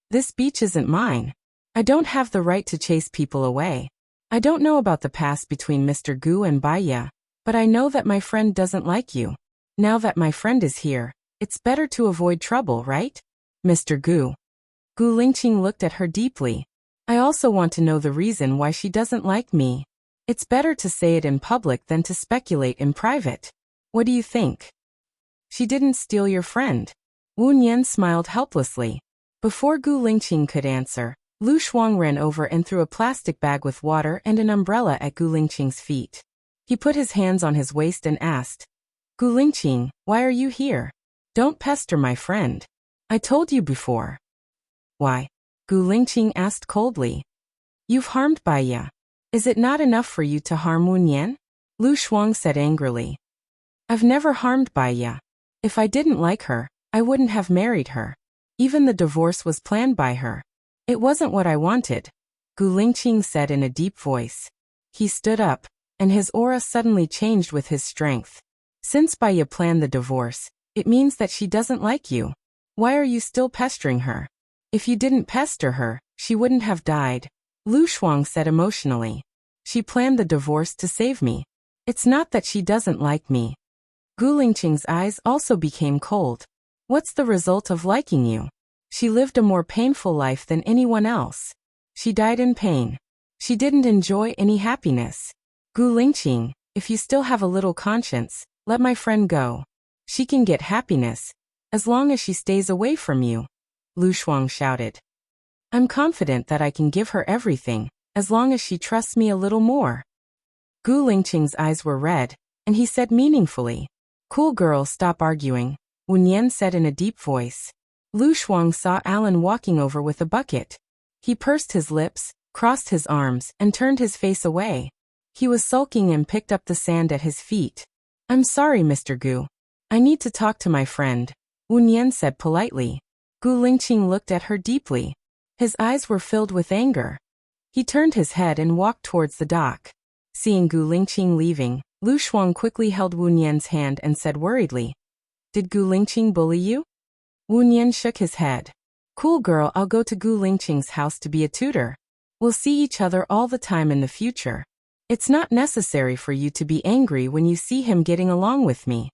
This beach isn't mine. I don't have the right to chase people away. I don't know about the past between Mr. Gu and Baiya, but I know that my friend doesn't like you. Now that my friend is here, it's better to avoid trouble, right? Mr. Gu. Gu Lingqing looked at her deeply. I also want to know the reason why she doesn't like me. It's better to say it in public than to speculate in private. What do you think? She didn't steal your friend. Wu Nian smiled helplessly. Before Gu Lingqing could answer, Lu Shuang ran over and threw a plastic bag with water and an umbrella at Gu Lingqing's feet. He put his hands on his waist and asked, Gu Lingqing, why are you here? Don't pester my friend. I told you before. Why? Gu Lingqing asked coldly. You've harmed Baiya. Is it not enough for you to harm Wu Nian? Lu Shuang said angrily. I've never harmed Baiya. If I didn't like her, I wouldn't have married her. Even the divorce was planned by her. It wasn't what I wanted, Gu Lingqing said in a deep voice. He stood up, and his aura suddenly changed with his strength. Since Baiya planned the divorce, it means that she doesn't like you. Why are you still pestering her? If you didn't pester her, she wouldn't have died, Lu Shuang said emotionally. She planned the divorce to save me. It's not that she doesn't like me. Gu Lingqing's eyes also became cold. What's the result of liking you? She lived a more painful life than anyone else. She died in pain. She didn't enjoy any happiness. Gu Lingqing, if you still have a little conscience, let my friend go. She can get happiness, as long as she stays away from you, Lu Shuang shouted. I'm confident that I can give her everything, as long as she trusts me a little more. Gu Lingqing's eyes were red, and he said meaningfully, Cool girl, stop arguing, Wu Nian said in a deep voice. Lu Shuang saw Alan walking over with a bucket. He pursed his lips, crossed his arms, and turned his face away. He was sulking and picked up the sand at his feet. I'm sorry, Mr. Gu. I need to talk to my friend, Wu Nian said politely. Gu Lingqing looked at her deeply. His eyes were filled with anger. He turned his head and walked towards the dock. Seeing Gu Lingqing leaving, Lu Shuang quickly held Wu Nian's hand and said worriedly, Did Gu Lingqing bully you? Wu Nian shook his head. Cool girl, I'll go to Gu Lingqing's house to be a tutor. We'll see each other all the time in the future. It's not necessary for you to be angry when you see him getting along with me.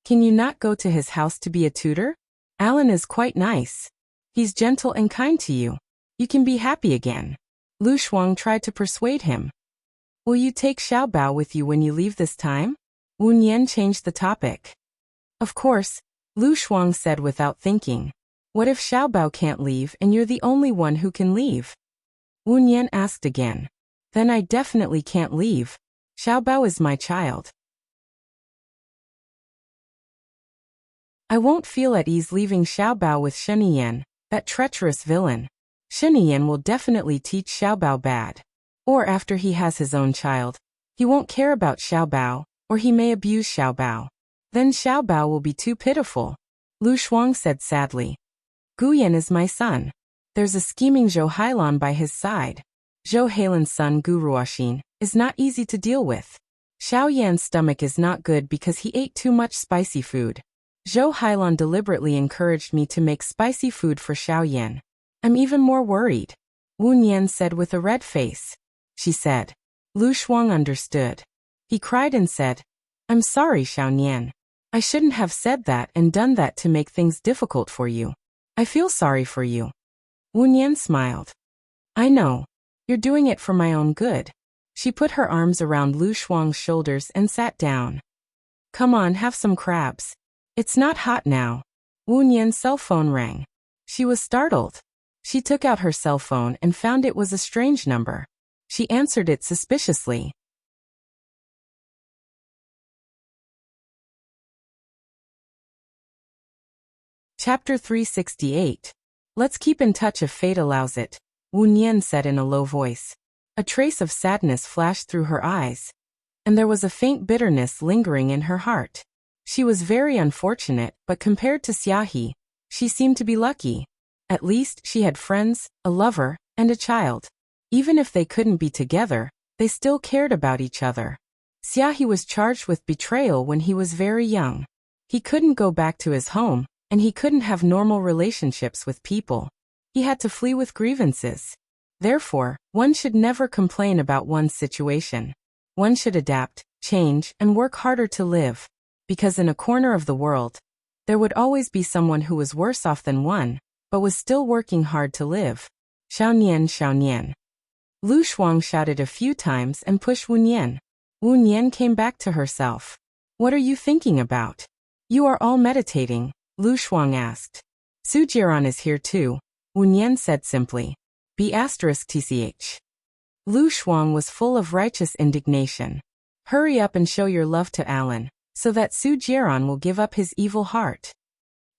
Can you not go to his house to be a tutor? Alan is quite nice. He's gentle and kind to you. You can be happy again. Lu Shuang tried to persuade him. Will you take Xiaobao with you when you leave this time? Wu Nian changed the topic. Of course, Lu Shuang said without thinking. What if Xiaobao can't leave and you're the only one who can leave? Wu Nian asked again. Then I definitely can't leave. Xiaobao is my child. I won't feel at ease leaving Xiaobao with Sheniyan, that treacherous villain. Sheniyan will definitely teach Xiaobao bad. Or after he has his own child, he won't care about Xiaobao, or he may abuse Xiaobao. Then Xiaobao will be too pitiful. Lu Shuang said sadly. Guyan is my son. There's a scheming Zhou Hailan by his side. Zhou Hailan's son Gu Ruoxin is not easy to deal with. Xiao Yan's stomach is not good because he ate too much spicy food. Zhou Hailan deliberately encouraged me to make spicy food for Xiao Yan. I'm even more worried. Wu Nian said with a red face. She said. Lu Shuang understood. He cried and said, I'm sorry, Xiao Nian. I shouldn't have said that and done that to make things difficult for you. I feel sorry for you. Wu Nian smiled. I know. You're doing it for my own good. She put her arms around Lu Shuang's shoulders and sat down. Come on, have some crabs. It's not hot now. Wu Nian's cell phone rang. She was startled. She took out her cell phone and found it was a strange number. She answered it suspiciously. Chapter 368. Let's keep in touch if fate allows it, Wu Nian said in a low voice. A trace of sadness flashed through her eyes, and there was a faint bitterness lingering in her heart. She was very unfortunate, but compared to Xiaohe, she seemed to be lucky. At least she had friends, a lover, and a child. Even if they couldn't be together, they still cared about each other. Xiaohe was charged with betrayal when he was very young. He couldn't go back to his home, and he couldn't have normal relationships with people. He had to flee with grievances. Therefore, one should never complain about one's situation. One should adapt, change, and work harder to live. Because in a corner of the world, there would always be someone who was worse off than one, but was still working hard to live. Xiaonian, Xiaonian. Lu Shuang shouted a few times and pushed Wu Nian. Wu Nian came back to herself. What are you thinking about? You are all meditating, Lu Shuang asked. Su Jiran is here too, Wu Nian said simply. B*TCH. Lu Shuang was full of righteous indignation. Hurry up and show your love to Alan, so that Su Jiran will give up his evil heart.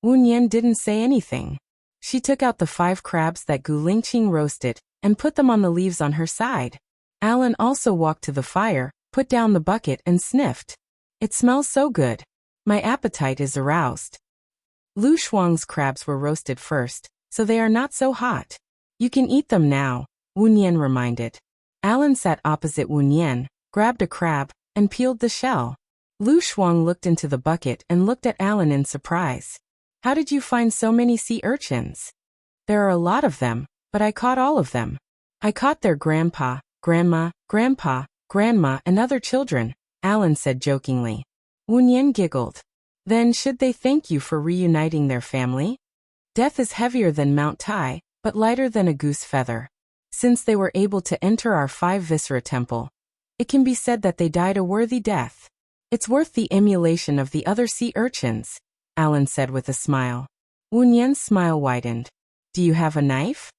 Wu Nian didn't say anything. She took out the 5 crabs that Gu Lingqing roasted and put them on the leaves on her side. Alan also walked to the fire, put down the bucket and sniffed. It smells so good. My appetite is aroused. Lu Shuang's crabs were roasted first, so they are not so hot. You can eat them now, Wu Nian reminded. Alan sat opposite Wu Nian, grabbed a crab, and peeled the shell. Lu Shuang looked into the bucket and looked at Alan in surprise. How did you find so many sea urchins? There are a lot of them, but I caught all of them. I caught their grandpa, grandma, grandpa, grandma, and other children, Alan said jokingly. Wu Nian giggled. Then should they thank you for reuniting their family? Death is heavier than Mount Tai, but lighter than a goose feather. Since they were able to enter our 5 Viscera temple, it can be said that they died a worthy death. It's worth the emulation of the other sea urchins, Alan said with a smile. Wu Nian's smile widened. Do you have a knife?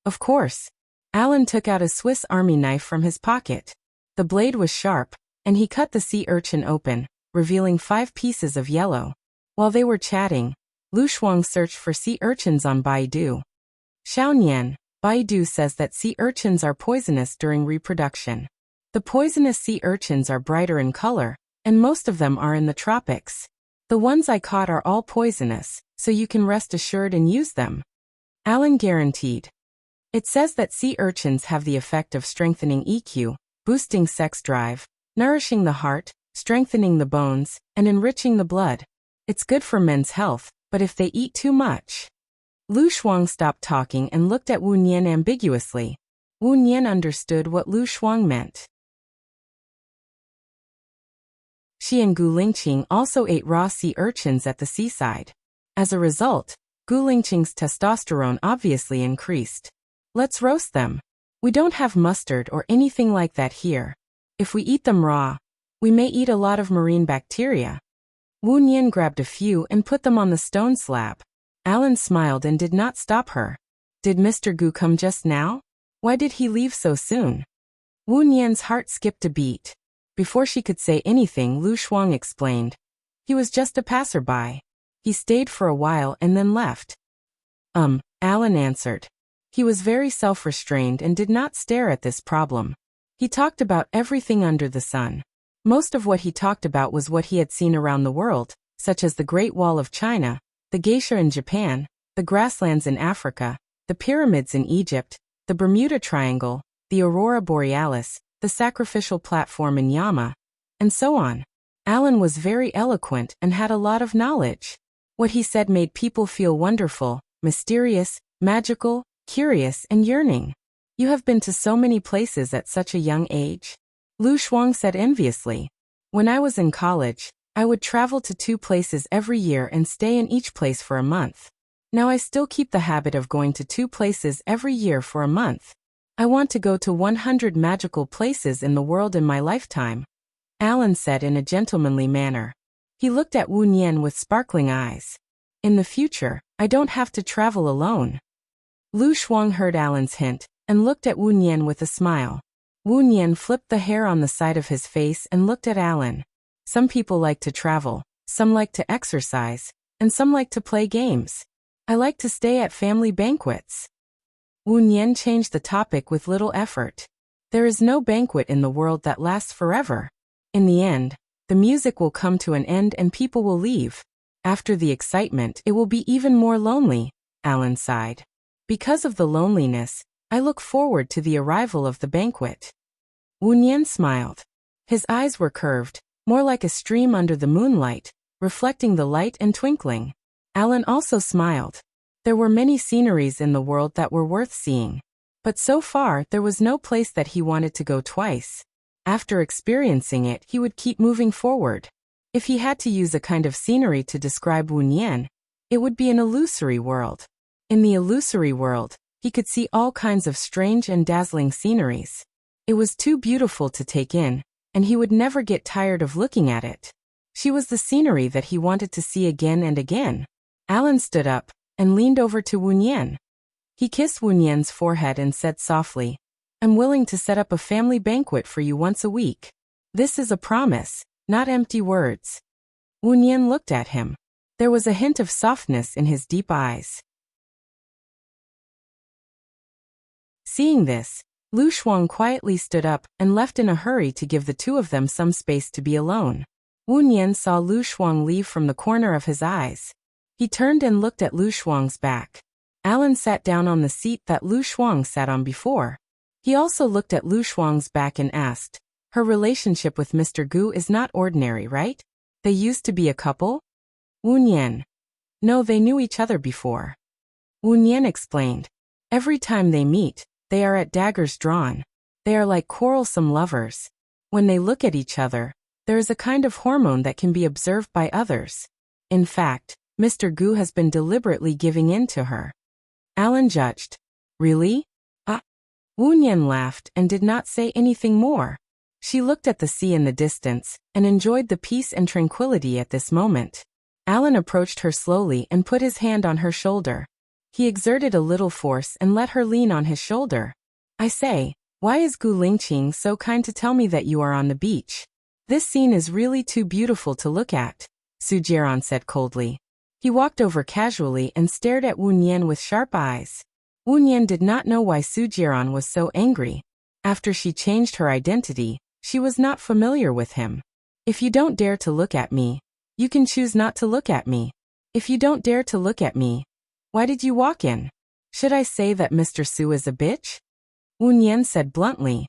Of course. Alan took out a Swiss Army knife from his pocket. The blade was sharp, and he cut the sea urchin open, revealing 5 pieces of yellow. While they were chatting, Lu Shuang searched for sea urchins on Baidu. Xiaonian, Baidu says that sea urchins are poisonous during reproduction. The poisonous sea urchins are brighter in color, and most of them are in the tropics. The ones I caught are all poisonous, so you can rest assured and use them. Alan guaranteed. It says that sea urchins have the effect of strengthening EQ, boosting sex drive, nourishing the heart, strengthening the bones, and enriching the blood. It's good for men's health, but if they eat too much. Lu Shuang stopped talking and looked at Wu Nian ambiguously. Wu Nian understood what Lu Shuang meant. She and Gu Lingqing also ate raw sea urchins at the seaside. As a result, Gu Lingqing's testosterone obviously increased. Let's roast them. We don't have mustard or anything like that here. If we eat them raw, we may eat a lot of marine bacteria. Wu Nian grabbed a few and put them on the stone slab. Alan smiled and did not stop her. Did Mr. Gu come just now? Why did he leave so soon? Wu Nian's heart skipped a beat. Before she could say anything, Lu Shuang explained. He was just a passerby. He stayed for a while and then left. Alan answered. He was very self-restrained and did not stare at this problem. He talked about everything under the sun. Most of what he talked about was what he had seen around the world, such as the Great Wall of China, the geisha in Japan, the grasslands in Africa, the pyramids in Egypt, the Bermuda Triangle, the Aurora Borealis, the sacrificial platform in Yama, and so on. Alan was very eloquent and had a lot of knowledge. What he said made people feel wonderful, mysterious, magical, curious, and yearning. You have been to so many places at such a young age? Lu Shuang said enviously. When I was in college, I would travel to 2 places every year and stay in each place for a month. Now I still keep the habit of going to 2 places every year for a month. I want to go to 100 magical places in the world in my lifetime, Alan said in a gentlemanly manner. He looked at Wu Nian with sparkling eyes. In the future, I don't have to travel alone. Lu Shuang heard Alan's hint and looked at Wu Nian with a smile. Wu Nian flipped the hair on the side of his face and looked at Alan. Some people like to travel, some like to exercise, and some like to play games. I like to stay at family banquets. Wu Nian changed the topic with little effort. There is no banquet in the world that lasts forever. In the end, the music will come to an end and people will leave. After the excitement, it will be even more lonely, Alan sighed. Because of the loneliness, I look forward to the arrival of the banquet. Wu Nian smiled. His eyes were curved, more like a stream under the moonlight, reflecting the light and twinkling. Alan also smiled. There were many sceneries in the world that were worth seeing. But so far, there was no place that he wanted to go twice. After experiencing it, he would keep moving forward. If he had to use a kind of scenery to describe Wu Nian, it would be an illusory world. In the illusory world, he could see all kinds of strange and dazzling sceneries. It was too beautiful to take in, and he would never get tired of looking at it. She was the scenery that he wanted to see again and again. Alan stood up and leaned over to Wu Nian. He kissed Wu Nian's forehead and said softly, I'm willing to set up a family banquet for you once a week. This is a promise, not empty words. Wu Nian looked at him. There was a hint of softness in his deep eyes. Seeing this, Lu Shuang quietly stood up and left in a hurry to give the two of them some space to be alone. Wu Nian saw Lu Shuang leave from the corner of his eyes. He turned and looked at Lu Shuang's back. Alan sat down on the seat that Lu Shuang sat on before. He also looked at Lu Shuang's back and asked, her relationship with Mr. Gu is not ordinary, right? They used to be a couple? Wu Nian. No, they knew each other before. Wu Nian explained. Every time they meet, they are at daggers drawn. They are like quarrelsome lovers. When they look at each other, there is a kind of hormone that can be observed by others. In fact, Mr. Gu has been deliberately giving in to her. Alan judged. Really? Wu Nian laughed and did not say anything more. She looked at the sea in the distance and enjoyed the peace and tranquility at this moment. Alan approached her slowly and put his hand on her shoulder. He exerted a little force and let her lean on his shoulder. I say, why is Gu Lingqing so kind to tell me that you are on the beach? This scene is really too beautiful to look at, Su Jiaran said coldly. He walked over casually and stared at Wu Nian with sharp eyes. Wu Nian did not know why Su Jiaran was so angry. After she changed her identity, she was not familiar with him. If you don't dare to look at me, you can choose not to look at me. If you don't dare to look at me, why did you walk in? Should I say that Mr. Su is a bitch? Wu Nian said bluntly.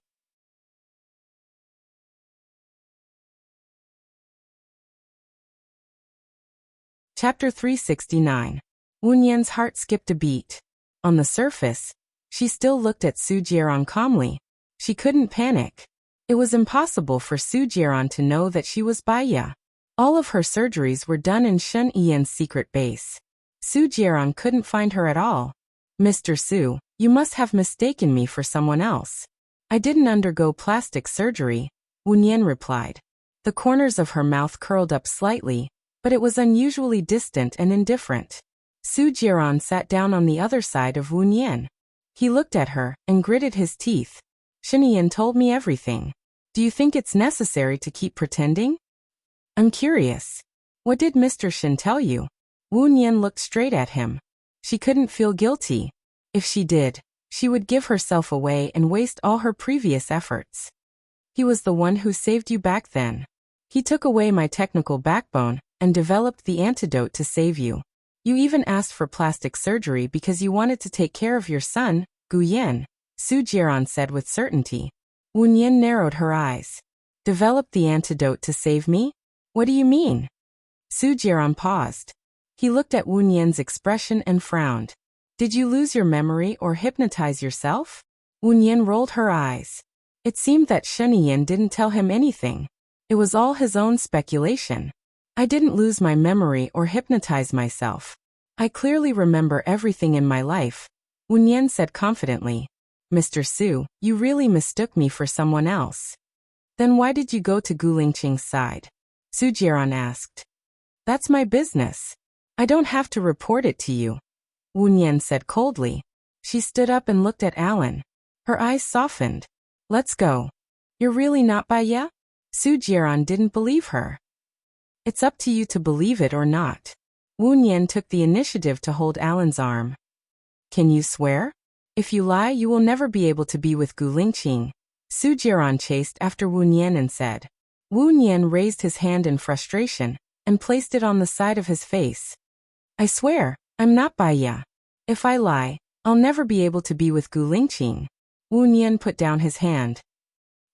Chapter 369. Wu Nian's heart skipped a beat. On the surface, she still looked at Su Jiaran calmly. She couldn't panic. It was impossible for Su Jiaran to know that she was Baiya. All of her surgeries were done in Shen Yian's secret base. Su Jiaran couldn't find her at all. Mr. Su, you must have mistaken me for someone else. I didn't undergo plastic surgery, Wu Nian replied. The corners of her mouth curled up slightly, but it was unusually distant and indifferent. Su Jiaran sat down on the other side of Wu Nian. He looked at her and gritted his teeth. Shen Yian told me everything. Do you think it's necessary to keep pretending? I'm curious. What did Mr. Shen tell you? Wu Nian looked straight at him. She couldn't feel guilty. If she did, she would give herself away and waste all her previous efforts. He was the one who saved you back then. He took away my technical backbone and developed the antidote to save you. You even asked for plastic surgery because you wanted to take care of your son, Gu Yan, Su Jiaran said with certainty. Wu Nian narrowed her eyes. Developed the antidote to save me? What do you mean? Su Jiaran paused. He looked at Wu Nian's expression and frowned. Did you lose your memory or hypnotize yourself? Wu Nian rolled her eyes. It seemed that Shen Yian didn't tell him anything. It was all his own speculation. I didn't lose my memory or hypnotize myself. I clearly remember everything in my life, Wu Nian said confidently. Mr. Su, you really mistook me for someone else. Then why did you go to Gu Lingqing's side? Su Jiaran asked. That's my business. I don't have to report it to you, Wu Nian said coldly. She stood up and looked at Alan. Her eyes softened. Let's go. You're really not Baya? Su Jiran didn't believe her. It's up to you to believe it or not. Wu Nian took the initiative to hold Alan's arm. Can you swear? If you lie, you will never be able to be with Gu Lingqing. Su Jiran chased after Wu Nian and said. Wu Nian raised his hand in frustration and placed it on the side of his face. I swear, I'm not Baya. If I lie, I'll never be able to be with Gu Lingqing. Wu Nian put down his hand.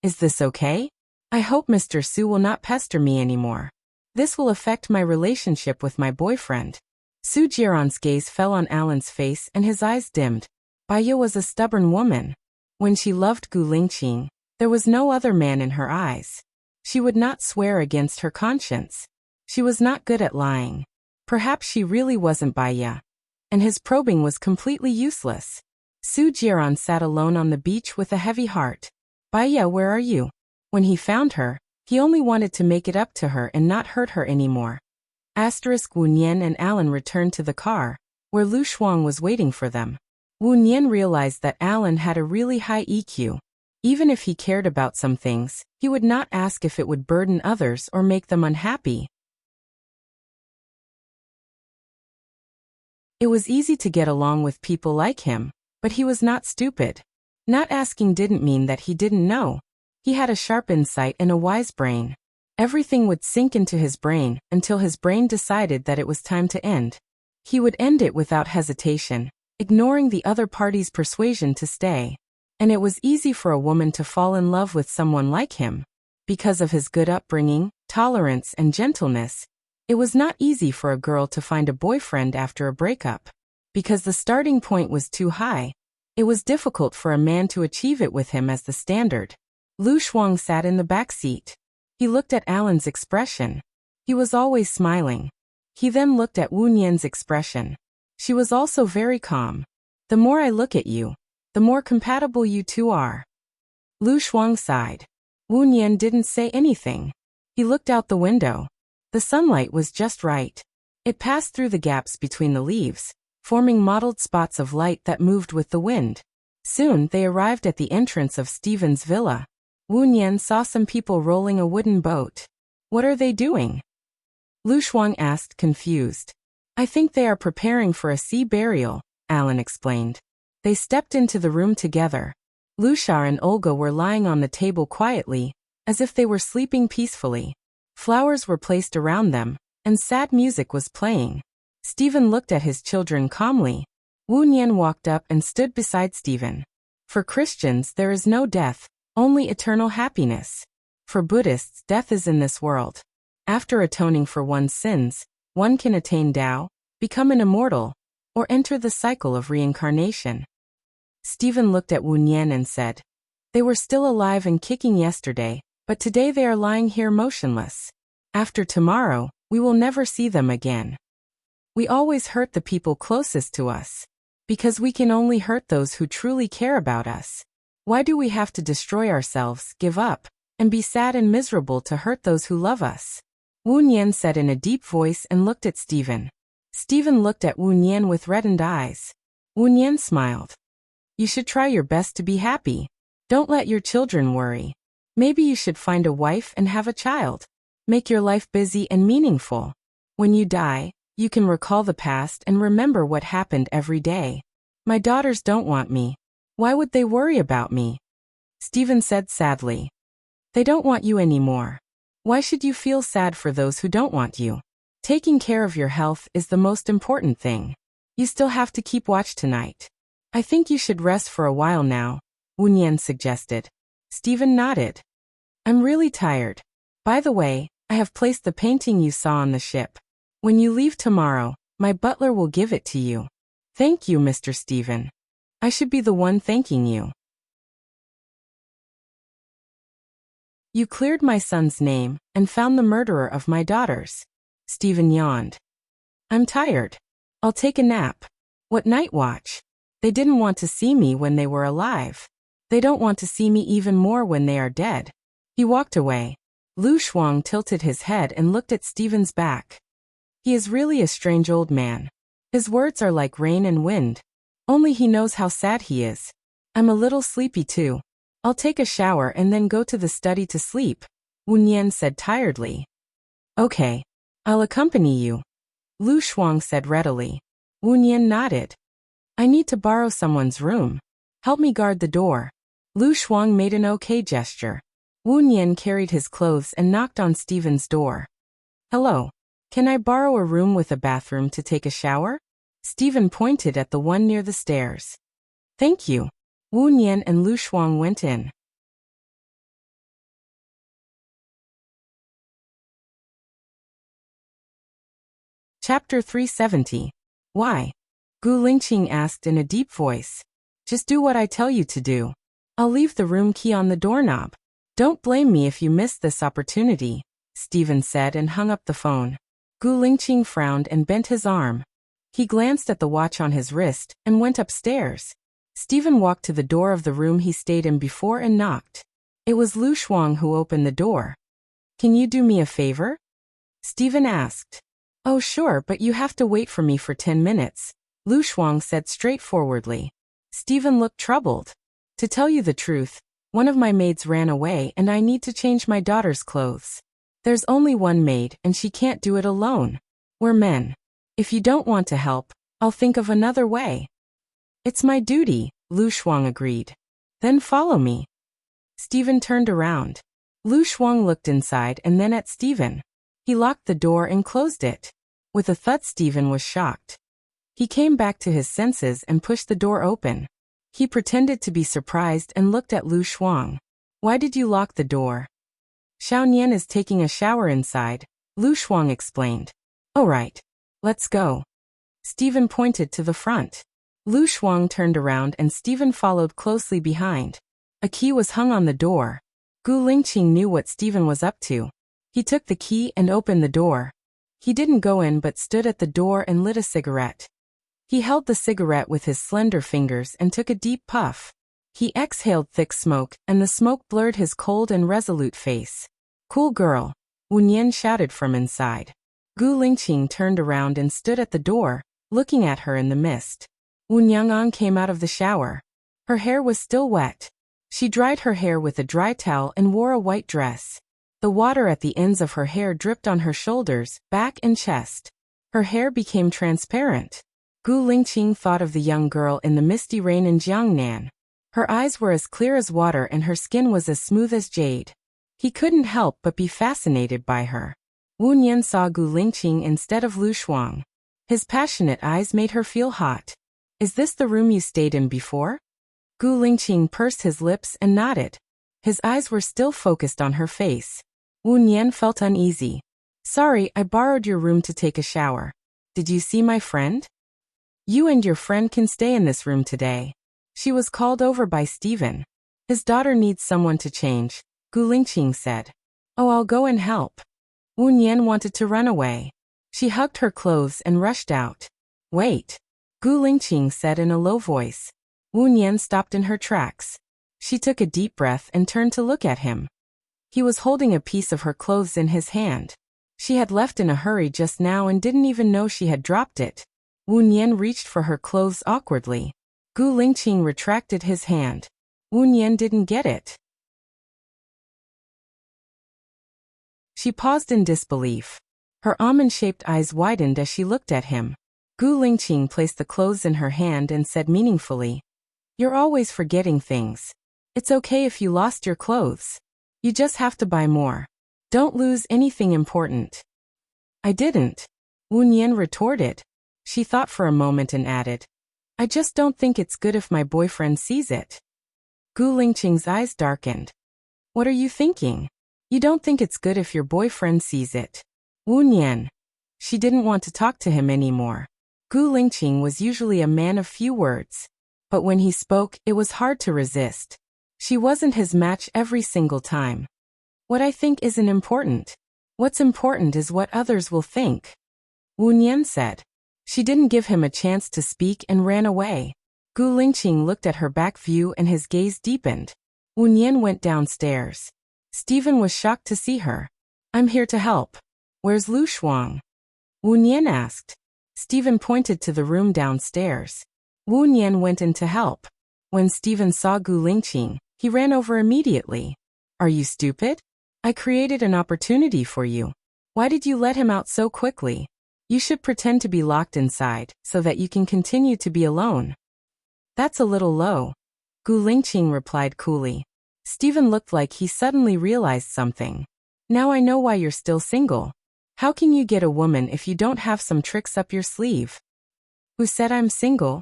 Is this okay? I hope Mr. Su will not pester me anymore. This will affect my relationship with my boyfriend. Su Jiran's gaze fell on Alan's face and his eyes dimmed. Baya was a stubborn woman. When she loved Gu Lingqing, there was no other man in her eyes. She would not swear against her conscience. She was not good at lying. Perhaps she really wasn't Baya. And his probing was completely useless. Su Jiran sat alone on the beach with a heavy heart. Baya, where are you? When he found her, he only wanted to make it up to her and not hurt her anymore. Wu Nian and Alan returned to the car, where Lu Shuang was waiting for them. Wu Nian realized that Alan had a really high EQ. Even if he cared about some things, he would not ask if it would burden others or make them unhappy. It was easy to get along with people like him, but he was not stupid. Not asking didn't mean that he didn't know. He had a sharp insight and a wise brain. Everything would sink into his brain until his brain decided that it was time to end. He would end it without hesitation, ignoring the other party's persuasion to stay. And it was easy for a woman to fall in love with someone like him. Because of his good upbringing, tolerance, and gentleness, it was not easy for a girl to find a boyfriend after a breakup. Because the starting point was too high, it was difficult for a man to achieve it with him as the standard. Lu Shuang sat in the back seat. He looked at Alan's expression. He was always smiling. He then looked at Wu Nian's expression. She was also very calm. The more I look at you, the more compatible you two are. Lu Shuang sighed. Wu Nian didn't say anything. He looked out the window. The sunlight was just right. It passed through the gaps between the leaves, forming mottled spots of light that moved with the wind. Soon they arrived at the entrance of Stephen's villa. Wu Nian saw some people rolling a wooden boat. What are they doing? Lu Shuang asked, confused. I think they are preparing for a sea burial, Alan explained. They stepped into the room together. Lushar and Olga were lying on the table quietly, as if they were sleeping peacefully. Flowers were placed around them, and sad music was playing. Stephen looked at his children calmly. Wu Nian walked up and stood beside Stephen. For Christians, there is no death, only eternal happiness. For Buddhists, death is in this world. After atoning for one's sins, one can attain Tao, become an immortal, or enter the cycle of reincarnation. Stephen looked at Wu Nian and said, they were still alive and kicking yesterday, but today they are lying here motionless. After tomorrow, we will never see them again. We always hurt the people closest to us. Because we can only hurt those who truly care about us. Why do we have to destroy ourselves, give up, and be sad and miserable to hurt those who love us? Wu Nian said in a deep voice and looked at Stephen. Stephen looked at Wu Nian with reddened eyes. Wu Nian smiled. You should try your best to be happy. Don't let your children worry. Maybe you should find a wife and have a child. Make your life busy and meaningful. When you die, you can recall the past and remember what happened every day. My daughters don't want me. Why would they worry about me? Stephen said sadly. They don't want you anymore. Why should you feel sad for those who don't want you? Taking care of your health is the most important thing. You still have to keep watch tonight. I think you should rest for a while now, Wu Nian suggested. Stephen nodded. I'm really tired. By the way, I have placed the painting you saw on the ship. When you leave tomorrow, my butler will give it to you. Thank you, Mr. Stephen. I should be the one thanking you. You cleared my son's name and found the murderer of my daughters. Stephen yawned. I'm tired. I'll take a nap. What night watch? They didn't want to see me when they were alive. They don't want to see me even more when they are dead. He walked away. Lu Shuang tilted his head and looked at Stephen's back. He is really a strange old man. His words are like rain and wind. Only he knows how sad he is. I'm a little sleepy too. I'll take a shower and then go to the study to sleep, Wu Nian said tiredly. Okay. I'll accompany you, Lu Shuang said readily. Wu Nian nodded. I need to borrow someone's room. Help me guard the door. Lu Shuang made an okay gesture. Wu Nian carried his clothes and knocked on Stephen's door. Hello. Can I borrow a room with a bathroom to take a shower? Stephen pointed at the one near the stairs. Thank you. Wu Nian and Lu Shuang went in. Chapter 370. Why? Gu Lingqing asked in a deep voice. Just do what I tell you to do. I'll leave the room key on the doorknob. Don't blame me if you miss this opportunity, Stephen said and hung up the phone. Gu Lingqing frowned and bent his arm. He glanced at the watch on his wrist and went upstairs. Stephen walked to the door of the room he stayed in before and knocked. It was Lu Shuang who opened the door. Can you do me a favor? Stephen asked. Oh sure, but you have to wait for me for 10 minutes, Lu Shuang said straightforwardly. Stephen looked troubled. To tell you the truth, one of my maids ran away and I need to change my daughter's clothes. There's only one maid and she can't do it alone. We're men. If you don't want to help, I'll think of another way. It's my duty, Lu Shuang agreed. Then follow me. Stephen turned around. Lu Shuang looked inside and then at Stephen. He locked the door and closed it. With a thud, Stephen was shocked. He came back to his senses and pushed the door open. He pretended to be surprised and looked at Lu Shuang. Why did you lock the door? Xiao Nian is taking a shower inside, Lu Shuang explained. All right. Let's go. Stephen pointed to the front. Lu Shuang turned around and Stephen followed closely behind. A key was hung on the door. Gu Lingqing knew what Stephen was up to. He took the key and opened the door. He didn't go in but stood at the door and lit a cigarette. He held the cigarette with his slender fingers and took a deep puff. He exhaled thick smoke, and the smoke blurred his cold and resolute face. Cool girl, Wu Nian shouted from inside. Gu Lingqing turned around and stood at the door, looking at her in the mist. Wu Niang'an came out of the shower. Her hair was still wet. She dried her hair with a dry towel and wore a white dress. The water at the ends of her hair dripped on her shoulders, back and chest. Her hair became transparent. Gu Lingqing thought of the young girl in the misty rain in Jiangnan. Her eyes were as clear as water and her skin was as smooth as jade. He couldn't help but be fascinated by her. Wu Nian saw Gu Lingqing instead of Lu Shuang. His passionate eyes made her feel hot. Is this the room you stayed in before? Gu Lingqing pursed his lips and nodded. His eyes were still focused on her face. Wu Nian felt uneasy. Sorry, I borrowed your room to take a shower. Did you see my friend? You and your friend can stay in this room today. She was called over by Stephen. His daughter needs someone to change, Gu Lingqing said. Oh, I'll go and help. Wu Nian wanted to run away. She hugged her clothes and rushed out. Wait, Gu Lingqing said in a low voice. Wu Nian stopped in her tracks. She took a deep breath and turned to look at him. He was holding a piece of her clothes in his hand. She had left in a hurry just now and didn't even know she had dropped it. Wu Nian reached for her clothes awkwardly. Gu Lingqing retracted his hand. Wu Nian didn't get it. She paused in disbelief. Her almond-shaped eyes widened as she looked at him. Gu Lingqing placed the clothes in her hand and said meaningfully, You're always forgetting things. It's okay if you lost your clothes. You just have to buy more. Don't lose anything important. I didn't, Wu Nian retorted. She thought for a moment and added, I just don't think it's good if my boyfriend sees it. Gu Lingqing's eyes darkened. What are you thinking? You don't think it's good if your boyfriend sees it. Wu Nian. She didn't want to talk to him anymore. Gu Lingqing was usually a man of few words. But when he spoke, it was hard to resist. She wasn't his match every single time. What I think isn't important. What's important is what others will think, Wu Nian said. She didn't give him a chance to speak and ran away. Gu Lingqing looked at her back view and his gaze deepened. Wu Nian went downstairs. Stephen was shocked to see her. I'm here to help. Where's Lu Shuang? Wu Nian asked. Stephen pointed to the room downstairs. Wu Nian went in to help. When Stephen saw Gu Lingqing, he ran over immediately. Are you stupid? I created an opportunity for you. Why did you let him out so quickly? You should pretend to be locked inside, so that you can continue to be alone. That's a little low. Gu Lingqing replied coolly. Stephen looked like he suddenly realized something. Now I know why you're still single. How can you get a woman if you don't have some tricks up your sleeve? Who said I'm single?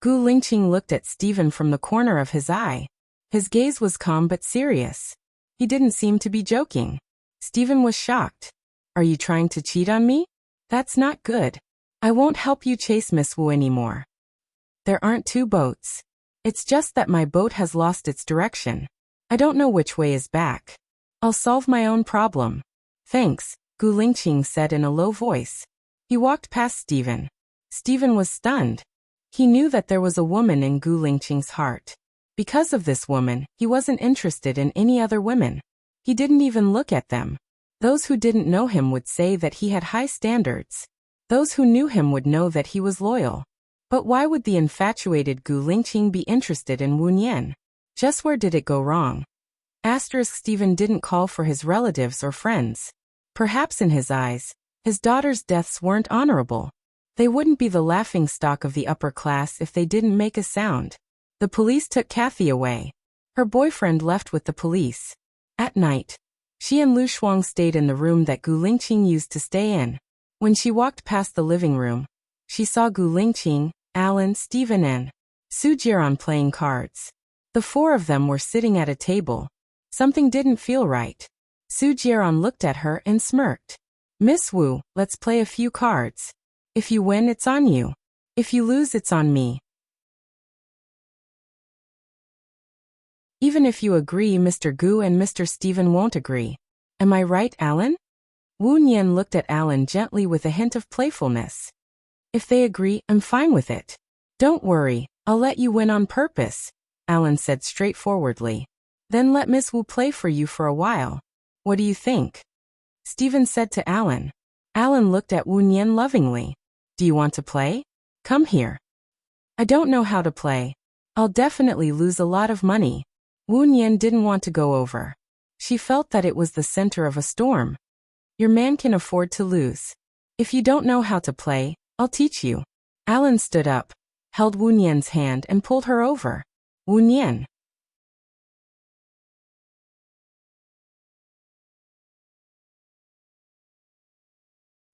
Gu Lingqing looked at Stephen from the corner of his eye. His gaze was calm but serious. He didn't seem to be joking. Stephen was shocked. Are you trying to cheat on me? That's not good. I won't help you chase Miss Wu anymore. There aren't two boats. It's just that my boat has lost its direction. I don't know which way is back. I'll solve my own problem. Thanks, Gu Lingqing said in a low voice. He walked past Stephen. Stephen was stunned. He knew that there was a woman in Gu Lingqing's heart. Because of this woman, he wasn't interested in any other women. He didn't even look at them. Those who didn't know him would say that he had high standards. Those who knew him would know that he was loyal. But why would the infatuated Gu Lingqing be interested in Wu Nian? Just where did it go wrong? Stephen didn't call for his relatives or friends. Perhaps in his eyes, his daughter's deaths weren't honorable. They wouldn't be the laughingstock of the upper class if they didn't make a sound. The police took Kathy away. Her boyfriend left with the police. At night, she and Lu Shuang stayed in the room that Gu Lingqing used to stay in. When she walked past the living room, she saw Gu Lingqing, Alan, Stephen and Su Jiran playing cards. The four of them were sitting at a table. Something didn't feel right. Su Jiran looked at her and smirked. Miss Wu, let's play a few cards. If you win, it's on you. If you lose, it's on me. Even if you agree, Mr. Gu and Mr. Stephen won't agree. Am I right, Alan? Wu Nian looked at Alan gently with a hint of playfulness. If they agree, I'm fine with it. Don't worry, I'll let you win on purpose, Alan said straightforwardly. Then let Miss Wu play for you for a while. What do you think? Stephen said to Alan. Alan looked at Wu Nian lovingly. Do you want to play? Come here. I don't know how to play. I'll definitely lose a lot of money. Wu Nian didn't want to go over. She felt that it was the center of a storm. Your man can afford to lose. If you don't know how to play, I'll teach you. Alan stood up, held Wu Nian's hand and pulled her over. Wu Nian.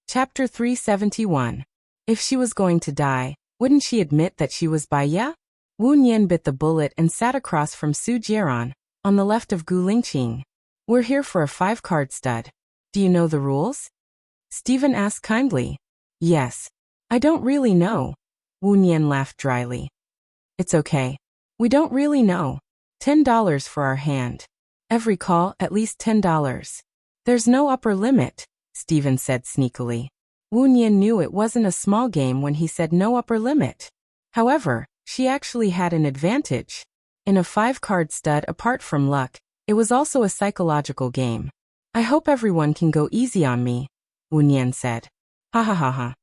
Chapter 371. If she was going to die, wouldn't she admit that she was Baiya? Wu Nian bit the bullet and sat across from Su Jiran, on the left of Gu Lingqing. We're here for a 5-card stud. Do you know the rules? Stephen asked kindly. Yes. I don't really know. Wu Nian laughed dryly. It's okay. We don't really know. $10 for our hand. Every call, at least $10. There's no upper limit, Stephen said sneakily. Wu Nian knew it wasn't a small game when he said no upper limit. However, she actually had an advantage. In a 5-card stud, apart from luck, it was also a psychological game. I hope everyone can go easy on me, Wu Nian said. Ha ha ha ha.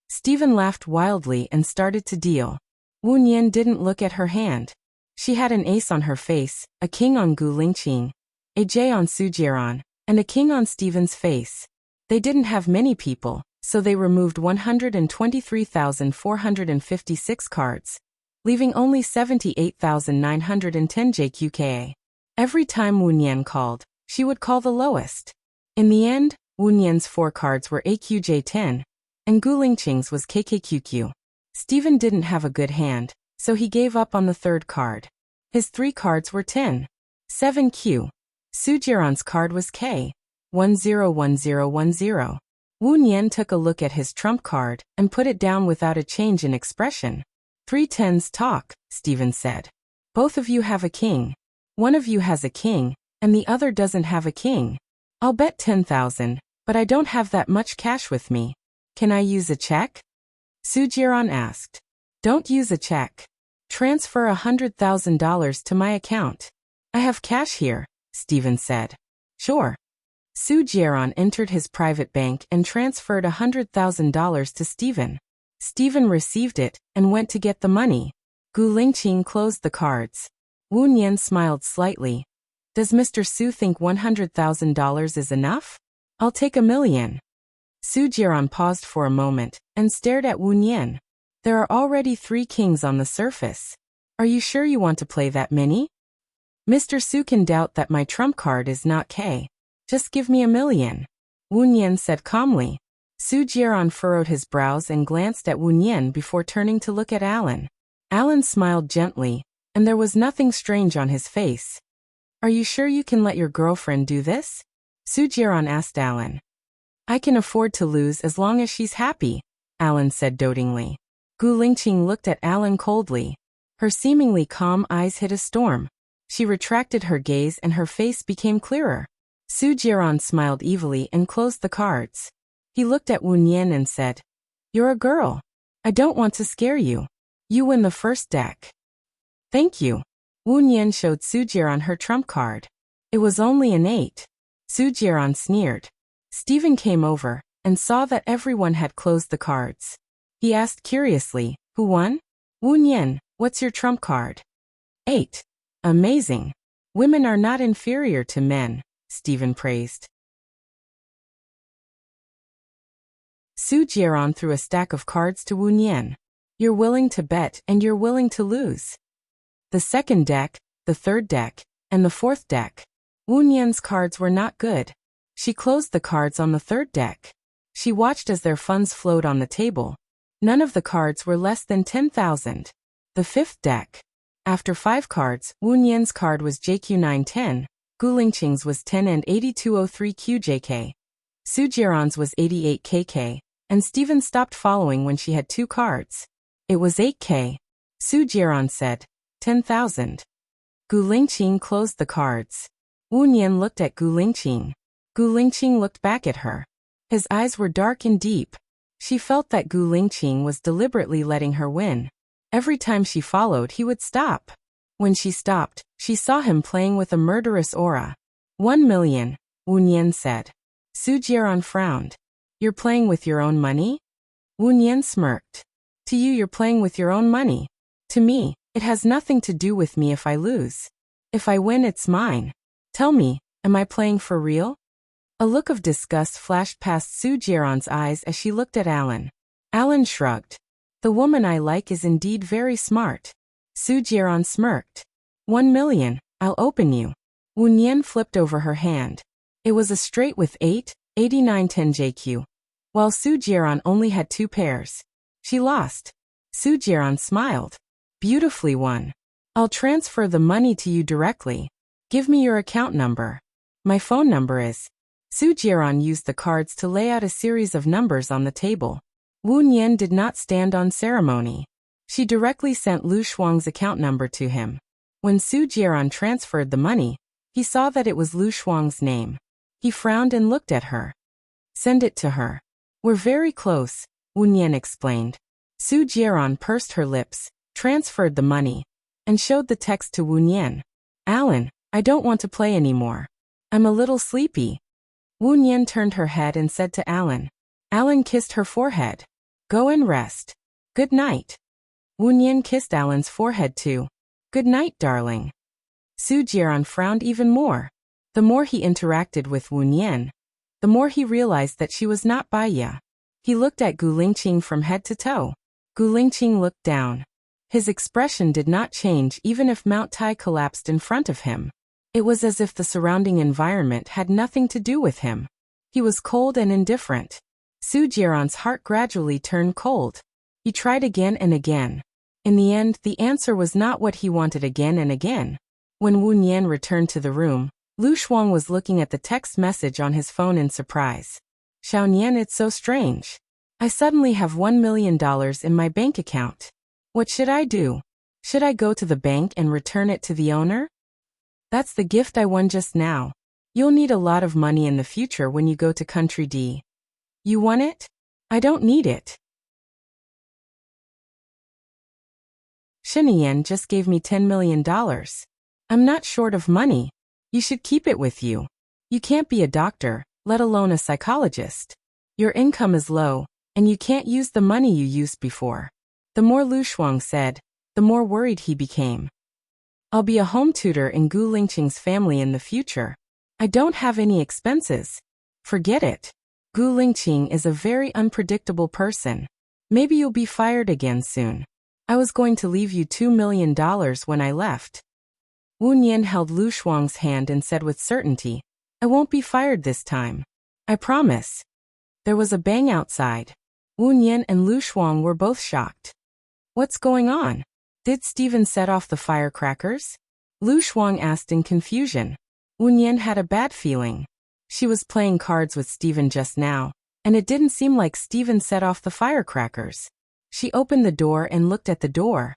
Stephen laughed wildly and started to deal. Wu Nian didn't look at her hand. She had an ace on her face, a king on Gu Lingqing, a J on Su Jiran, and a king on Stephen's face. They didn't have many people, so they removed 123,456 cards, leaving only 78,910 JQKA. Every time Wu Nian called, she would call the lowest. In the end, Wu Nian's 4 cards were AQJ10, and Gu Lingqing's was KKQQ. Stephen didn't have a good hand, so he gave up on the 3rd card. His 3 cards were 10. 7Q. Su Jiran's card was K. 101010. Wu Nian took a look at his trump card and put it down without a change in expression. 3 tens talk, Stephen said. Both of you have a king. One of you has a king, and the other doesn't have a king. I'll bet 10,000, but I don't have that much cash with me. Can I use a check? Su Jiran asked. Don't use a check. Transfer $100,000 to my account. I have cash here, Stephen said. Sure. Su Jiaran entered his private bank and transferred $100,000 to Stephen. Stephen received it and went to get the money. Gu Lingqing closed the cards. Wu Nian smiled slightly. Does Mr. Su think $100,000 is enough? I'll take $1 million. Su Jiaran paused for a moment and stared at Wu Nian. There are already 3 kings on the surface. Are you sure you want to play that many? Mr. Su can doubt that my trump card is not K. Just give me $1 million. Wu Nian said calmly. Su Jiaran furrowed his brows and glanced at Wu Nian before turning to look at Alan. Alan smiled gently, and there was nothing strange on his face. Are you sure you can let your girlfriend do this? Su Jiaran asked Alan. I can afford to lose as long as she's happy, Alan said dotingly. Gu Lingqing looked at Alan coldly. Her seemingly calm eyes hid a storm. She retracted her gaze and her face became clearer. Su Jiaran smiled evilly and closed the cards. He looked at Wu Nian and said, You're a girl. I don't want to scare you. You win the first deck. Thank you. Wu Nian showed Su Jiaran her trump card. It was only an 8. Su Jiaran sneered. Stephen came over and saw that everyone had closed the cards. He asked curiously, Who won? Wu Nian, what's your trump card? 8. Amazing. Women are not inferior to men, Stephen praised. Su Jiaran threw a stack of cards to Wu Nian. You're willing to bet and you're willing to lose. The second deck, the third deck, and the fourth deck. Wu Nian's cards were not good. She closed the cards on the third deck. She watched as their funds flowed on the table. None of the cards were less than 10,000. The fifth deck. After 5 cards, Wu Nian's card was JQ910, Gu Lingqing's was 10 and 8203 QJK. Su Jiaran's was 88 KK, and Stephen stopped following when she had 2 cards. It was 8K. Su Jiaran said, 10,000. Gu Lingqing closed the cards. Wu Nian looked at Gu Lingqing. Gu Lingqing looked back at her. His eyes were dark and deep. She felt that Gu Lingqing was deliberately letting her win. Every time she followed, he would stop. When she stopped, she saw him playing with a murderous aura. 1 million, Wu Nian said. Su Jiaran frowned. You're playing with your own money? Wu Nian smirked. To you, you're playing with your own money. To me, it has nothing to do with me if I lose. If I win, it's mine. Tell me, am I playing for real? A look of disgust flashed past Su Jiaran's eyes as she looked at Alan. Alan shrugged. The woman I like is indeed very smart. Su Jiaran smirked. 1 million, I'll open you. Wu Nian flipped over her hand. It was a straight with 8, 8910 JQ. While Su Jiaran only had 2 pairs. She lost. Su Jiaran smiled. Beautifully won. I'll transfer the money to you directly. Give me your account number. My phone number is. Su Jiaran used the cards to lay out a series of numbers on the table. Wu Nian did not stand on ceremony. She directly sent Lu Shuang's account number to him. When Su Jiaran transferred the money, he saw that it was Lu Shuang's name. He frowned and looked at her. Send it to her. We're very close, Wu Nian explained. Su Jiaran pursed her lips, transferred the money, and showed the text to Wu Nian. Alan, I don't want to play anymore. I'm a little sleepy. Wu Nian turned her head and said to Alan. Alan kissed her forehead. Go and rest. Good night. Wu Nian kissed Alan's forehead too. Good night, darling. Su Jiaran frowned even more. The more he interacted with Wu Nian, the more he realized that she was not Baiya. He looked at Gu Lingqing from head to toe. Gu Lingqing looked down. His expression did not change even if Mount Tai collapsed in front of him. It was as if the surrounding environment had nothing to do with him. He was cold and indifferent. Su Jiaran's heart gradually turned cold. He tried again and again. In the end, the answer was not what he wanted again and again. When Wu Nian returned to the room, Lu Shuang was looking at the text message on his phone in surprise. Xiao Nian, it's so strange. I suddenly have $1 million in my bank account. What should I do? Should I go to the bank and return it to the owner? That's the gift I won just now. You'll need a lot of money in the future when you go to Country D. You won it? I don't need it. Shinian just gave me $10 million. I'm not short of money. You should keep it with you. You can't be a doctor, let alone a psychologist. Your income is low, and you can't use the money you used before. The more Lu Shuang said, the more worried he became. I'll be a home tutor in Gu Lingqing's family in the future. I don't have any expenses. Forget it. Gu Lingqing is a very unpredictable person. Maybe you'll be fired again soon. I was going to leave you $2 million when I left. Wu Nian held Lu Shuang's hand and said with certainty, I won't be fired this time. I promise. There was a bang outside. Wu Nian and Lu Shuang were both shocked. What's going on? Did Stephen set off the firecrackers? Lu Shuang asked in confusion. Wu Nian had a bad feeling. She was playing cards with Stephen just now, and it didn't seem like Stephen set off the firecrackers. She opened the door and looked at the door.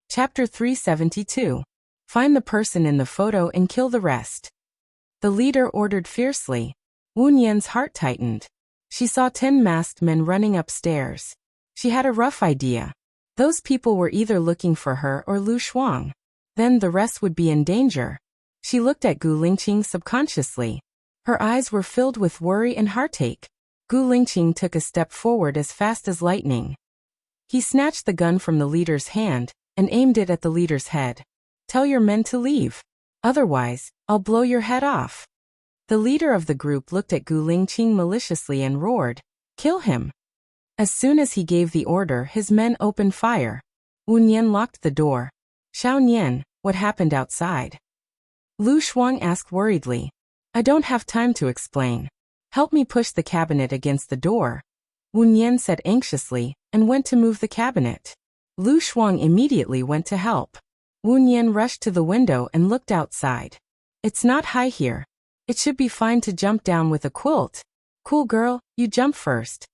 Chapter 372. Find the person in the photo and kill the rest. The leader ordered fiercely. Wu Nian's heart tightened. She saw 10 masked men running upstairs. She had a rough idea. Those people were either looking for her or Lu Shuang. Then the rest would be in danger. She looked at Gu Lingqing subconsciously. Her eyes were filled with worry and heartache. Gu Lingqing took a step forward as fast as lightning. He snatched the gun from the leader's hand and aimed it at the leader's head. Tell your men to leave. Otherwise, I'll blow your head off. The leader of the group looked at Gu Lingqing maliciously and roared, Kill him. As soon as he gave the order, his men opened fire. Wu Nian locked the door. Xiao Nian, what happened outside? Lu Shuang asked worriedly. I don't have time to explain. Help me push the cabinet against the door. Wu Nian said anxiously, and went to move the cabinet. Lu Shuang immediately went to help. Wu Nian rushed to the window and looked outside. It's not high here. It should be fine to jump down with a quilt. Cool girl, you jump first.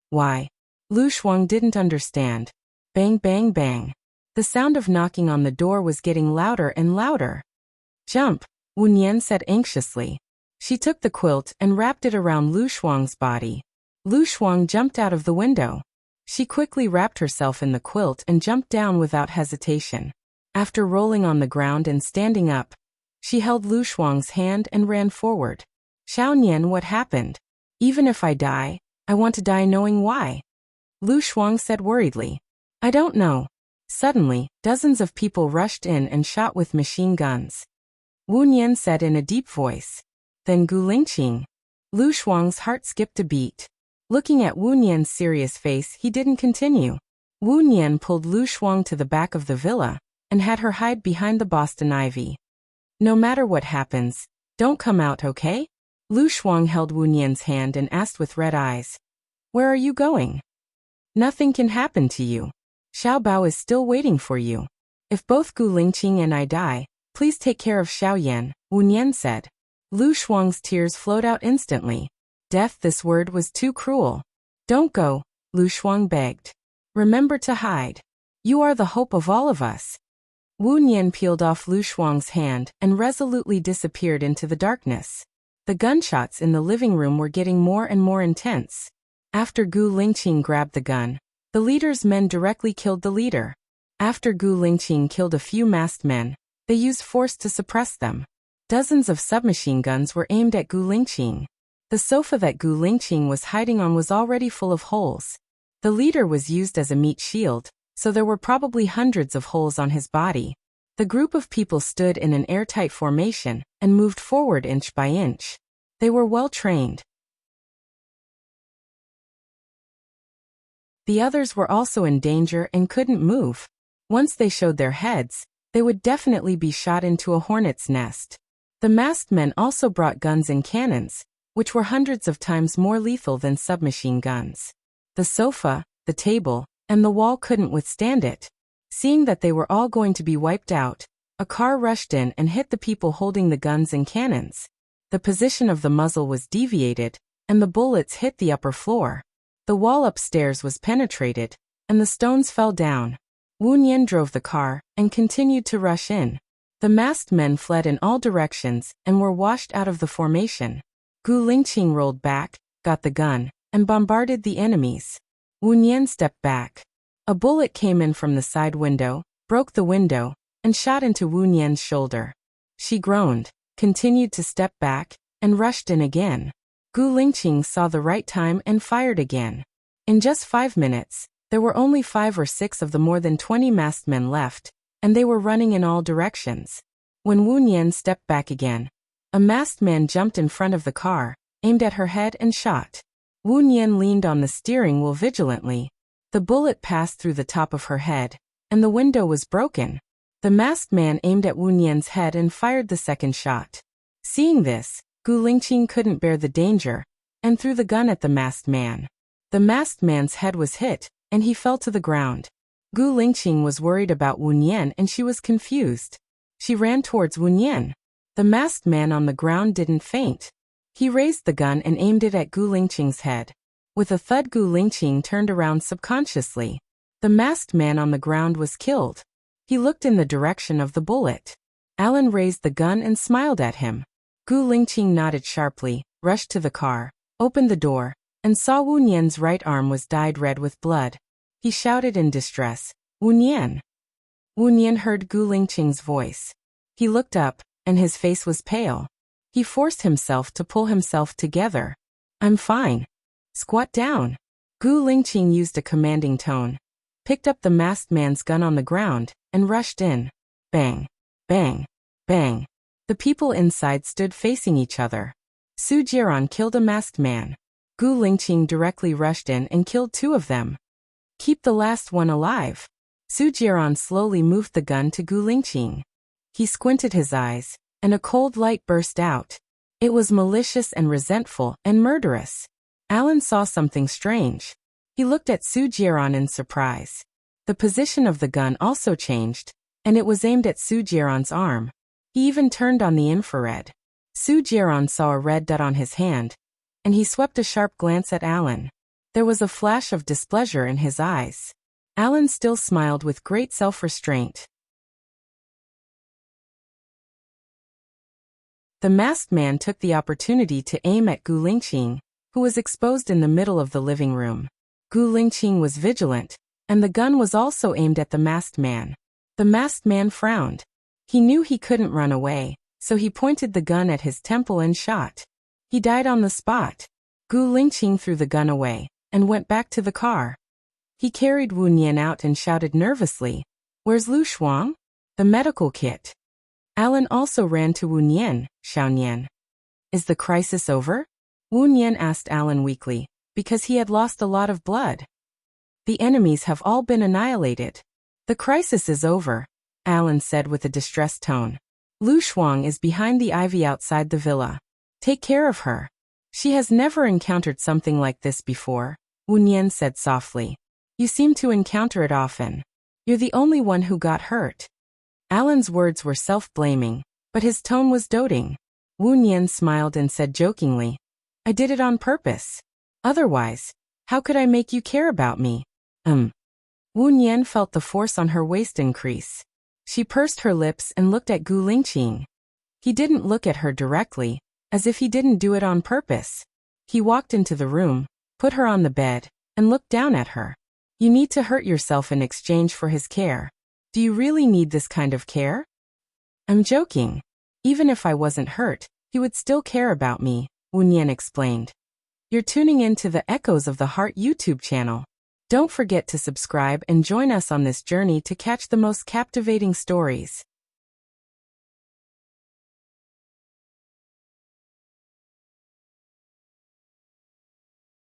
Why? Lu Shuang didn't understand. Bang, bang, bang. The sound of knocking on the door was getting louder and louder. Jump, Wu Nian said anxiously. She took the quilt and wrapped it around Lu Shuang's body. Lu Shuang jumped out of the window. She quickly wrapped herself in the quilt and jumped down without hesitation. After rolling on the ground and standing up, she held Lu Shuang's hand and ran forward. Xiao Nian, what happened? Even if I die, I want to die knowing why. Lu Shuang said worriedly. I don't know. Suddenly, dozens of people rushed in and shot with machine guns. Wu Nian said in a deep voice. Then Gu Lingqing. Lu Shuang's heart skipped a beat. Looking at Wu Nian's serious face, he didn't continue. Wu Nian pulled Lu Shuang to the back of the villa and had her hide behind the Boston ivy. No matter what happens, don't come out, okay? Lu Shuang held Wu Nian's hand and asked with red eyes. Where are you going? Nothing can happen to you. Xiao Bao is still waiting for you. If both Gu Lingqing and I die, please take care of Xiao Yan, Wu Nian said. Lu Shuang's tears flowed out instantly. Death, this word was too cruel. Don't go, Lu Shuang begged. Remember to hide. You are the hope of all of us. Wu Nian peeled off Lu Shuang's hand and resolutely disappeared into the darkness. The gunshots in the living room were getting more and more intense. After Gu Lingqing grabbed the gun, the leader's men directly killed the leader. After Gu Lingqing killed a few masked men, they used force to suppress them. Dozens of submachine guns were aimed at Gu Lingqing. The sofa that Gu Lingqing was hiding on was already full of holes. The leader was used as a meat shield, so there were probably hundreds of holes on his body. The group of people stood in an airtight formation and moved forward inch by inch. They were well trained. The others were also in danger and couldn't move. Once they showed their heads, they would definitely be shot into a hornet's nest. The masked men also brought guns and cannons, which were hundreds of times more lethal than submachine guns. The sofa, the table, and the wall couldn't withstand it. Seeing that they were all going to be wiped out, a car rushed in and hit the people holding the guns and cannons. The position of the muzzle was deviated, and the bullets hit the upper floor. The wall upstairs was penetrated, and the stones fell down. Wu Nian drove the car and continued to rush in. The masked men fled in all directions and were washed out of the formation. Gu Lingqing rolled back, got the gun, and bombarded the enemies. Wu Nian stepped back. A bullet came in from the side window, broke the window, and shot into Wu Nian's shoulder. She groaned, continued to step back, and rushed in again. Gu Lingqing saw the right time and fired again. In just 5 minutes, there were only 5 or 6 of the more than 20 masked men left, and they were running in all directions. When Wu Nian stepped back again, a masked man jumped in front of the car, aimed at her head and shot. Wu Nian leaned on the steering wheel vigilantly. The bullet passed through the top of her head, and the window was broken. The masked man aimed at Wu Nian's head and fired the second shot. Seeing this, Gu Lingqing couldn't bear the danger, and threw the gun at the masked man. The masked man's head was hit, and he fell to the ground. Gu Lingqing was worried about Wu Nian and she was confused. She ran towards Wu Nian. The masked man on the ground didn't faint. He raised the gun and aimed it at Gu Lingqing's head. With a thud, Gu Lingqing turned around subconsciously. The masked man on the ground was killed. He looked in the direction of the bullet. Alan raised the gun and smiled at him. Gu Lingqing nodded sharply, rushed to the car, opened the door, and saw Wu Nian's right arm was dyed red with blood. He shouted in distress, "Wu Nian!" Wu Nian heard Gu Lingqing's voice. He looked up, and his face was pale. He forced himself to pull himself together. "I'm fine. Squat down." Gu Lingqing used a commanding tone, picked up the masked man's gun on the ground, and rushed in. Bang! Bang! Bang! The people inside stood facing each other. Su Jiran killed a masked man. Gu Lingqing directly rushed in and killed 2 of them. Keep the last one alive. Su Jiran slowly moved the gun to Gu Lingqing. He squinted his eyes, and a cold light burst out. It was malicious and resentful and murderous. Alan saw something strange. He looked at Su Jiran in surprise. The position of the gun also changed, and it was aimed at Su Jiran's arm. He even turned on the infrared. Su Jiran saw a red dot on his hand, and he swept a sharp glance at Alan. There was a flash of displeasure in his eyes. Alan still smiled with great self-restraint. The masked man took the opportunity to aim at Gu Lingqing, who was exposed in the middle of the living room. Gu Lingqing was vigilant, and the gun was also aimed at the masked man. The masked man frowned. He knew he couldn't run away, so he pointed the gun at his temple and shot. He died on the spot. Gu Lingqing threw the gun away and went back to the car. He carried Wu Nian out and shouted nervously, "Where's Lu Shuang?" "The medical kit." Alan also ran to Wu Nian. "Xiao Nian, is the crisis over?" Wu Nian asked Alan weakly, because he had lost a lot of blood. "The enemies have all been annihilated. The crisis is over," Alan said with a distressed tone. "Lu Shuang is behind the ivy outside the villa. Take care of her. She has never encountered something like this before," Wu Nian said softly. "You seem to encounter it often. You're the only one who got hurt." Alan's words were self-blaming, but his tone was doting. Wu Nian smiled and said jokingly, "I did it on purpose. Otherwise, how could I make you care about me?" Wu Nian felt the force on her waist increase. She pursed her lips and looked at Gu Lingqing. He didn't look at her directly, as if he didn't do it on purpose. He walked into the room, put her on the bed, and looked down at her. "You need to hurt yourself in exchange for his care. Do you really need this kind of care?" "I'm joking. Even if I wasn't hurt, he would still care about me," Wu Nian explained. "You're tuning in to the Echoes of the Heart YouTube channel. Don't forget to subscribe and join us on this journey to catch the most captivating stories.